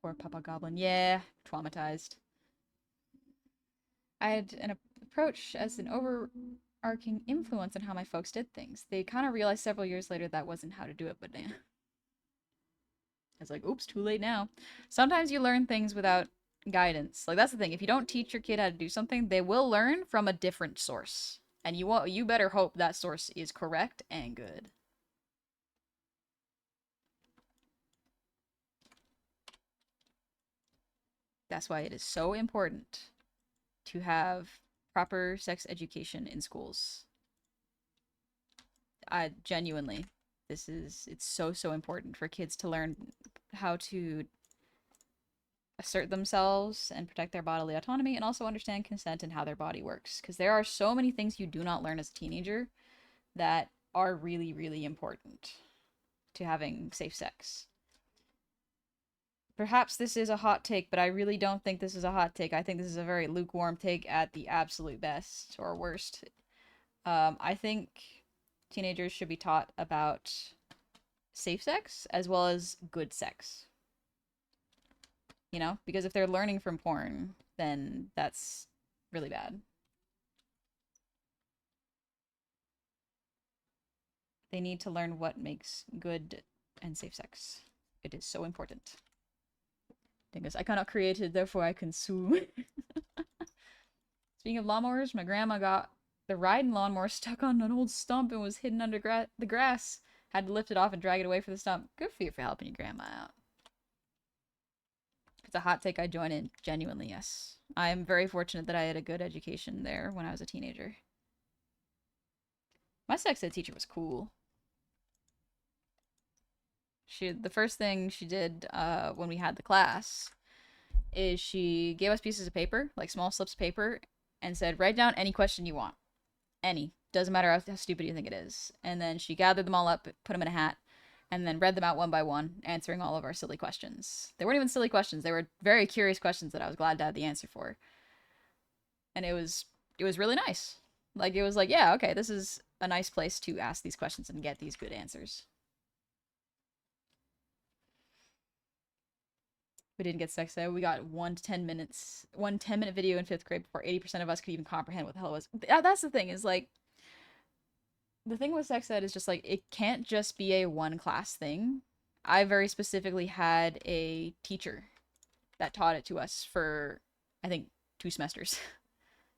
Poor Papa Goblin. Yeah, traumatized. I had an approach as an overarching influence on how my folks did things. They kind of realized several years later that wasn't how to do it, but I was like, oops, too late now. Sometimes you learn things without guidance. Like, that's the thing. If you don't teach your kid how to do something, they will learn from a different source. And you better hope that source is correct and good. That's why it is so important to have proper sex education in schools. Genuinely, it's so, so important for kids to learn how to assert themselves and protect their bodily autonomy, and also understand consent and how their body works. Because there are so many things you do not learn as a teenager that are really, really important to having safe sex. Perhaps this is a hot take, but I really don't think this is a hot take. I think this is a very lukewarm take at the absolute best or worst. I think teenagers should be taught about safe sex as well as good sex. You know? Because if they're learning from porn, then that's really bad. They need to learn what makes good and safe sex. It is so important. Dingus, I cannot create it, therefore I consume. Speaking of lawnmowers, my grandma got the riding lawnmower stuck on an old stump and was hidden under the grass. Had to lift it off and drag it away for the stump. Good for you for helping your grandma out. If it's a hot take, I join in. Genuinely, yes. I am very fortunate that I had a good education there when I was a teenager. My sex ed teacher was cool. The first thing she did when we had the class is she gave us pieces of paper, like small slips of paper, and said, write down any question you want. Any. Doesn't matter how stupid you think it is. And then she gathered them all up, put them in a hat, and then read them out one by one, answering all of our silly questions. They weren't even silly questions. They were very curious questions that I was glad to have the answer for. And it was really nice. Like, it was like, yeah, okay, this is a nice place to ask these questions and get these good answers. We didn't get sex ed. We got 1 to 10 minutes, 1 10-minute video in 5th grade before 80% of us could even comprehend what the hell it was. That's the thing, is like, the thing with sex ed is just like, it can't just be a one class thing. I very specifically had a teacher that taught it to us for, I think, 2 semesters.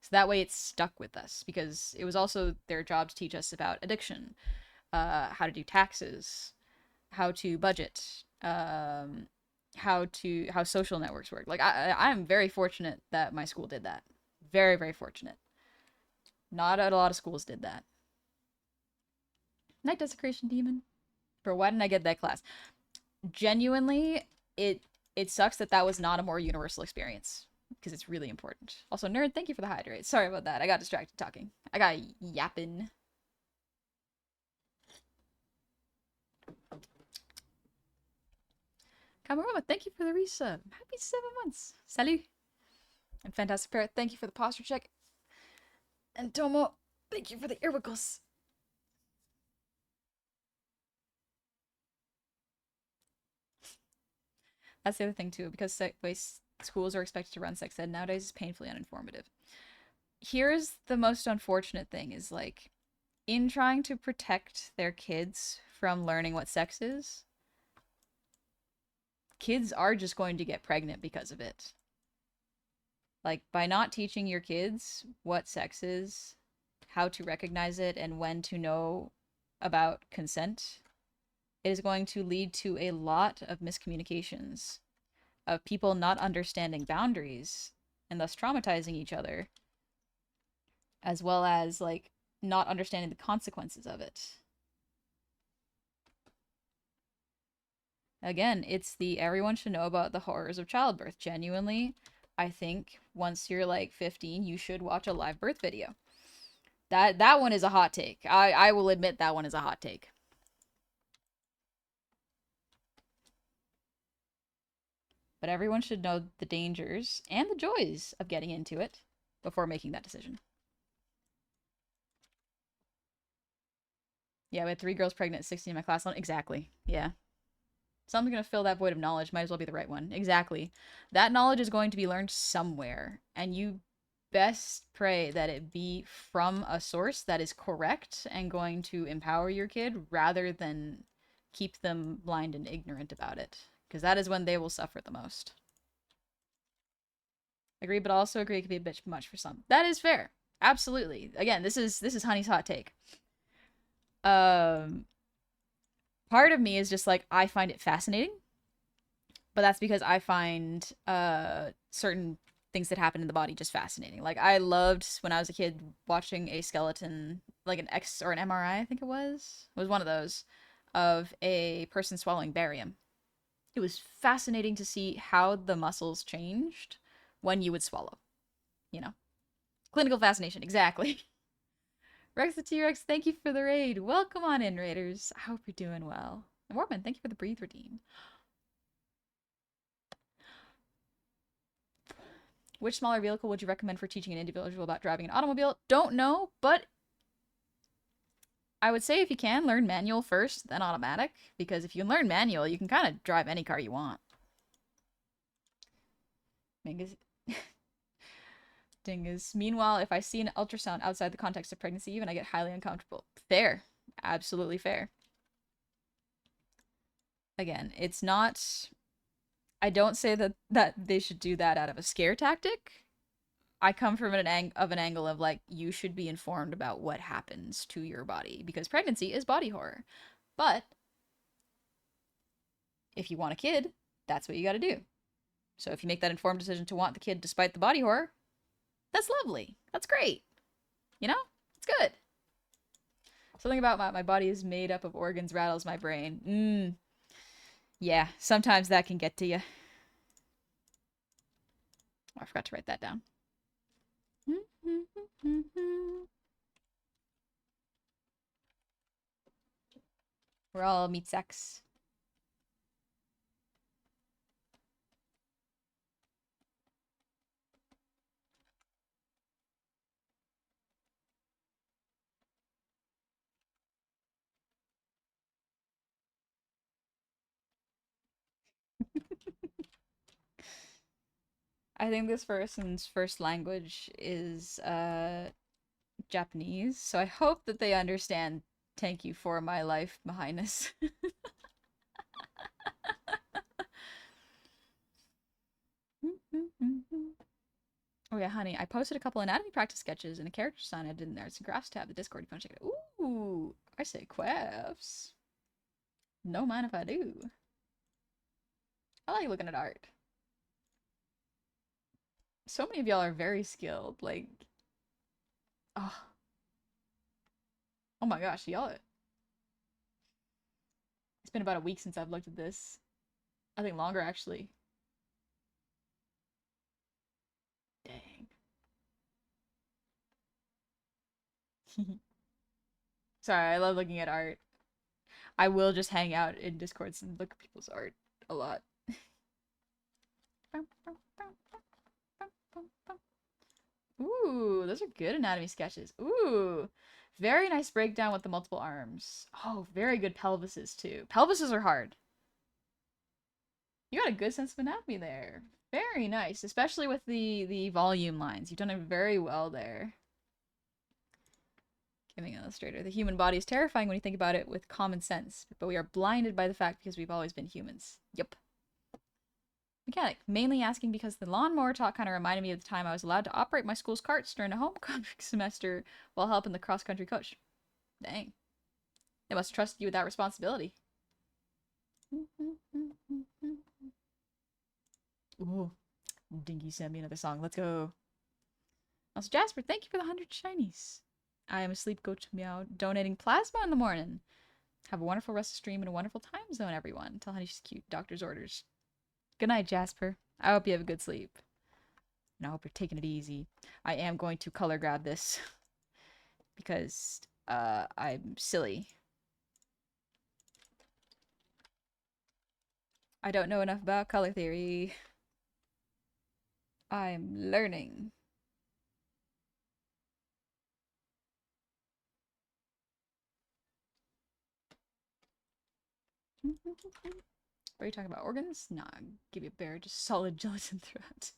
So that way it's stuck with us because it was also their job to teach us about addiction, how to do taxes, how to budget, how social networks work. Like I'm very fortunate that my school did that. Very, very fortunate. Not a lot of schools did that. Night Desecration Demon. Bro, why didn't I get that class? Genuinely, it sucks that that was not a more universal experience because it's really important. Also, nerd, thank you for the hydrate. Sorry about that. I got distracted talking. I got yapping. Kamarama, thank you for the resub. Happy 7 months. Salut. And Fantastic Parrot, thank you for the posture check. And Tomo, thank you for the earwiggles. That's the other thing too, because schools are expected to run sex ed nowadays is painfully uninformative. Here's the most unfortunate thing is like in trying to protect their kids from learning what sex is, kids are just going to get pregnant because of it. Like by not teaching your kids what sex is, how to recognize it, and when to know about consent, it is going to lead to a lot of miscommunications, of people not understanding boundaries and thus traumatizing each other, as well as like not understanding the consequences of it. Again, it's the everyone should know about the horrors of childbirth. Genuinely, I think once you're like 15, you should watch a live birth video. That one is a hot take. I will admit that one is a hot take. But everyone should know the dangers and the joys of getting into it before making that decision. Yeah, we had 3 girls pregnant at 16 in my class. Exactly. Yeah. Something's going to fill that void of knowledge. Might as well be the right one. Exactly. That knowledge is going to be learned somewhere. And you best pray that it be from a source that is correct and going to empower your kid rather than keep them blind and ignorant about it. Because that is when they will suffer the most. Agree, but also agree it can be a bit much for some. That is fair. Absolutely. Again, this is Honey's hot take. Part of me is just like I find it fascinating, but that's because I find certain things that happen in the body just fascinating. Like I loved when I was a kid watching a skeleton, like an X or an MRI, I think it was one of those, of a person swallowing barium. It was fascinating to see how the muscles changed when you would swallow. You know, clinical fascination, exactly. Rex the T-Rex, thank you for the raid. Welcome on in, raiders. I hope you're doing well. And Warman, thank you for the breathe redeem. Which smaller vehicle would you recommend for teaching an individual about driving an automobile? Don't know, but I would say if you can, learn manual first, then automatic. Because if you learn manual, you can kind of drive any car you want. Dingus. Meanwhile, if I see an ultrasound outside the context of pregnancy, even I get highly uncomfortable. Fair. Absolutely fair. Again, it's not... I don't say that they should do that out of a scare tactic. I come from an angle of like you should be informed about what happens to your body because pregnancy is body horror. But if you want a kid, that's what you got to do. So if you make that informed decision to want the kid despite the body horror, that's lovely. That's great. You know? It's good. Something about my body is made up of organs rattles my brain. Yeah, sometimes that can get to you. Oh, I forgot to write that down. We're all meat sacks. I think this person's first language is Japanese, so I hope that they understand thank you for my life, my highness. Oh yeah, honey, I posted a couple anatomy practice sketches and a character design I did in there. It's a graphs tab, the Discord. You want to check it out? Ooh, I say quaffs. No mind if I do. I like looking at art. So many of y'all are very skilled. Like, oh, oh my gosh, y'all. It's been about a week since I've looked at this. I think longer actually. Dang. Sorry, I love looking at art. I will just hang out in Discords and look at people's art a lot. Ooh, those are good anatomy sketches. Ooh, very nice breakdown with the multiple arms. Oh, very good pelvises too. Pelvises are hard. You got a good sense of anatomy there. Very nice, especially with the volume lines. You've done it very well there. Giving an illustrator. The human body is terrifying when you think about it with common sense, but we are blinded by the fact because we've always been humans. Yep. Mechanic. Mainly asking because the lawnmower talk kind of reminded me of the time I was allowed to operate my school's carts during a homecoming semester while helping the cross-country coach. Dang. They must trust you with that responsibility. Ooh. Dinky sent me another song. Let's go. Also, Jasper, thank you for the 100 shinies. I am a sleep coach meow, donating plasma in the morning. Have a wonderful rest of stream and a wonderful time zone, everyone. Tell Honey she's cute. Doctor's orders. Good night, Jasper. I hope you have a good sleep. And I hope you're taking it easy. I am going to color grab this because I'm silly. I don't know enough about color theory. I'm learning. Are you talking about organs? Nah, give you a bear, just solid gelatin throughout.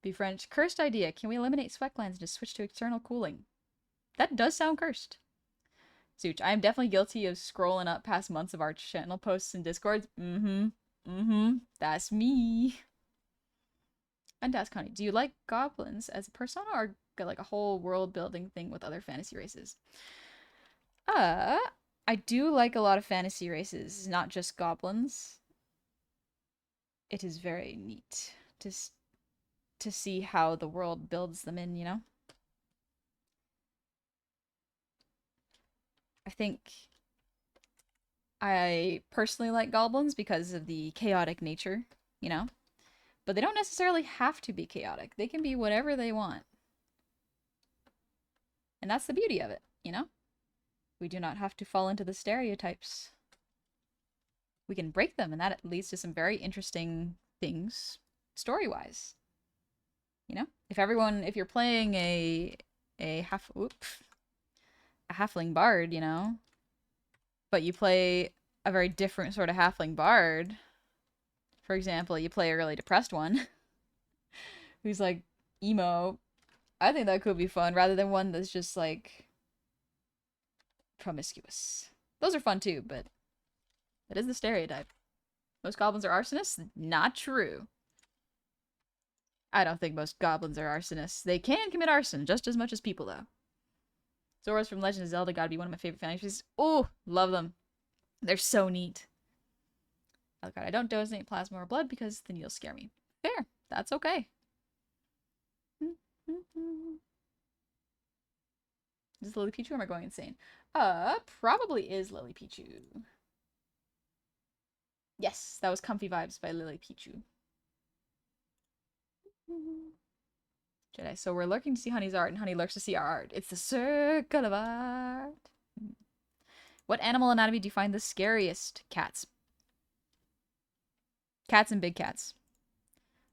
Be French. Cursed idea. Can we eliminate sweat glands and just switch to external cooling? That does sound cursed. Such, I am definitely guilty of scrolling up past months of our channel posts and discords. That's me. And ask Connie, do you like goblins as a persona or like a whole world building thing with other fantasy races? I do like a lot of fantasy races, not just goblins. It is very neat to see how the world builds them in, you know? I think I personally like goblins because of the chaotic nature, you know? But they don't necessarily have to be chaotic. They can be whatever they want. And that's the beauty of it, you know? We do not have to fall into the stereotypes. We can break them, and that leads to some very interesting things story-wise. You know? If you're playing a halfling bard, you know, but you play a very different sort of halfling bard. For example, you play a really depressed one who's like emo. I think that could be fun rather than one that's just like promiscuous. Those are fun too, but that is the stereotype. Most goblins are arsonists? Not true. I don't think most goblins are arsonists. They can commit arson just as much as people, though. Zoras from Legend of Zelda gotta be one of my favorite fantasies. Oh, love them. They're so neat. Oh god, I don't donate plasma or blood because then you'll scare me. Fair. That's okay. Is Lily Pichu or am I going insane? Probably is Lily Pichu. Yes, that was Comfy Vibes by Lily Pichu. Jedi. So we're lurking to see Honey's art, and Honey lurks to see our art. It's the circle of art. What animal anatomy do you find the scariest? Cats. Cats and big cats.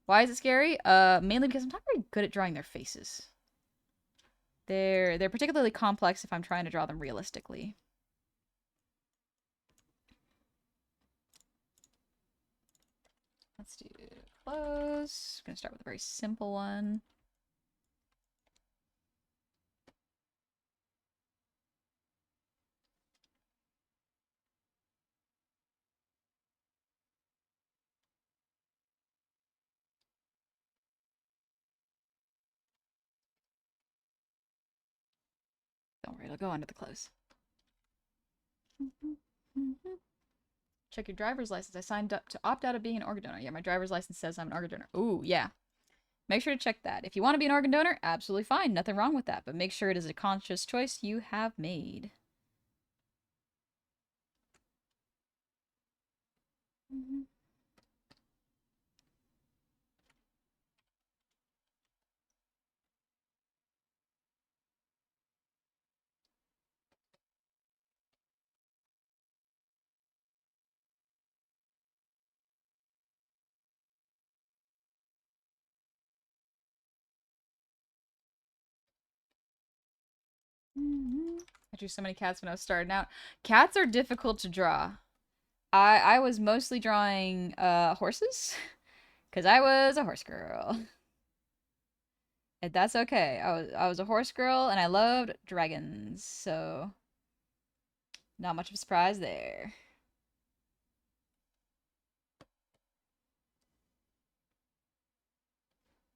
Why is it scary? Mainly because I'm not very good at drawing their faces. They're particularly complex if I'm trying to draw them realistically. Let's do close. I'm gonna start with a very simple one. it'll go under the clothes. Check your driver's license. I signed up to opt out of being an organ donor. Yeah, my driver's license says I'm an organ donor. Ooh, yeah. Make sure to check that. If you want to be an organ donor, absolutely fine. Nothing wrong with that. But make sure it is a conscious choice you have made. I drew so many cats when I was starting out. Cats are difficult to draw. I was mostly drawing horses because I was a horse girl. And that's okay. I was a horse girl and I loved dragons, so not much of a surprise there.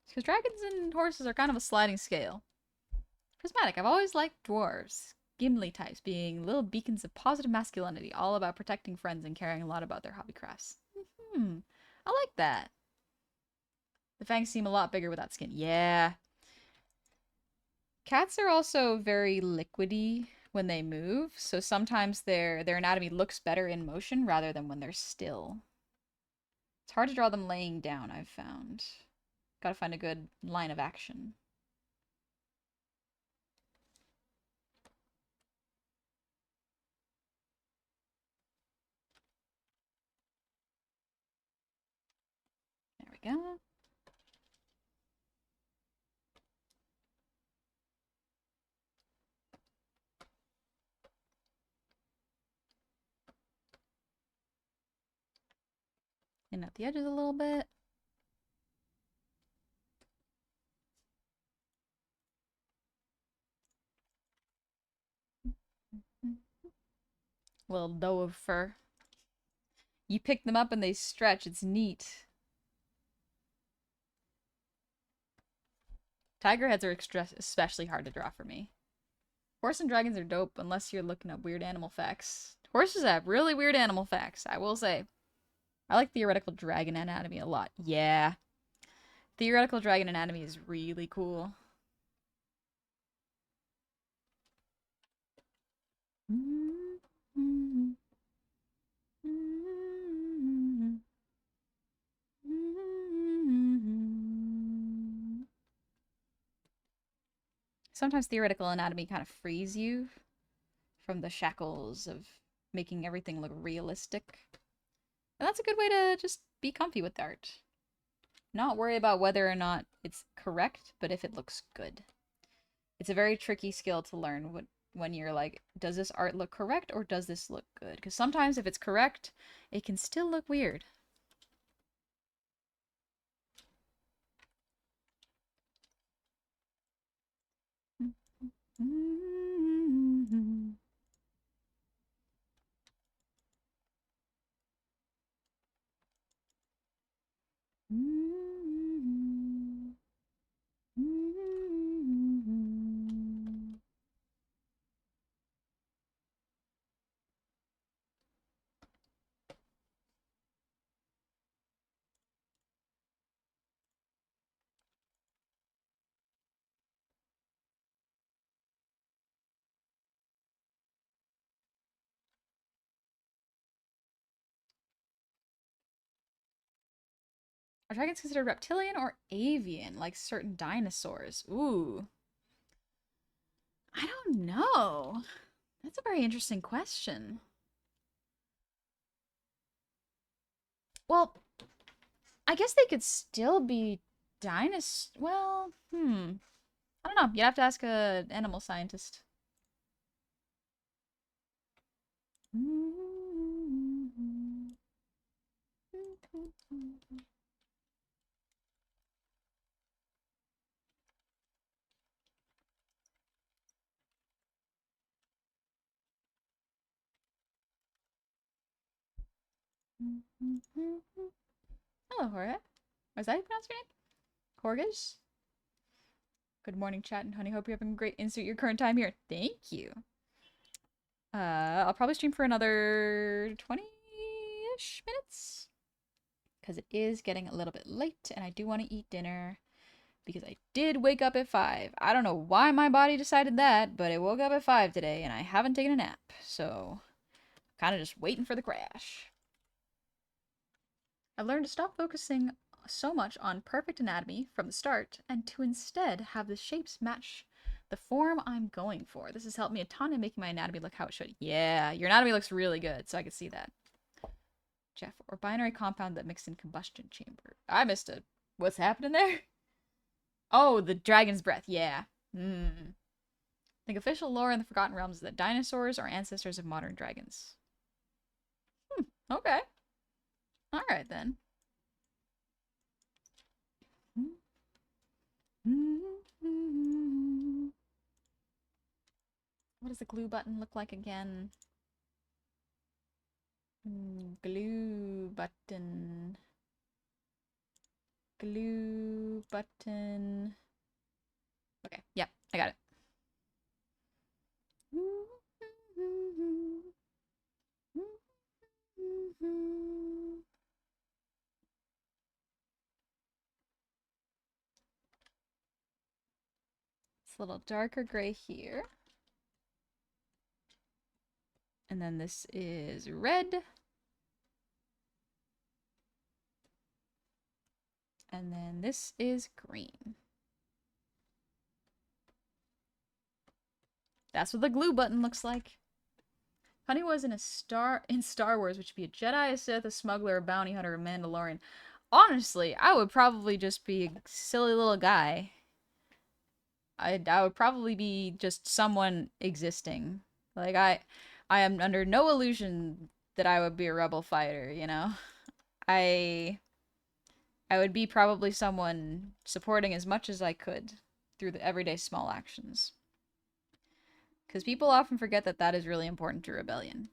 Because dragons and horses are kind of a sliding scale. Prismatic. I've always liked dwarves. Gimli types being little beacons of positive masculinity, all about protecting friends and caring a lot about their hobby crafts. I like that. The fangs seem a lot bigger without skin. Yeah. Cats are also very liquidy when they move, so sometimes their anatomy looks better in motion rather than when they're still. It's hard to draw them laying down, I've found. Gotta find a good line of action. There we go. In at the edges a little bit. Little doe of fur. You pick them up and they stretch. It's neat. Tiger heads are especially hard to draw for me. Horse and dragons are dope unless you're looking up weird animal facts. Horses have really weird animal facts, I will say. I like theoretical dragon anatomy a lot. Yeah. Theoretical dragon anatomy is really cool. Sometimes theoretical anatomy kind of frees you from the shackles of making everything look realistic. And that's a good way to just be comfy with art. Not worry about whether or not it's correct, but if it looks good. It's a very tricky skill to learn when you're like, does this art look correct or does this look good? Because sometimes if it's correct, it can still look weird. Are dragons considered reptilian or avian, like certain dinosaurs? Ooh. I don't know. That's a very interesting question. Well, I guess they could still be dinosaurs. Well, I don't know. You'd have to ask an animal scientist. Hello, Jorge. Was that how you pronounce your name? Horgish? Good morning, chat and honey. Hope you're having a great insert your current time here. Thank you. I'll probably stream for another 20-ish minutes. Because it is getting a little bit late and I do want to eat dinner. Because I did wake up at 5. I don't know why my body decided that, but it woke up at 5 today and I haven't taken a nap. So, kind of just waiting for the crash. I've learned to stop focusing so much on perfect anatomy from the start and to instead have the shapes match the form I'm going for. This has helped me a ton in making my anatomy look how it should. Yeah, your anatomy looks really good, so I can see that. Jeff, or binary compound that mixed in combustion chamber. I missed it. What's happening there? Oh, the dragon's breath. Yeah. The official lore in the Forgotten Realms is that dinosaurs are ancestors of modern dragons. Okay. Alright then. What does the glue button look like again? Glue button. Glue button. Okay, yep, I got it. It's a little darker gray here. And then this is red. And then this is green. That's what the glue button looks like. Honey was in Star Wars, which would be a Jedi, a Sith, a smuggler, a bounty hunter, a Mandalorian. Honestly, I would probably just be a silly little guy. I would probably be just someone existing. Like I am under no illusion that I would be a rebel fighter, you know? I would be probably someone supporting as much as I could through the everyday small actions. Because people often forget that that is really important to rebellion.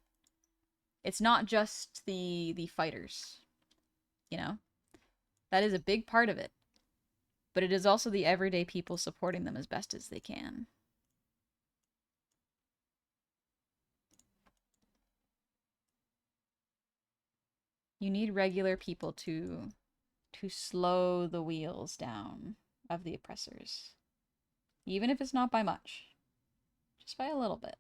It's not just the fighters, you know? That is a big part of it. But it is also the everyday people supporting them as best as they can. You need regular people to slow the wheels down of the oppressors. Even if it's not by much. Just by a little bit.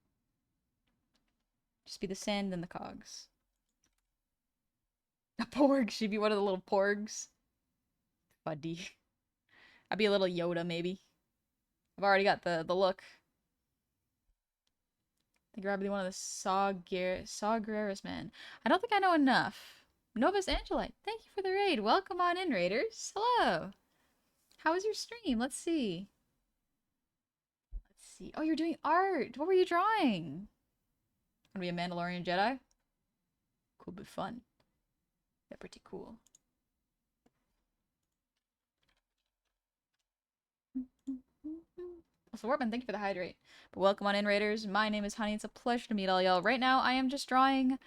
Just be the sand and the cogs. A porg. She'd be one of the little porgs. Buddy. I'd be a little Yoda, maybe. I've already got the look. I think I'd be one of the Saw Gerrera's men. I don't think I know enough. Novus Angelite, thank you for the raid. Welcome on in, raiders. Hello. How was your stream? Let's see. Let's see. Oh, you're doing art. What were you drawing? Gonna be a Mandalorian Jedi? Cool, but fun. Yeah, pretty cool. So Wartman, thank you for the hydrate. But welcome on in, raiders. My name is Honey. It's a pleasure to meet all y'all. Right now, I am just drawing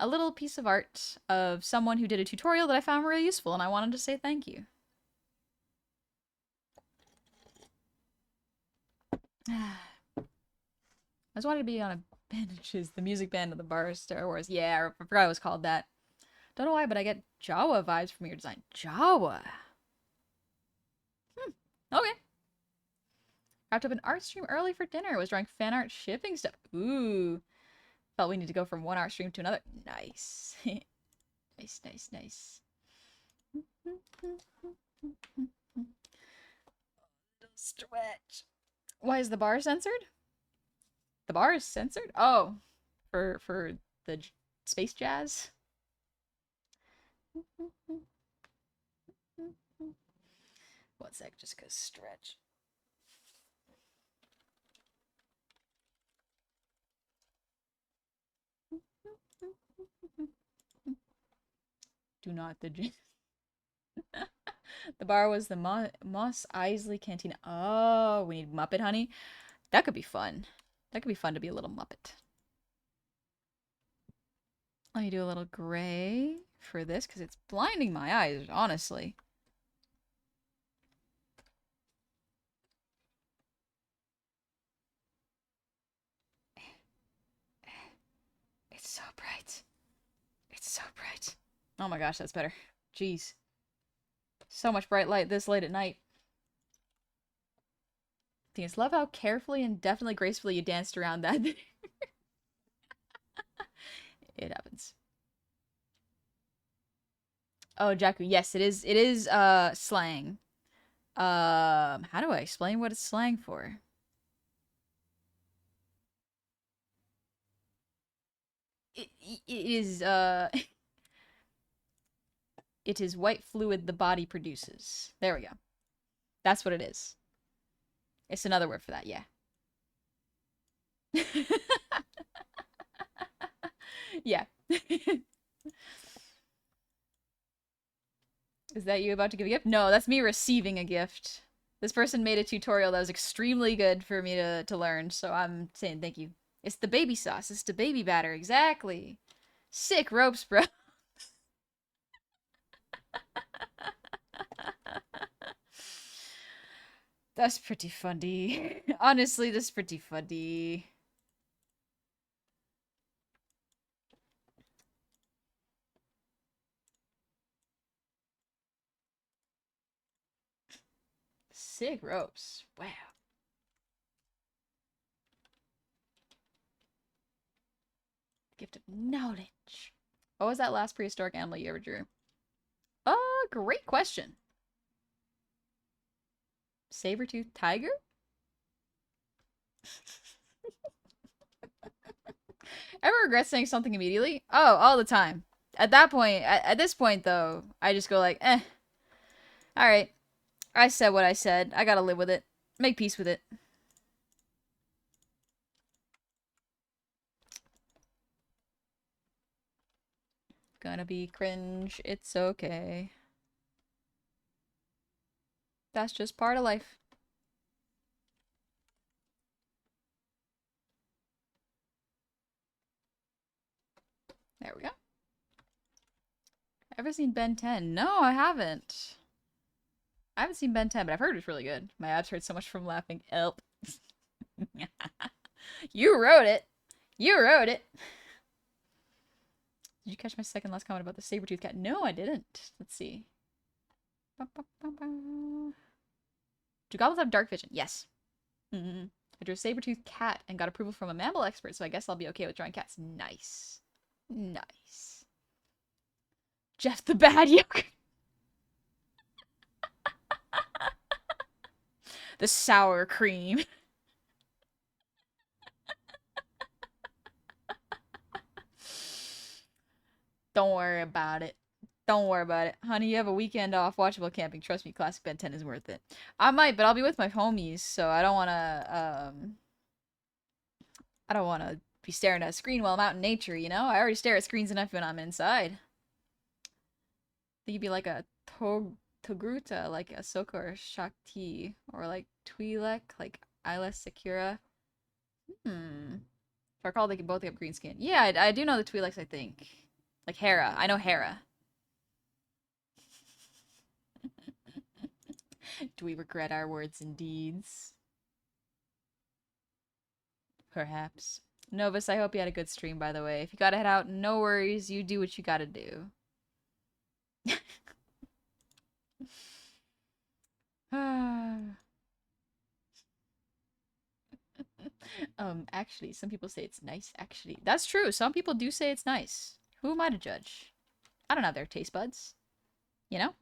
a little piece of art of someone who did a tutorial that I found really useful, and I wanted to say thank you. I just wanted to be on a Bandages, the music band of the bar Star Wars. Yeah, I forgot it was called that. Don't know why, but I get Jawa vibes from your design. Jawa. Okay. Wrapped up an art stream early for dinner. Was drawing fan art shipping stuff. Ooh. Felt we need to go from one art stream to another. Nice. Nice, nice, nice. Stretch. Why is the bar censored? The bar is censored? Oh. For the space jazz? One sec, just cause stretch. Do not the The bar was the Moss Eisley Cantina. Oh, we need Muppet Honey. That could be fun. That could be fun to be a little Muppet. Let me do a little gray for this because it's blinding my eyes, honestly. so bright. It's so bright. Oh my gosh, that's better. Jeez. So much bright light this late at night. I just love how carefully and definitely gracefully you danced around that. It happens. Oh, Jakku. Yes, it is. It is slang. How do I explain what it's slang for? It is it is white fluid the body produces. There we go. That's what it is. It's another word for that, yeah. Yeah. Is that you about to give a gift? No, that's me receiving a gift. This person made a tutorial that was extremely good for me to learn, so I'm saying thank you. It's the baby sauce. It's the baby batter. Exactly. Sick ropes, bro. That's pretty funny. Honestly, that's pretty funny. Sick ropes. Wow. Gift of knowledge. What was that last prehistoric animal you ever drew? Great question. Saber-toothed tiger? Ever regret saying something immediately? Oh, all the time. At that point, at this point though, I just go like, eh. Alright. I said what I said. I gotta live with it. Make peace with it. Gonna be cringe. It's okay. That's just part of life. There we go. Ever seen Ben 10? No, I haven't. I haven't seen Ben 10, but I've heard it's really good. My abs hurt so much from laughing. Help. You wrote it. You wrote it. Did you catch my second last comment about the saber-toothed cat? No, I didn't. Let's see. Do goblins have dark vision? Yes. I drew a saber-toothed cat and got approval from a mammal expert, so I guess I'll be okay with drawing cats. Nice. Nice. Jeff the bad yogurt. The sour cream. Don't worry about it. Don't worry about it. Honey, you have a weekend off. Watchable camping. Trust me, Classic Ben 10 is worth it. I might, but I'll be with my homies, so I don't want to, I don't want to be staring at a screen while I'm out in nature, you know? I already stare at screens enough when I'm inside. I think you'd be like a Togruta, like Ahsoka or Shakti, or like Twi'lek, like Ayla Secura. If I recall, they can both have green skin. Yeah, I do know the Twi'leks, I think. Like Hera. I know Hera. Do we regret our words and deeds? Perhaps. Novus, I hope you had a good stream, by the way. If you gotta head out, no worries. You do what you gotta do. Actually, some people say it's nice, actually. That's true. Some people do say it's nice. Who am I to judge? I don't have their taste buds. You know?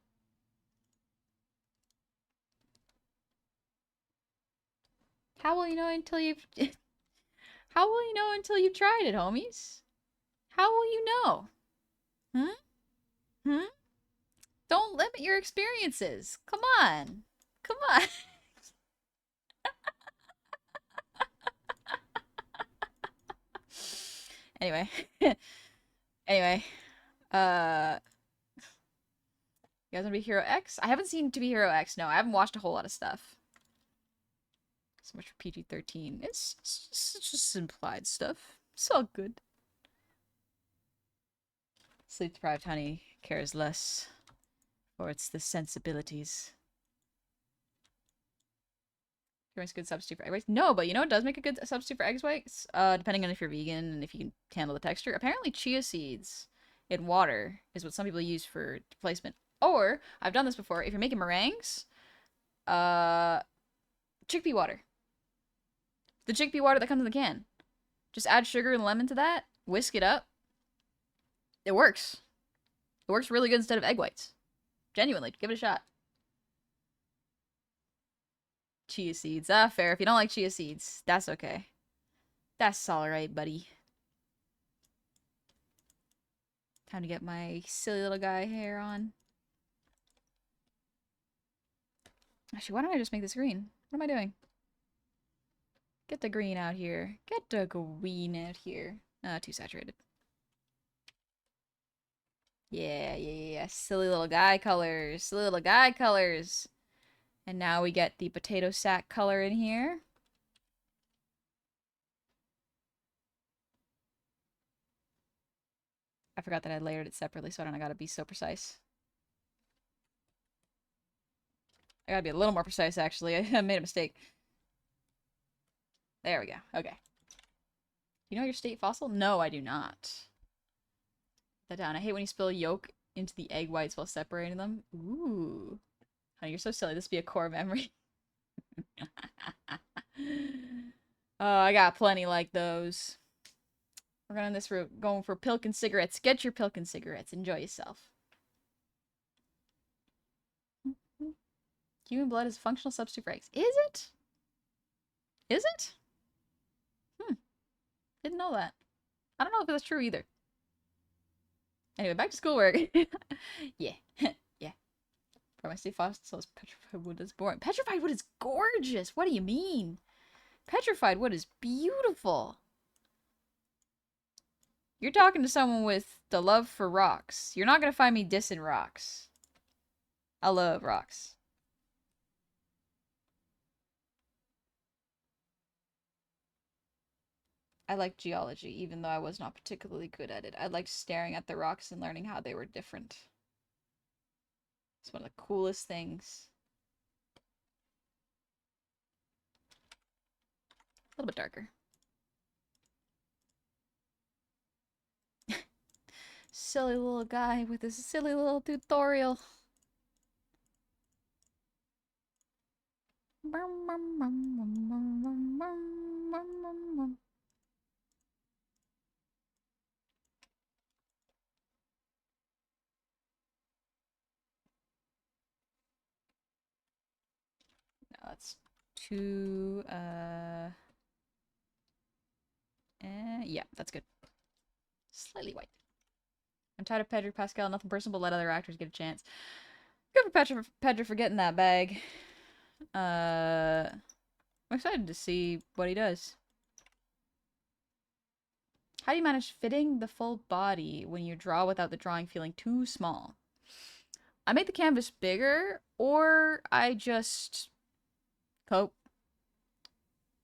How will you know until you've... How will you know until you've tried it, homies? How will you know? Hmm? Hmm? Don't limit your experiences. Come on. Come on. Anyway. Anyway. You guys want to be Hero X? I haven't seen To Be Hero X. No, I haven't watched a whole lot of stuff. So much for PG-13. It's just implied stuff. It's all good. Sleep-deprived honey cares less. Or it's the sensibilities. makes a good substitute for egg whites. No, but you know what does make a good substitute for egg whites? Depending on if you're vegan and if you can handle the texture. Apparently chia seeds in water is what some people use for replacement. Or, I've done this before, if you're making meringues, chickpea water. The chickpea water that comes in the can. Just add sugar and lemon to that, whisk it up. It works. It works really good instead of egg whites. Genuinely, give it a shot. Chia seeds. Ah, fair. If you don't like chia seeds, that's okay. That's alright, buddy. Time to get my silly little guy hair on. Actually, why don't I just make this green? What am I doing? Get the green out here. Get the green out here. Too saturated. Yeah. Silly little guy colors. Silly little guy colors. And now we get the potato sack color in here. I forgot that I layered it separately, so I don't gotta be so precise. I gotta be a little more precise, actually. I made a mistake. There we go. Okay. You know your state fossil? No, I do not. Put that down. I hate when you spill yolk into the egg whites while separating them. Ooh. Honey, you're so silly. This would be a core memory. Oh, I got plenty like those. We're going on this route. Going for Pilkin cigarettes. Get your Pilkin cigarettes. Enjoy yourself. Human blood is a functional substitute for eggs. Is it? Is it? Didn't know that. I don't know if that's true either. Anyway, back to schoolwork. Yeah. Yeah. For my state fossil is petrified wood is boring. Petrified wood is gorgeous! What do you mean? Petrified wood is beautiful. You're talking to someone with the love for rocks. You're not gonna find me dissing rocks. I love rocks. I liked geology, even though I was not particularly good at it. I liked staring at the rocks and learning how they were different. It's one of the coolest things. A little bit darker. Silly little guy with his silly little tutorial. No, that's too, yeah, that's good. Slightly white. I'm tired of Pedro Pascal. Nothing personal, but let other actors get a chance. Good for Pedro for getting that bag. I'm excited to see what he does. How do you manage fitting the full body when you draw without the drawing feeling too small? I make the canvas bigger, or I just cope.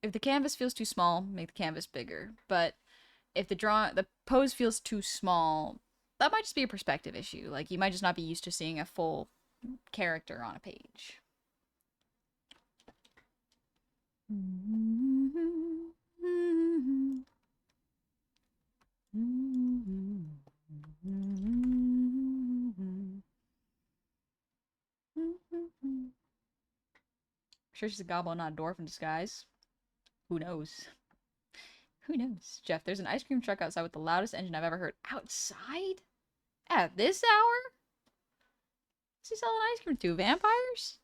If the canvas feels too small, make the canvas bigger. But if the pose feels too small, that might just be a perspective issue. Like, you might just not be used to seeing a full character on a page. Sure she's a goblin, not a dwarf in disguise. Who knows? Who knows? Jeff, there's an ice cream truck outside with the loudest engine I've ever heard. Outside? At this hour? What's he selling ice cream to? Vampires?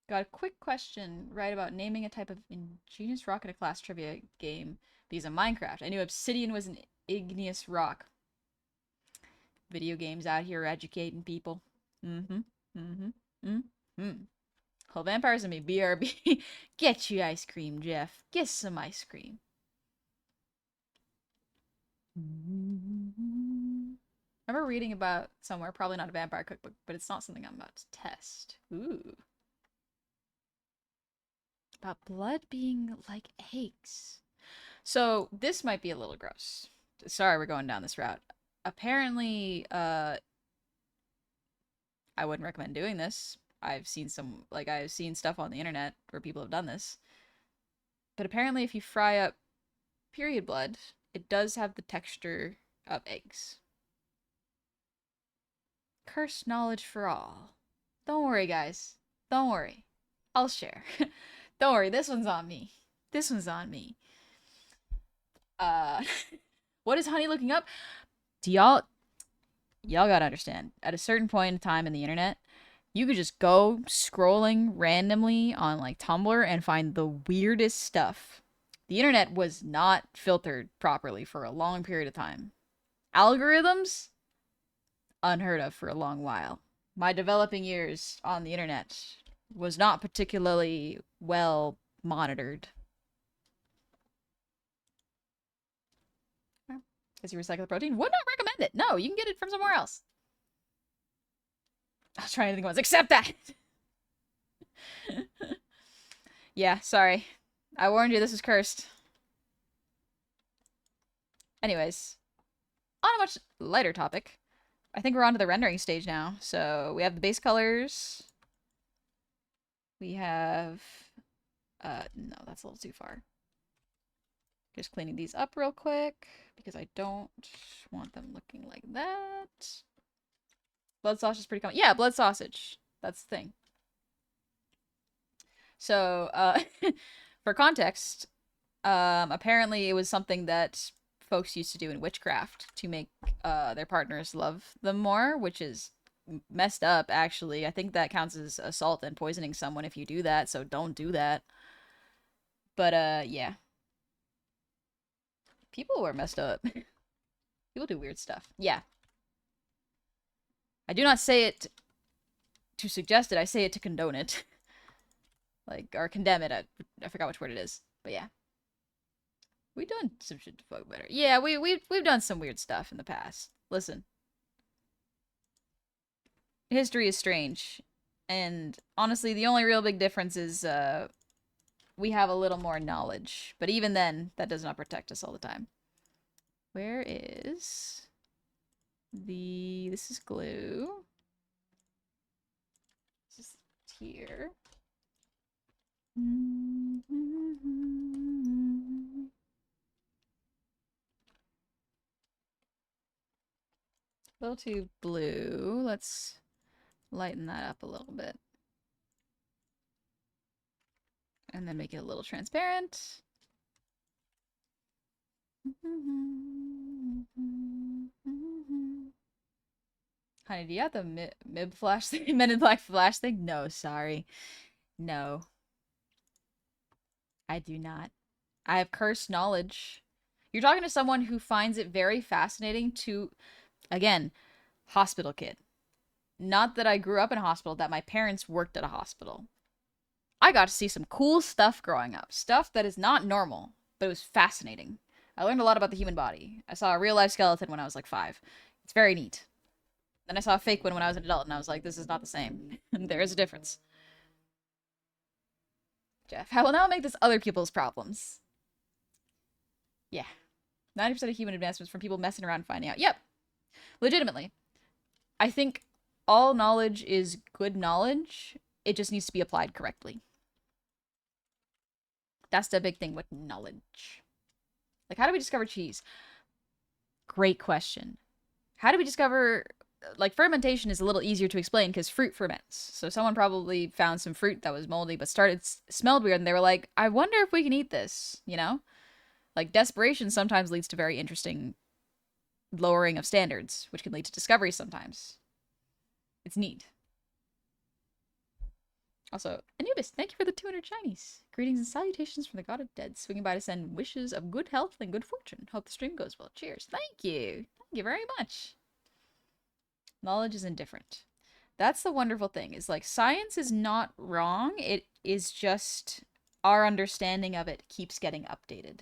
Got a quick question right about naming a type of ingenious rock in a class trivia game because of Minecraft. I knew obsidian was an igneous rock. Video games out here educating people. Well, vampires and me, BRB. Get you ice cream, Jeff. Get some ice cream. I remember reading about somewhere, probably not a vampire cookbook, but it's not something I'm about to test. Ooh. About blood being like eggs. So, this might be a little gross. Sorry we're going down this route. Apparently, I wouldn't recommend doing this. I've seen I've seen stuff on the internet where people have done this. But apparently if you fry up period blood, it does have the texture of eggs. Cursed knowledge for all. Don't worry, guys. Don't worry. I'll share. Don't worry, this one's on me. This one's on me. Uh, what is Honey looking up? Do y'all gotta understand, at a certain point in time in the internet, you could just go scrolling randomly on like Tumblr and find the weirdest stuff. The internet was not filtered properly for a long period of time. Algorithms? Unheard of for a long while. My developing years on the internet was not particularly well monitored. Because you recycle the protein? Would not recommend it. No, you can get it from somewhere else. I was trying to think of ones. Accept that! Yeah, sorry. I warned you, this is cursed. Anyways, on a much lighter topic, I think we're on to the rendering stage now. So we have the base colors. We have... no, that's a little too far. Just cleaning these up real quick, because I don't want them looking like that. Blood sausage is pretty common. Yeah, blood sausage. That's the thing. So, for context, apparently it was something that folks used to do in witchcraft to make their partners love them more, which is messed up, actually. I think that counts as assault and poisoning someone if you do that, so don't do that. But, yeah. People are messed up. People do weird stuff. Yeah. I do not say it to suggest it, I say it to condone it. Like, or condemn it. I forgot which word it is. But yeah. We've done some shit to fuck better. Yeah, we've done some weird stuff in the past. Listen. History is strange. And honestly, the only real big difference is we have a little more knowledge. But even then, that does not protect us all the time. Where is the... This is glue. This is here. A little too blue. Let's lighten that up a little bit. And then make it a little transparent. Honey, do you have the MIB flash thing? Men in Black flash thing? No, sorry. No. I do not. I have cursed knowledge. You're talking to someone who finds it very fascinating to, again, hospital kid. Not that I grew up in a hospital, that my parents worked at a hospital. I got to see some cool stuff growing up. Stuff that is not normal, but it was fascinating. I learned a lot about the human body. I saw a real-life skeleton when I was like 5. It's very neat. Then I saw a fake one when I was an adult, and I was like, this is not the same. There is a difference. Jeff, I will now make this other people's problems. Yeah. 90% of human advancements from people messing around and finding out. Yep. Legitimately. I think all knowledge is good knowledge. It just needs to be applied correctly. That's the big thing with knowledge. Like, how do we discover cheese? Great question. How do we discover... Like, fermentation is a little easier to explain because fruit ferments. So someone probably found some fruit that was moldy but smelled weird, and they were like, I wonder if we can eat this, you know? Like, desperation sometimes leads to very interesting lowering of standards, which can lead to discovery sometimes. It's neat. Also, Anubis, thank you for the 200 shinies. Greetings and salutations from the god of dead, swinging by to send wishes of good health and good fortune. Hope the stream goes well. Cheers. Thank you. Thank you very much. Knowledge is indifferent. That's the wonderful thing, is like, science is not wrong. It is just our understanding of it keeps getting updated.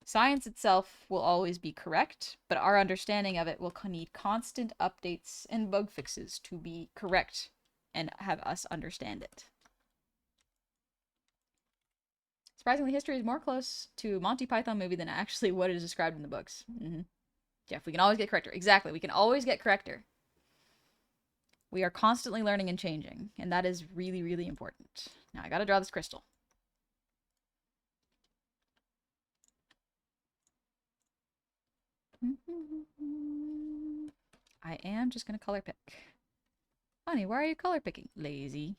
Science itself will always be correct, but our understanding of it will need constant updates and bug fixes to be correct and have us understand it. Surprisingly, history is more close to Monty Python movie than actually what is described in the books. Jeff, we can always get corrector. Exactly, we can always get corrector. We are constantly learning and changing, and that is really, really important. Now I gotta draw this crystal. I am just gonna color pick. Honey, why are you color picking? Lazy.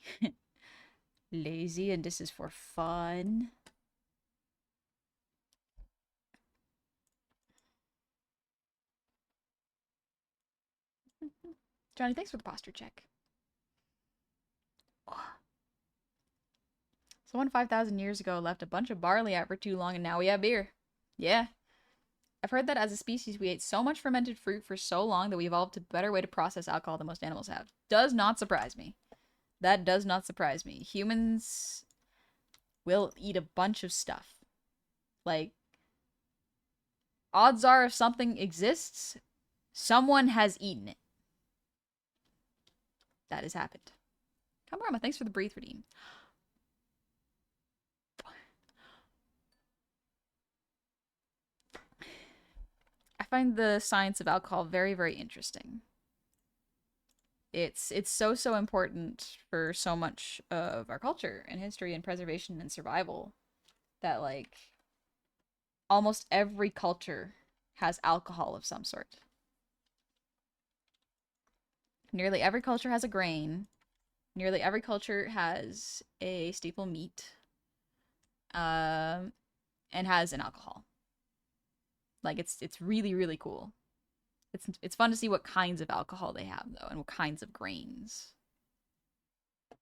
Lazy, and this is for fun. Johnny, thanks for the posture check. Someone 5,000 years ago left a bunch of barley out for too long and now we have beer. Yeah. I've heard that as a species we ate so much fermented fruit for so long that we evolved a better way to process alcohol than most animals have. Does not surprise me. That does not surprise me. Humans will eat a bunch of stuff. Like, odds are if something exists, someone has eaten it. That has happened. Kamarama, thanks for the breathe redeem. I find the science of alcohol very, very interesting. It's so important for so much of our culture and history and preservation and survival that like almost every culture has alcohol of some sort. Nearly every culture has a grain. Nearly every culture has a staple meat. And has an alcohol. Like it's really, really cool. It's fun to see what kinds of alcohol they have though, and what kinds of grains. I'm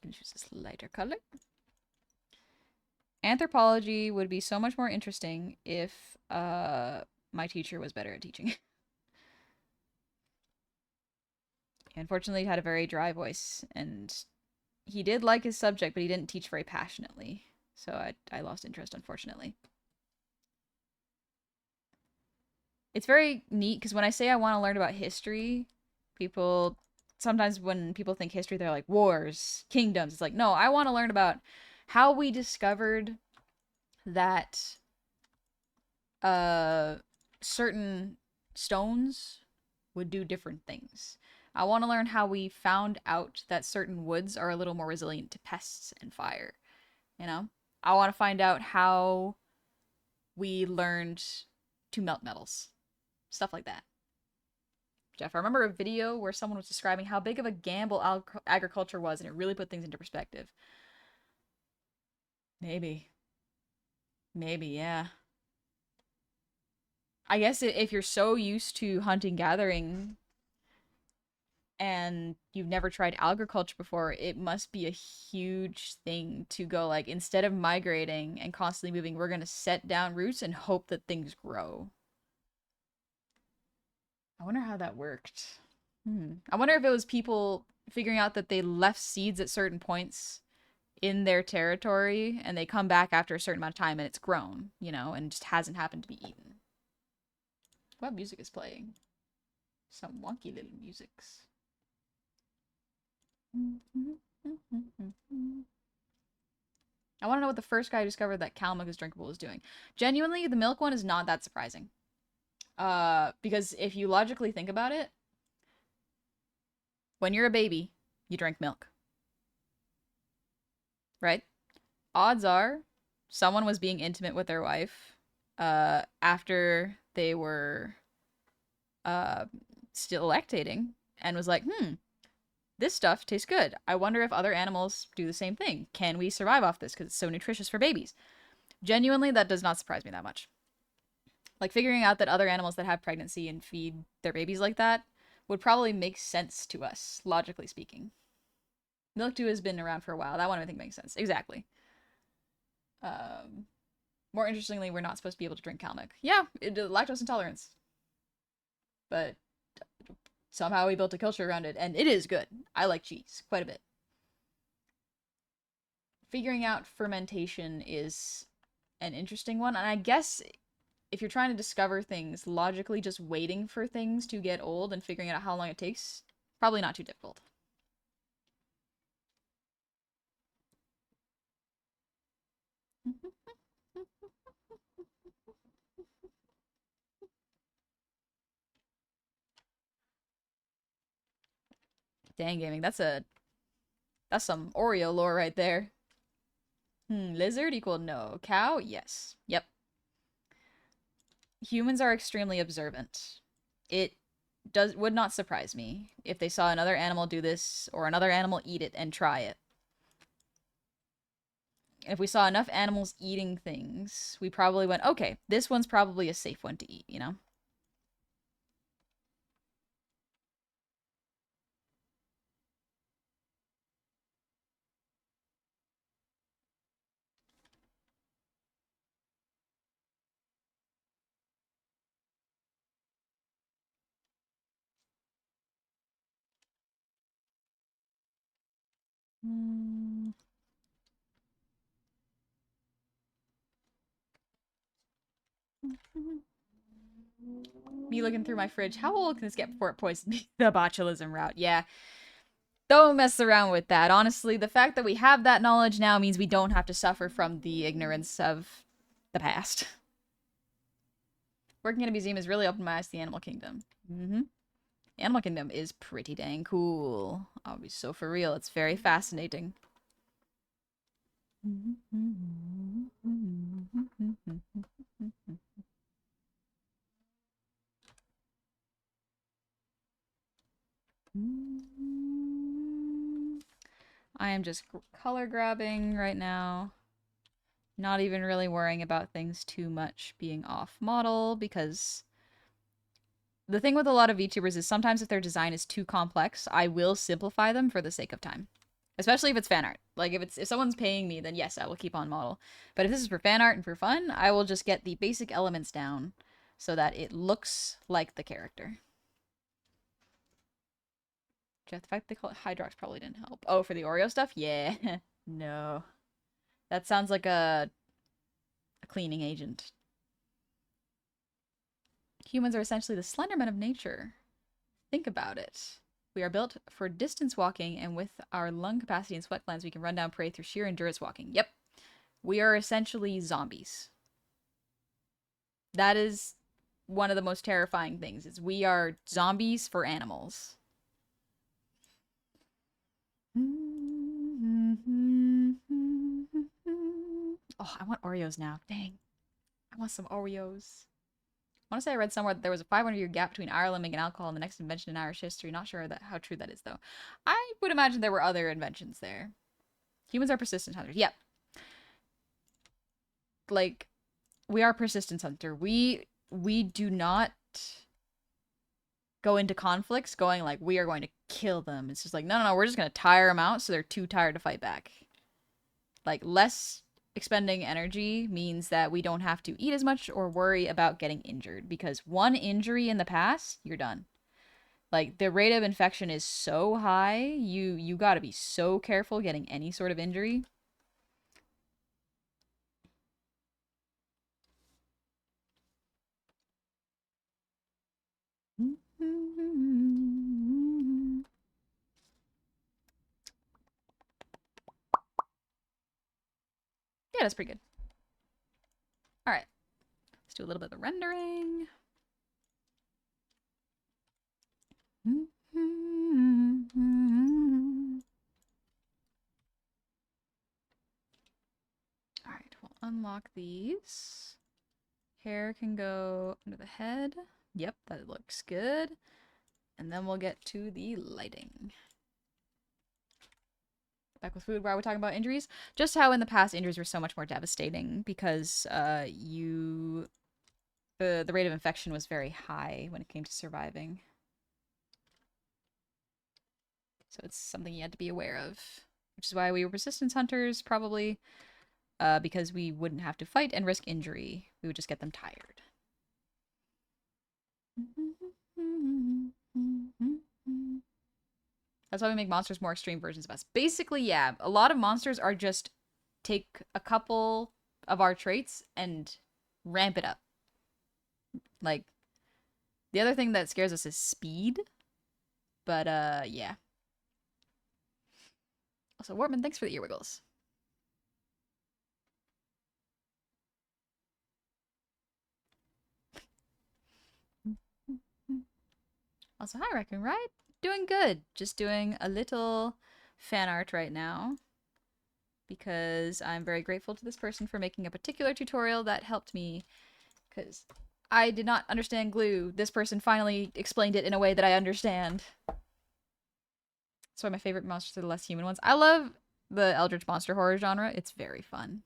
gonna choose this lighter color. Anthropology would be so much more interesting if my teacher was better at teaching. Unfortunately, he had a very dry voice, and he did like his subject, but he didn't teach very passionately. So I lost interest, unfortunately. It's very neat because when I say I want to learn about history, people sometimes when people think history, they're like wars, kingdoms. It's like, no, I want to learn about how we discovered that certain stones would do different things. I want to learn how we found out that certain woods are a little more resilient to pests and fire. You know? I want to find out how we learned to melt metals. Stuff like that. Jeff, I remember a video where someone was describing how big of a gamble agriculture was, and it really put things into perspective. Maybe. Maybe, yeah. I guess if you're so used to hunting gathering and you've never tried agriculture before, it must be a huge thing to go like, instead of migrating and constantly moving, we're going to set down roots and hope that things grow. I wonder how that worked. I wonder if it was people figuring out that they left seeds at certain points in their territory and they come back after a certain amount of time and it's grown, you know, and just hasn't happened to be eaten. What music is playing? Some wonky little musics. I want to know what the first guy who discovered that cow milk is drinkable is doing. Genuinely, the milk one is not that surprising. Because if you logically think about it, when you're a baby, you drink milk. Right? Odds are someone was being intimate with their wife after they were still lactating and was like, this stuff tastes good. I wonder if other animals do the same thing. Can we survive off this because it's so nutritious for babies? Genuinely, that does not surprise me that much. Like, figuring out that other animals that have pregnancy and feed their babies like that would probably make sense to us, logically speaking. Milk too has been around for a while. That one I think makes sense. Exactly. More interestingly, we're not supposed to be able to drink cow milk. Yeah, lactose intolerance. But somehow we built a culture around it, and it is good. I like cheese quite a bit. Figuring out fermentation is an interesting one, and I guess if you're trying to discover things, logically just waiting for things to get old and figuring out how long it takes, probably not too difficult. Dang gaming, that's some Oreo lore right there. Lizard equal no. Cow? Yes. Yep. Humans are extremely observant. It would not surprise me if they saw another animal do this or another animal eat it and try it. If we saw enough animals eating things, we probably went, okay, this one's probably a safe one to eat, you know? Mm. Me looking through my fridge. How old can this get before it poisons me? The botulism route. Yeah. Don't mess around with that. Honestly, the fact that we have that knowledge now means we don't have to suffer from the ignorance of the past. Working in a museum has really opened my eyes to the animal kingdom. Animal kingdom is pretty dang cool. I'll be so for real. It's very fascinating. I am just color grabbing right now. Not even really worrying about things too much being off model, because the thing with a lot of VTubers is sometimes if their design is too complex, I will simplify them for the sake of time. Especially if it's fan art. Like if someone's paying me, then yes, I will keep on model. But if this is for fan art and for fun, I will just get the basic elements down so that it looks like the character. Jeff, the fact they call it Hydrox probably didn't help. Oh, for the Oreo stuff? Yeah. No. That sounds like a cleaning agent. Humans are essentially the Slenderman of nature. Think about it. We are built for distance walking, and with our lung capacity and sweat glands, we can run down prey through sheer endurance walking. Yep. We are essentially zombies. That is one of the most terrifying things, is we are zombies for animals. Oh, I want Oreos now. Dang. I want some Oreos. I want to say I read somewhere that there was a 500-year gap between Ireland making alcohol and the next invention in Irish history. Not sure how true that is, though. I would imagine there were other inventions there. Humans are persistent hunters. Yep. Like, we are persistence hunter. We do not go into conflicts going like, we are going to kill them. It's just like, no, we're just going to tire them out so they're too tired to fight back. Like, less expending energy means that we don't have to eat as much or worry about getting injured, because one injury in the past, you're done. Like, the rate of infection is so high, you got to be so careful getting any sort of injury. Yeah, that's pretty good. All right. Let's do a little bit of rendering. All right, we'll unlock these. Hair can go under the head. Yep, that looks good. And then we'll get to the lighting. Back with food, why are we talking about injuries? Just how in the past injuries were so much more devastating because the rate of infection was very high when it came to surviving. So it's something you had to be aware of, which is why we were persistence hunters, probably, because we wouldn't have to fight and risk injury. We would just get them tired. That's why we make monsters more extreme versions of us. Basically, yeah, a lot of monsters are just take a couple of our traits and ramp it up. Like, the other thing that scares us is speed. But, yeah. Also, Wartman, thanks for the earwiggles. Also, hi, Raccoon Ride. Doing good. Just doing a little fan art right now because I'm very grateful to this person for making a particular tutorial that helped me because I did not understand glue. This person finally explained it in a way that I understand. That's why my favorite monsters are the less human ones. I love the Eldritch Monster horror genre. It's very fun.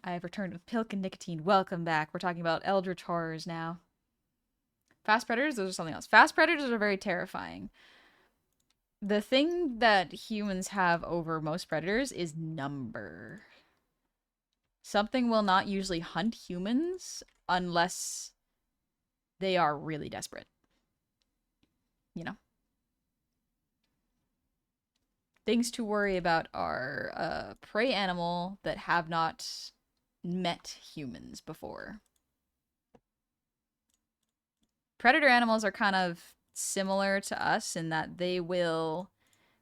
I have returned with Pilk and Nicotine. Welcome back. We're talking about Eldritch horrors now. Fast predators, those are something else. Fast predators are very terrifying. The thing that humans have over most predators is number. Something will not usually hunt humans unless they are really desperate. You know? Things to worry about are prey animal that have not met humans before. Predator animals are kind of similar to us in that they will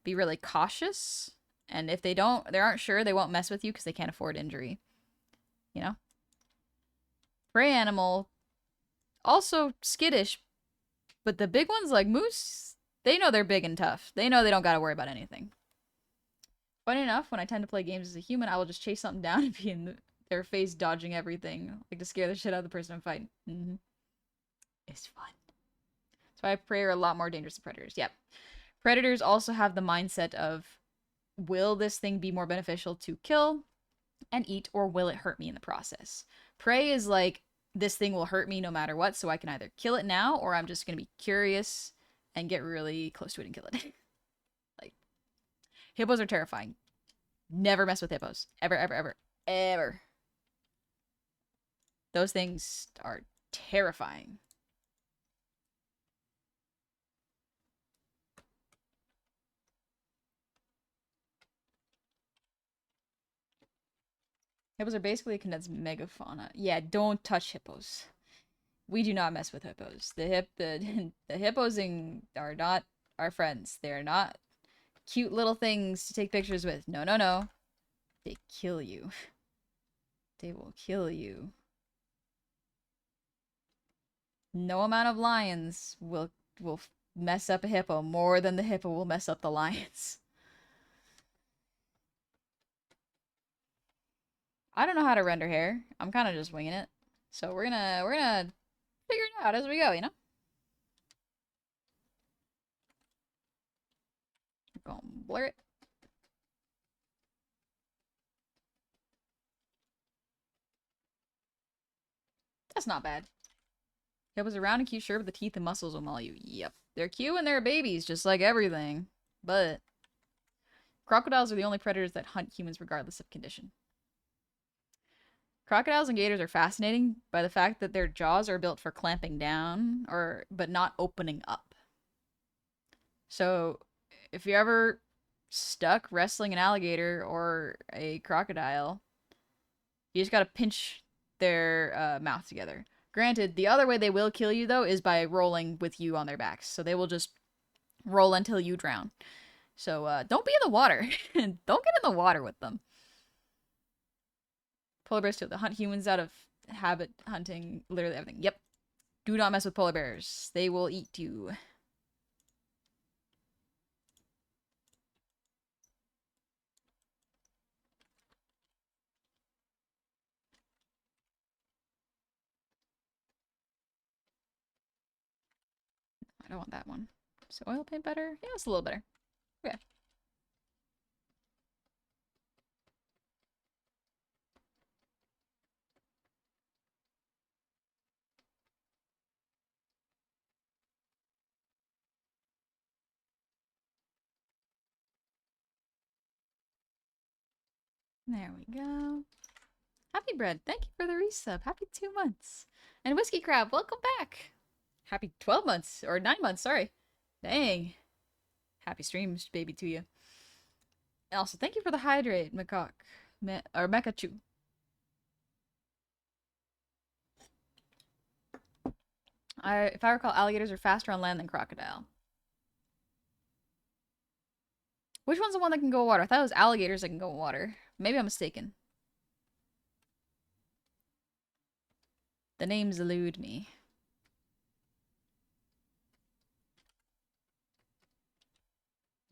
be really cautious, and if they aren't sure, they won't mess with you because they can't afford injury. You know? Prey animal, also skittish, but the big ones like moose, they know they're big and tough. They know they don't gotta worry about anything. Funny enough, when I tend to play games as a human, I will just chase something down and be in their face dodging everything, like to scare the shit out of the person I'm fighting. It's fun. So I prey are a lot more dangerous than predators. Yep. Predators also have the mindset of, will this thing be more beneficial to kill and eat, or will it hurt me in the process? Prey is like, this thing will hurt me no matter what, so I can either kill it now, or I'm just going to be curious and get really close to it and kill it. Like, hippos are terrifying. Never mess with hippos. Ever, ever, ever, ever. Those things are terrifying. Hippos are basically a condensed megafauna. Yeah, don't touch hippos. We do not mess with hippos. The hippos are not our friends. They are not cute little things to take pictures with. No, no, no. They kill you. They will kill you. No amount of lions will mess up a hippo more than the hippo will mess up the lions. I don't know how to render hair. I'm kind of just winging it. So we're gonna figure it out as we go, you know? We're gonna blur it. That's not bad. Hippos are round and cute, sure, but the teeth and muscles will maul you. Yep. They're cute when they're babies, just like everything. But crocodiles are the only predators that hunt humans regardless of condition. Crocodiles and gators are fascinating by the fact that their jaws are built for clamping down, but not opening up. So, if you're ever stuck wrestling an alligator or a crocodile, you just gotta pinch their mouth together. Granted, the other way they will kill you, though, is by rolling with you on their backs. So they will just roll until you drown. So don't be in the water. Don't get in the water with them. Polar bears too. They hunt humans out of habit, hunting literally everything. Yep. Do not mess with polar bears. They will eat you. I don't want that one. Is oil paint better? Yeah, it's a little better. Okay. There we go. Happy Bread, thank you for the resub. Happy 2 months. And Whiskey Crab, welcome back. Happy 12 months, or 9 months, sorry. Dang. Happy streams, baby, to you. And also, thank you for the hydrate, or Mekachu. If I recall, alligators are faster on land than crocodile. Which one's the one that can go in water? I thought it was alligators that can go in water. Maybe I'm mistaken. The names elude me.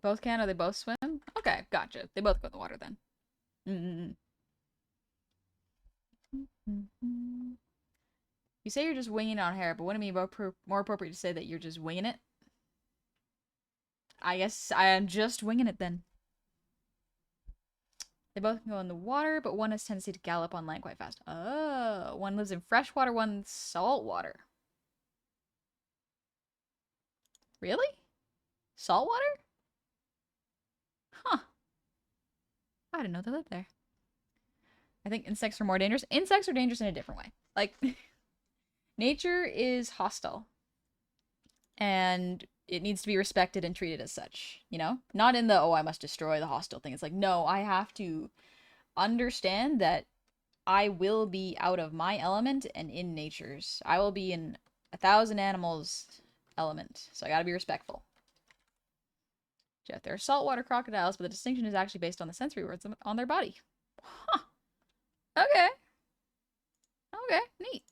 Both can or they both swim? Okay, gotcha. They both go in the water then. Mm-mm. You say you're just winging it on hair, but wouldn't it be more appropriate to say that you're just winging it? I guess I am just winging it then. They both can go in the water, but one has tendency to gallop on land quite fast. Oh, one lives in fresh water, one salt water. Really? Salt water? Huh. I didn't know they lived there. I think insects are more dangerous. Insects are dangerous in a different way. Like, nature is hostile. And it needs to be respected and treated as such, you know? Not in the, oh, I must destroy the hostile thing. It's like, no, I have to understand that I will be out of my element and in nature's. I will be in 1,000 animals' element. So I gotta be respectful. Jeff, there are saltwater crocodiles, but the distinction is actually based on the sensory words on their body. Huh. Okay. Okay, neat.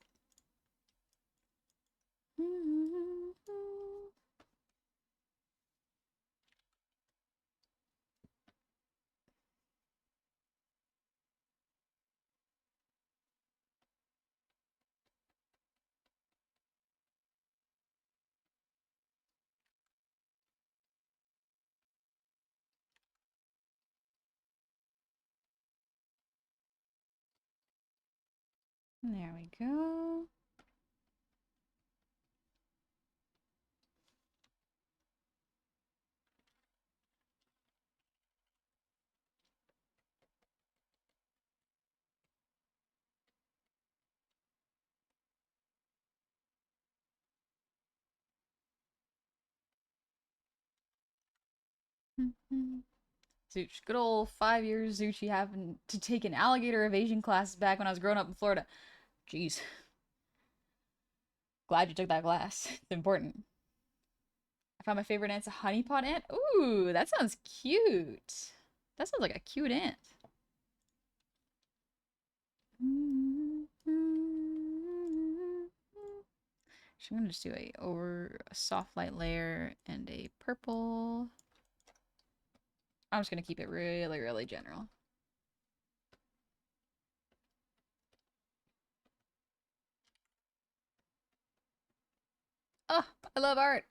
There we go. Zooch. Good old 5 years Zuchi having to take an alligator evasion class back when I was growing up in Florida. Jeez. Glad you took that class. It's important. I found my favorite ant's a honeypot ant. Ooh, that sounds cute. That sounds like a cute ant. So I'm gonna just do a soft light layer and a purple. I'm just gonna keep it really, really general. Oh, I love art.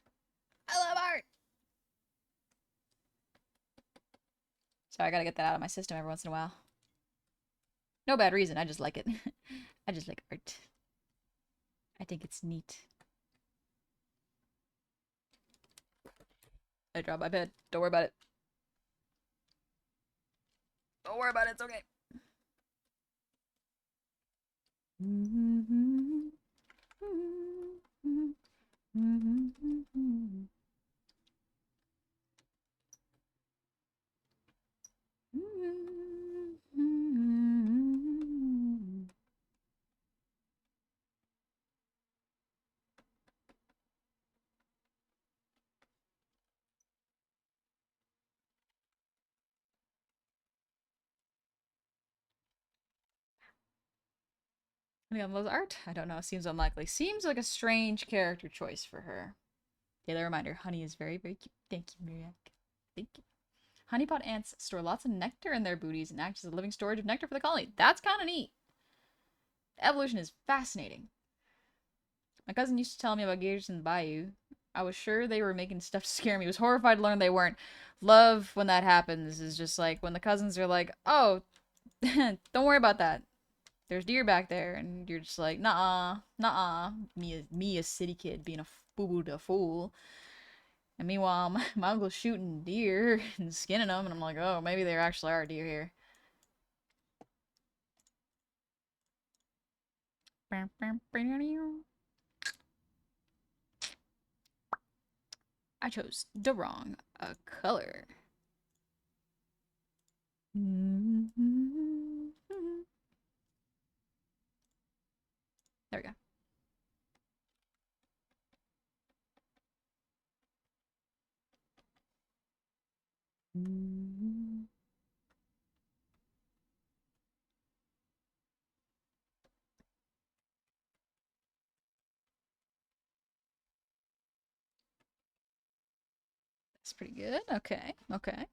I love art. So I gotta get that out of my system every once in a while. No bad reason, I just like it. I just like art. I think it's neat. I dropped my pen. Don't worry about it. Don't worry about it, it's okay. Anyone loves art? I don't know. Seems unlikely. Seems like a strange character choice for her. Daily reminder, honey is very, very cute. Thank you, Miriam. Thank you. Honeypot ants store lots of nectar in their booties and act as a living storage of nectar for the colony. That's kind of neat. Evolution is fascinating. My cousin used to tell me about gators in the bayou. I was sure they were making stuff to scare me. I was horrified to learn they weren't. Love when that happens is just like when the cousins are like, oh, don't worry about that. There's deer back there, and you're just like, nah, nah. Me a city kid being a boo boo fool. And meanwhile, my uncle's shooting deer and skinning them, and I'm like, oh, maybe there actually are deer here. I chose the wrong color. There we go. It's pretty good. Okay, okay.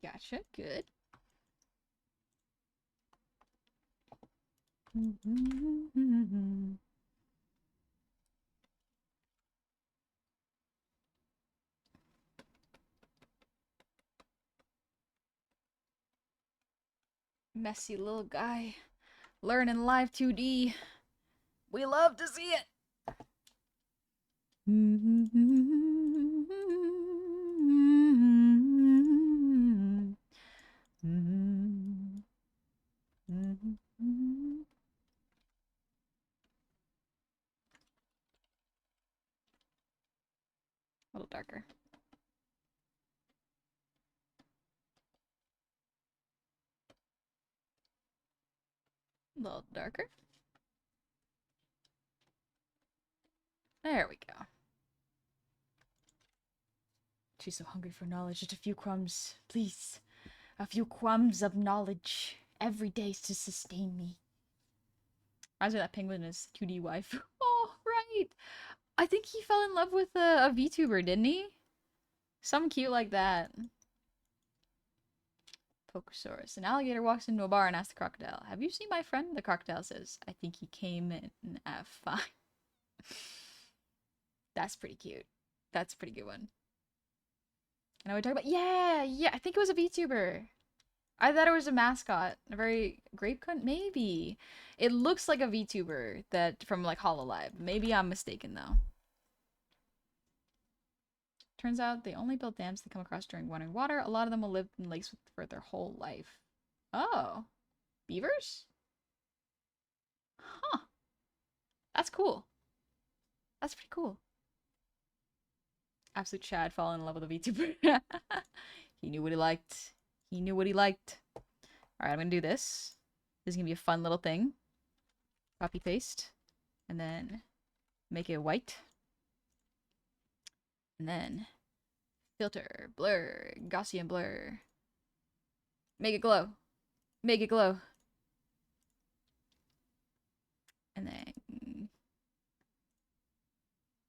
Gotcha, good. Messy little guy. Learning live 2D. We love to see it. A little darker. A little darker. There we go. She's so hungry for knowledge. Just a few crumbs, please. A few crumbs of knowledge every day to sustain me. Reminds me of that penguin and his 2D wife. Oh, right. I think he fell in love with a VTuber, didn't he? Some cute like that. Pokesaurus. An alligator walks into a bar and asks the crocodile, "Have you seen my friend?" The crocodile says, "I think he came in at 5." That's pretty cute. That's a pretty good one. I know we talk about. Yeah. I think it was a VTuber. I thought it was a mascot. A very grape cunt? Maybe. It looks like a VTuber that from like Hololive. Maybe I'm mistaken though. Turns out they only build dams they come across during running water. A lot of them will live in lakes for their whole life. Oh. Beavers? Huh. That's cool. That's pretty cool. Absolute Chad falling in love with a VTuber. He knew what he liked. He knew what he liked. Alright, I'm gonna do this. This is gonna be a fun little thing. Copy paste. And then make it white. And then filter, blur, Gaussian blur. Make it glow. Make it glow. And then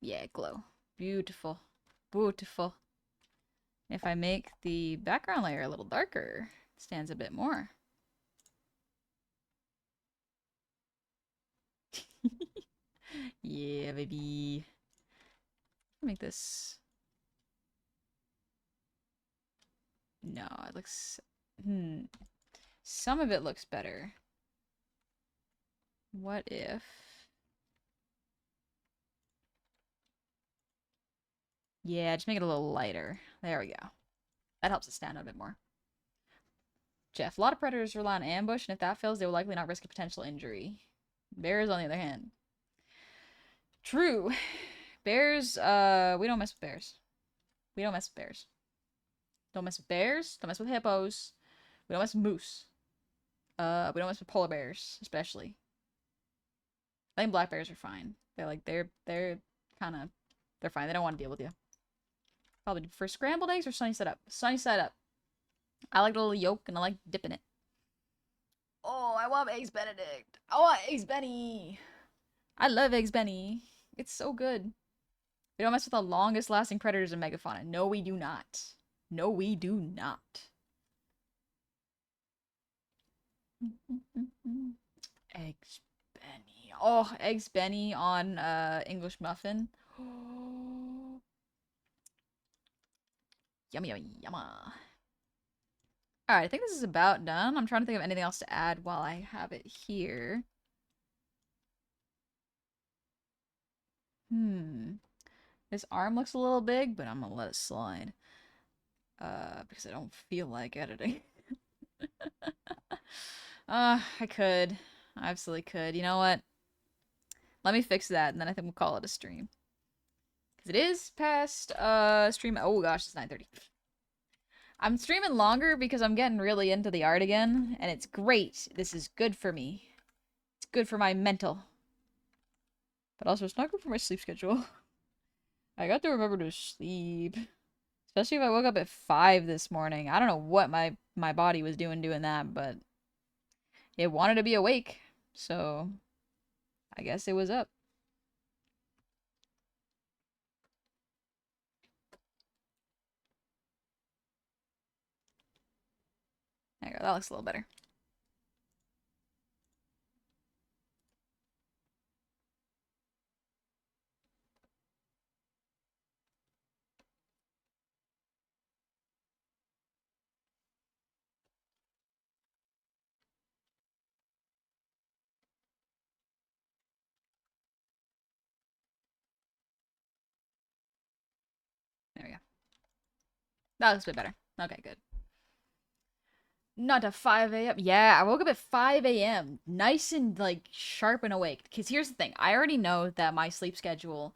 yeah, glow. Beautiful. Beautiful. If I make the background layer a little darker, it stands a bit more. Yeah, baby. Make this. No, it looks. Some of it looks better. What if. Yeah, just make it a little lighter. There we go. That helps it stand out a bit more. Jeff, a lot of predators rely on ambush, and if that fails, they will likely not risk a potential injury. Bears, on the other hand. True. Bears, we don't mess with bears. We don't mess with bears. Don't mess with bears. Don't mess with hippos. We don't mess with moose. We don't mess with polar bears, especially. I think black bears are fine. They're kind of, they're fine. They don't want to deal with you. Probably for scrambled eggs or sunny side up. Sunny side up. I like the little yolk and I like dipping it. Oh, I love eggs Benedict. I want eggs Benny. I love eggs Benny. It's so good. We don't mess with the longest lasting predators in Megafauna. No, we do not. No, we do not. Eggs Benny. Oh, eggs Benny on English muffin. Yummy, yummy, yumma. Alright, I think this is about done. I'm trying to think of anything else to add while I have it here. This arm looks a little big, but I'm gonna let it slide. Because I don't feel like editing. I could. I absolutely could. You know what? Let me fix that, and then I think we'll call it a stream. Because it is past, stream. Oh gosh, it's 9:30. I'm streaming longer because I'm getting really into the art again, and it's great. This is good for me. It's good for my mental. But also, it's not good for my sleep schedule. I got to remember to sleep. Especially if I woke up at 5 this morning. I don't know what my body was doing that, but it wanted to be awake. So, I guess it was up. There you go. That looks a little better. There we go. That looks a bit better. Okay, good. Not at 5 a.m. Yeah, I woke up at 5 a.m. Nice and like sharp and awake. Because here's the thing, I already know that my sleep schedule,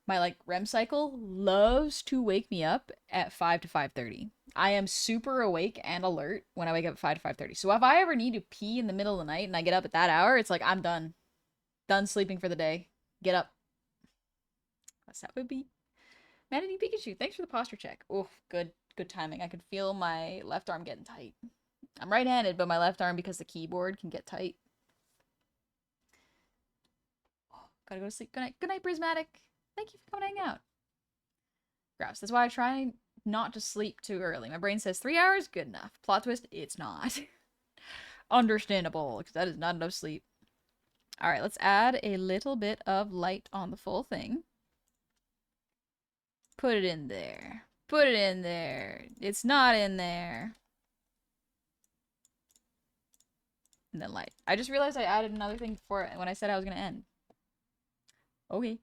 my like REM cycle, loves to wake me up at 5 to 5:30. I am super awake and alert when I wake up at 5 to 5:30. So if I ever need to pee in the middle of the night and I get up at that hour, it's like I'm done. Done sleeping for the day. Get up. That's that would be. Manatee Pikachu, thanks for the posture check. Oh, good timing. I could feel my left arm getting tight. I'm right-handed, but my left arm, because the keyboard can get tight. Oh, gotta go to sleep. Good night, Prismatic. Thank you for coming hang out. Grouse. That's why I try not to sleep too early. My brain says 3 hours, good enough. Plot twist, it's not. Understandable, because that is not enough sleep. All right, let's add a little bit of light on the full thing. Put it in there. Put it in there. It's not in there. And then light. I just realized I added another thing before it when I said I was going to end. Okay.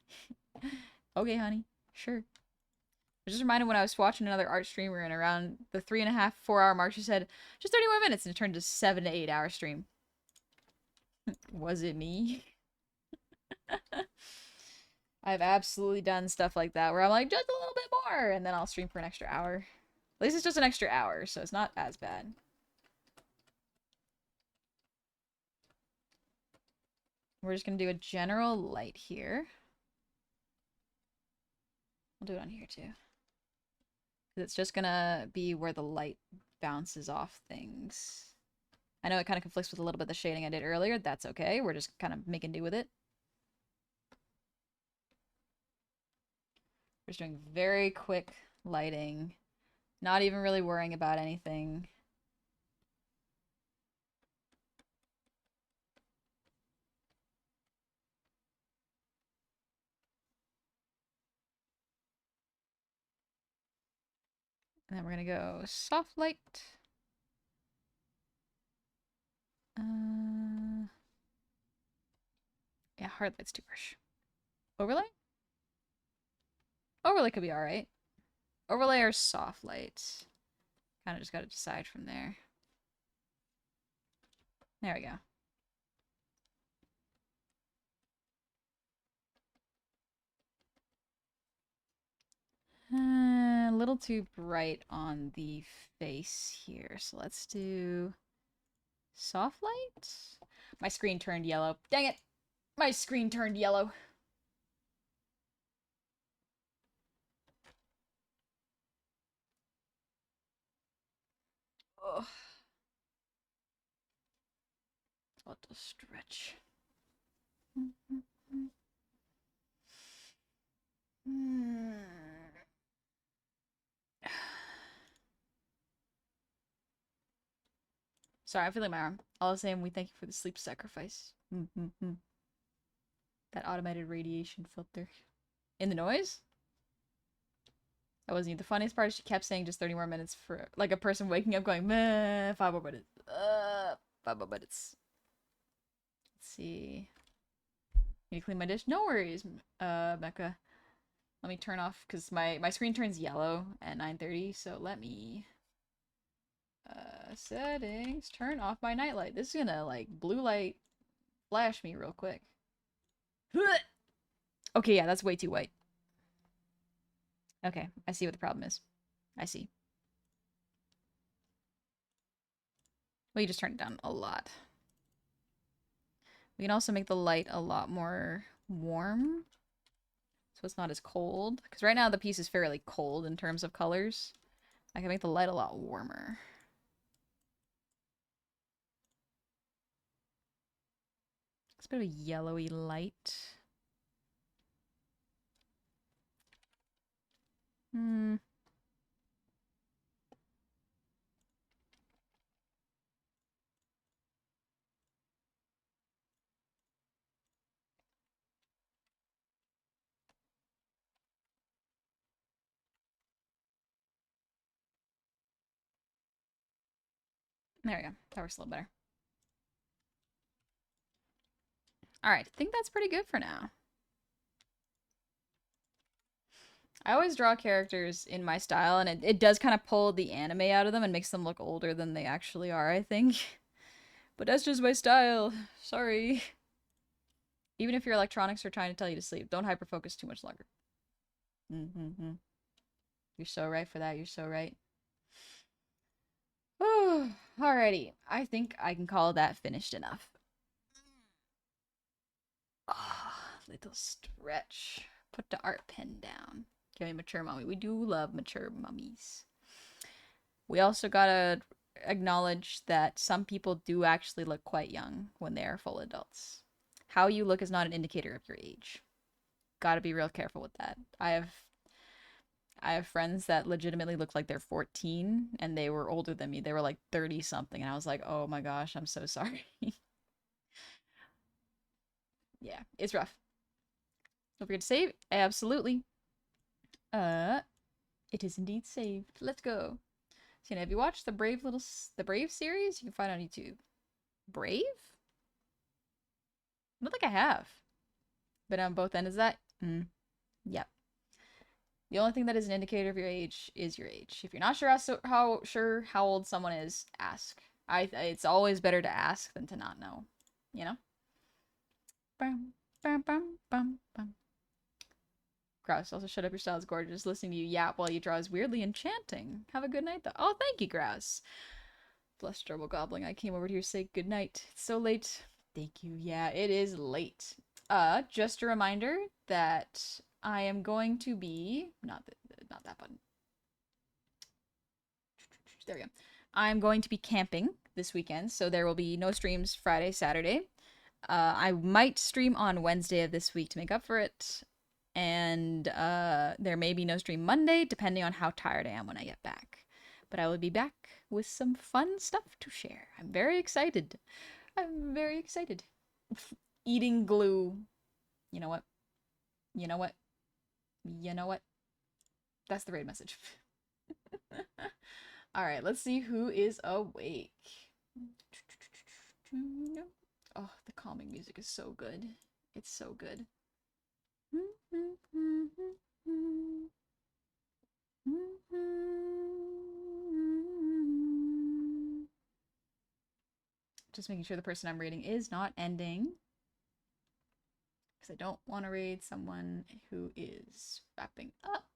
Okay, honey. Sure. I was just reminded when I was watching another art streamer and around the 3.5, 4 hour mark, she said, just 30 more minutes, and it turned to 7 to 8 hour stream. Was it me? I've absolutely done stuff like that where I'm like, just a little bit more, and then I'll stream for an extra hour. At least it's just an extra hour, so it's not as bad. We're just gonna do a general light here. We'll do it on here too. It's just gonna be where the light bounces off things. I know it kind of conflicts with a little bit of the shading I did earlier. That's okay. We're just kind of making do with it. We're just doing very quick lighting. Not even really worrying about anything. And then we're gonna go soft light. Yeah, hard light's too harsh. Overlay? Overlay could be alright. Overlay or soft light. Kind of just gotta decide from there. There we go. A little too bright on the face here. So let's do soft light. My screen turned yellow. Dang it! My screen turned yellow. Ugh. Let us stretch. Sorry, I'm feeling my arm. All the same, we thank you for the sleep sacrifice. That automated radiation filter. In the noise? That wasn't even the funniest part. She kept saying just 30 more minutes for like a person waking up going, meh, 5 more minutes. 5 more minutes. Let's see. Need to clean my dish? No worries, Mecca. Let me turn off, because my screen turns yellow at 9:30, so let me... settings, turn off my nightlight. This is gonna, like, blue light flash me real quick. Okay, yeah, that's way too white. Okay, I see what the problem is. I see. Well, you just turned it down a lot. We can also make the light a lot more warm, so it's not as cold. Because right now the piece is fairly cold in terms of colors. I can make the light a lot warmer. It's a bit of a yellowy light. There we go. That works a little better. Alright, I think that's pretty good for now. I always draw characters in my style, and it does kind of pull the anime out of them and makes them look older than they actually are, I think. But that's just my style. Sorry. Even if your electronics are trying to tell you to sleep, don't hyperfocus too much longer. Mm-hmm. You're so right for that. You're so right. Alrighty. I think I can call that finished enough. Little stretch. Put the art pen down. Give me mature mommy. We do love mature mummies. We also gotta acknowledge that some people do actually look quite young when they are full adults. How you look is not an indicator of your age. Gotta be real careful with that. I have friends that legitimately look like they're 14 and they were older than me. They were like 30 something and I was like, "Oh my gosh, I'm so sorry." Yeah, it's rough. Don't forget to save. Absolutely. It is indeed saved. Let's go. So, have you watched the Brave series? You can find it on YouTube. Brave? I don't think I have. But on both ends of that? Yep. The only thing that is an indicator of your age is your age. If you're not sure how old someone is, ask. It's always better to ask than to not know. You know? Bum, bum, bum, bum, bum. Grouse, also shut up, your style is gorgeous. Listening to you yap while you draw is weirdly enchanting. Have a good night, though. Oh, thank you, Grouse. Bless trouble gobbling. I came over to say good night. It's so late. Thank you. Yeah, it is late. Just a reminder that I am going to be not that button. There we go. I'm going to be camping this weekend, so there will be no streams Friday, Saturday. I might stream on Wednesday of this week to make up for it. And there may be no stream Monday, depending on how tired I am when I get back. But I will be back with some fun stuff to share. I'm very excited. I'm very excited. Eating glue. You know what? You know what? You know what? That's the raid message. Alright, let's see who is awake. Oh, the calming music is so good. It's so good. Just making sure the person I'm raiding is not ending. Because I don't want to raid someone who is wrapping up.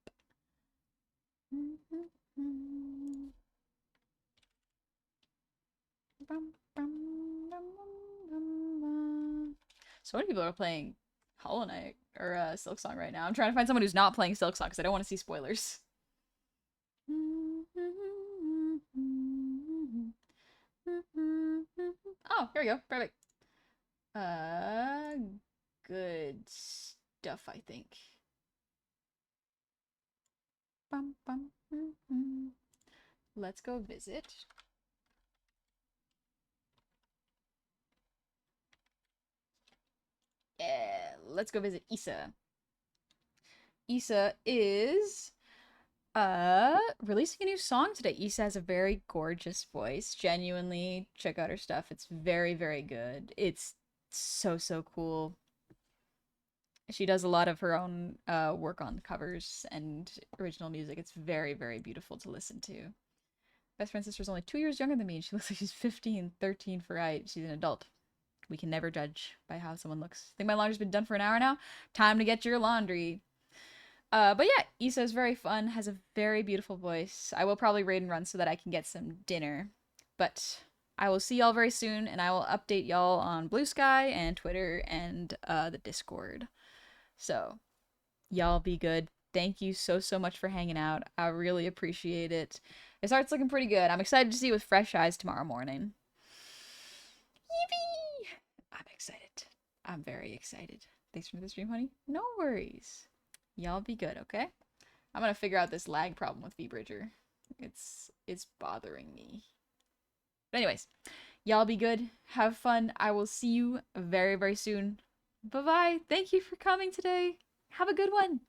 So many people are playing Hollow Knight or Silksong right now. I'm trying to find someone who's not playing Silksong because I don't want to see spoilers. Oh, here we go. Perfect. Good stuff, I think. Let's go visit. Yeah, let's go visit Issa. Issa is releasing a new song today. Issa has a very gorgeous voice. Genuinely, check out her stuff. It's very, very good. It's so cool. She does a lot of her own work on covers and original music. It's very, very beautiful to listen to. Best friend's sister's only 2 years younger than me, and she looks like she's 15, 13 for height. She's an adult. We can never judge by how someone looks. I think my laundry's been done for an hour now. Time to get your laundry. But yeah, Issa is very fun, has a very beautiful voice. I will probably raid and run so that I can get some dinner. But I will see y'all very soon, and I will update y'all on Blue Sky and Twitter and the Discord. So, y'all be good. Thank you so much for hanging out. I really appreciate it. This art's looking pretty good. I'm excited to see it with fresh eyes tomorrow morning. Yippee! I'm excited. I'm very excited. Thanks for the stream, honey. No worries. Y'all be good, okay? I'm gonna figure out this lag problem with VBridger. It's bothering me. But anyways, y'all be good. Have fun. I will see you very, very soon. Bye-bye. Thank you for coming today. Have a good one.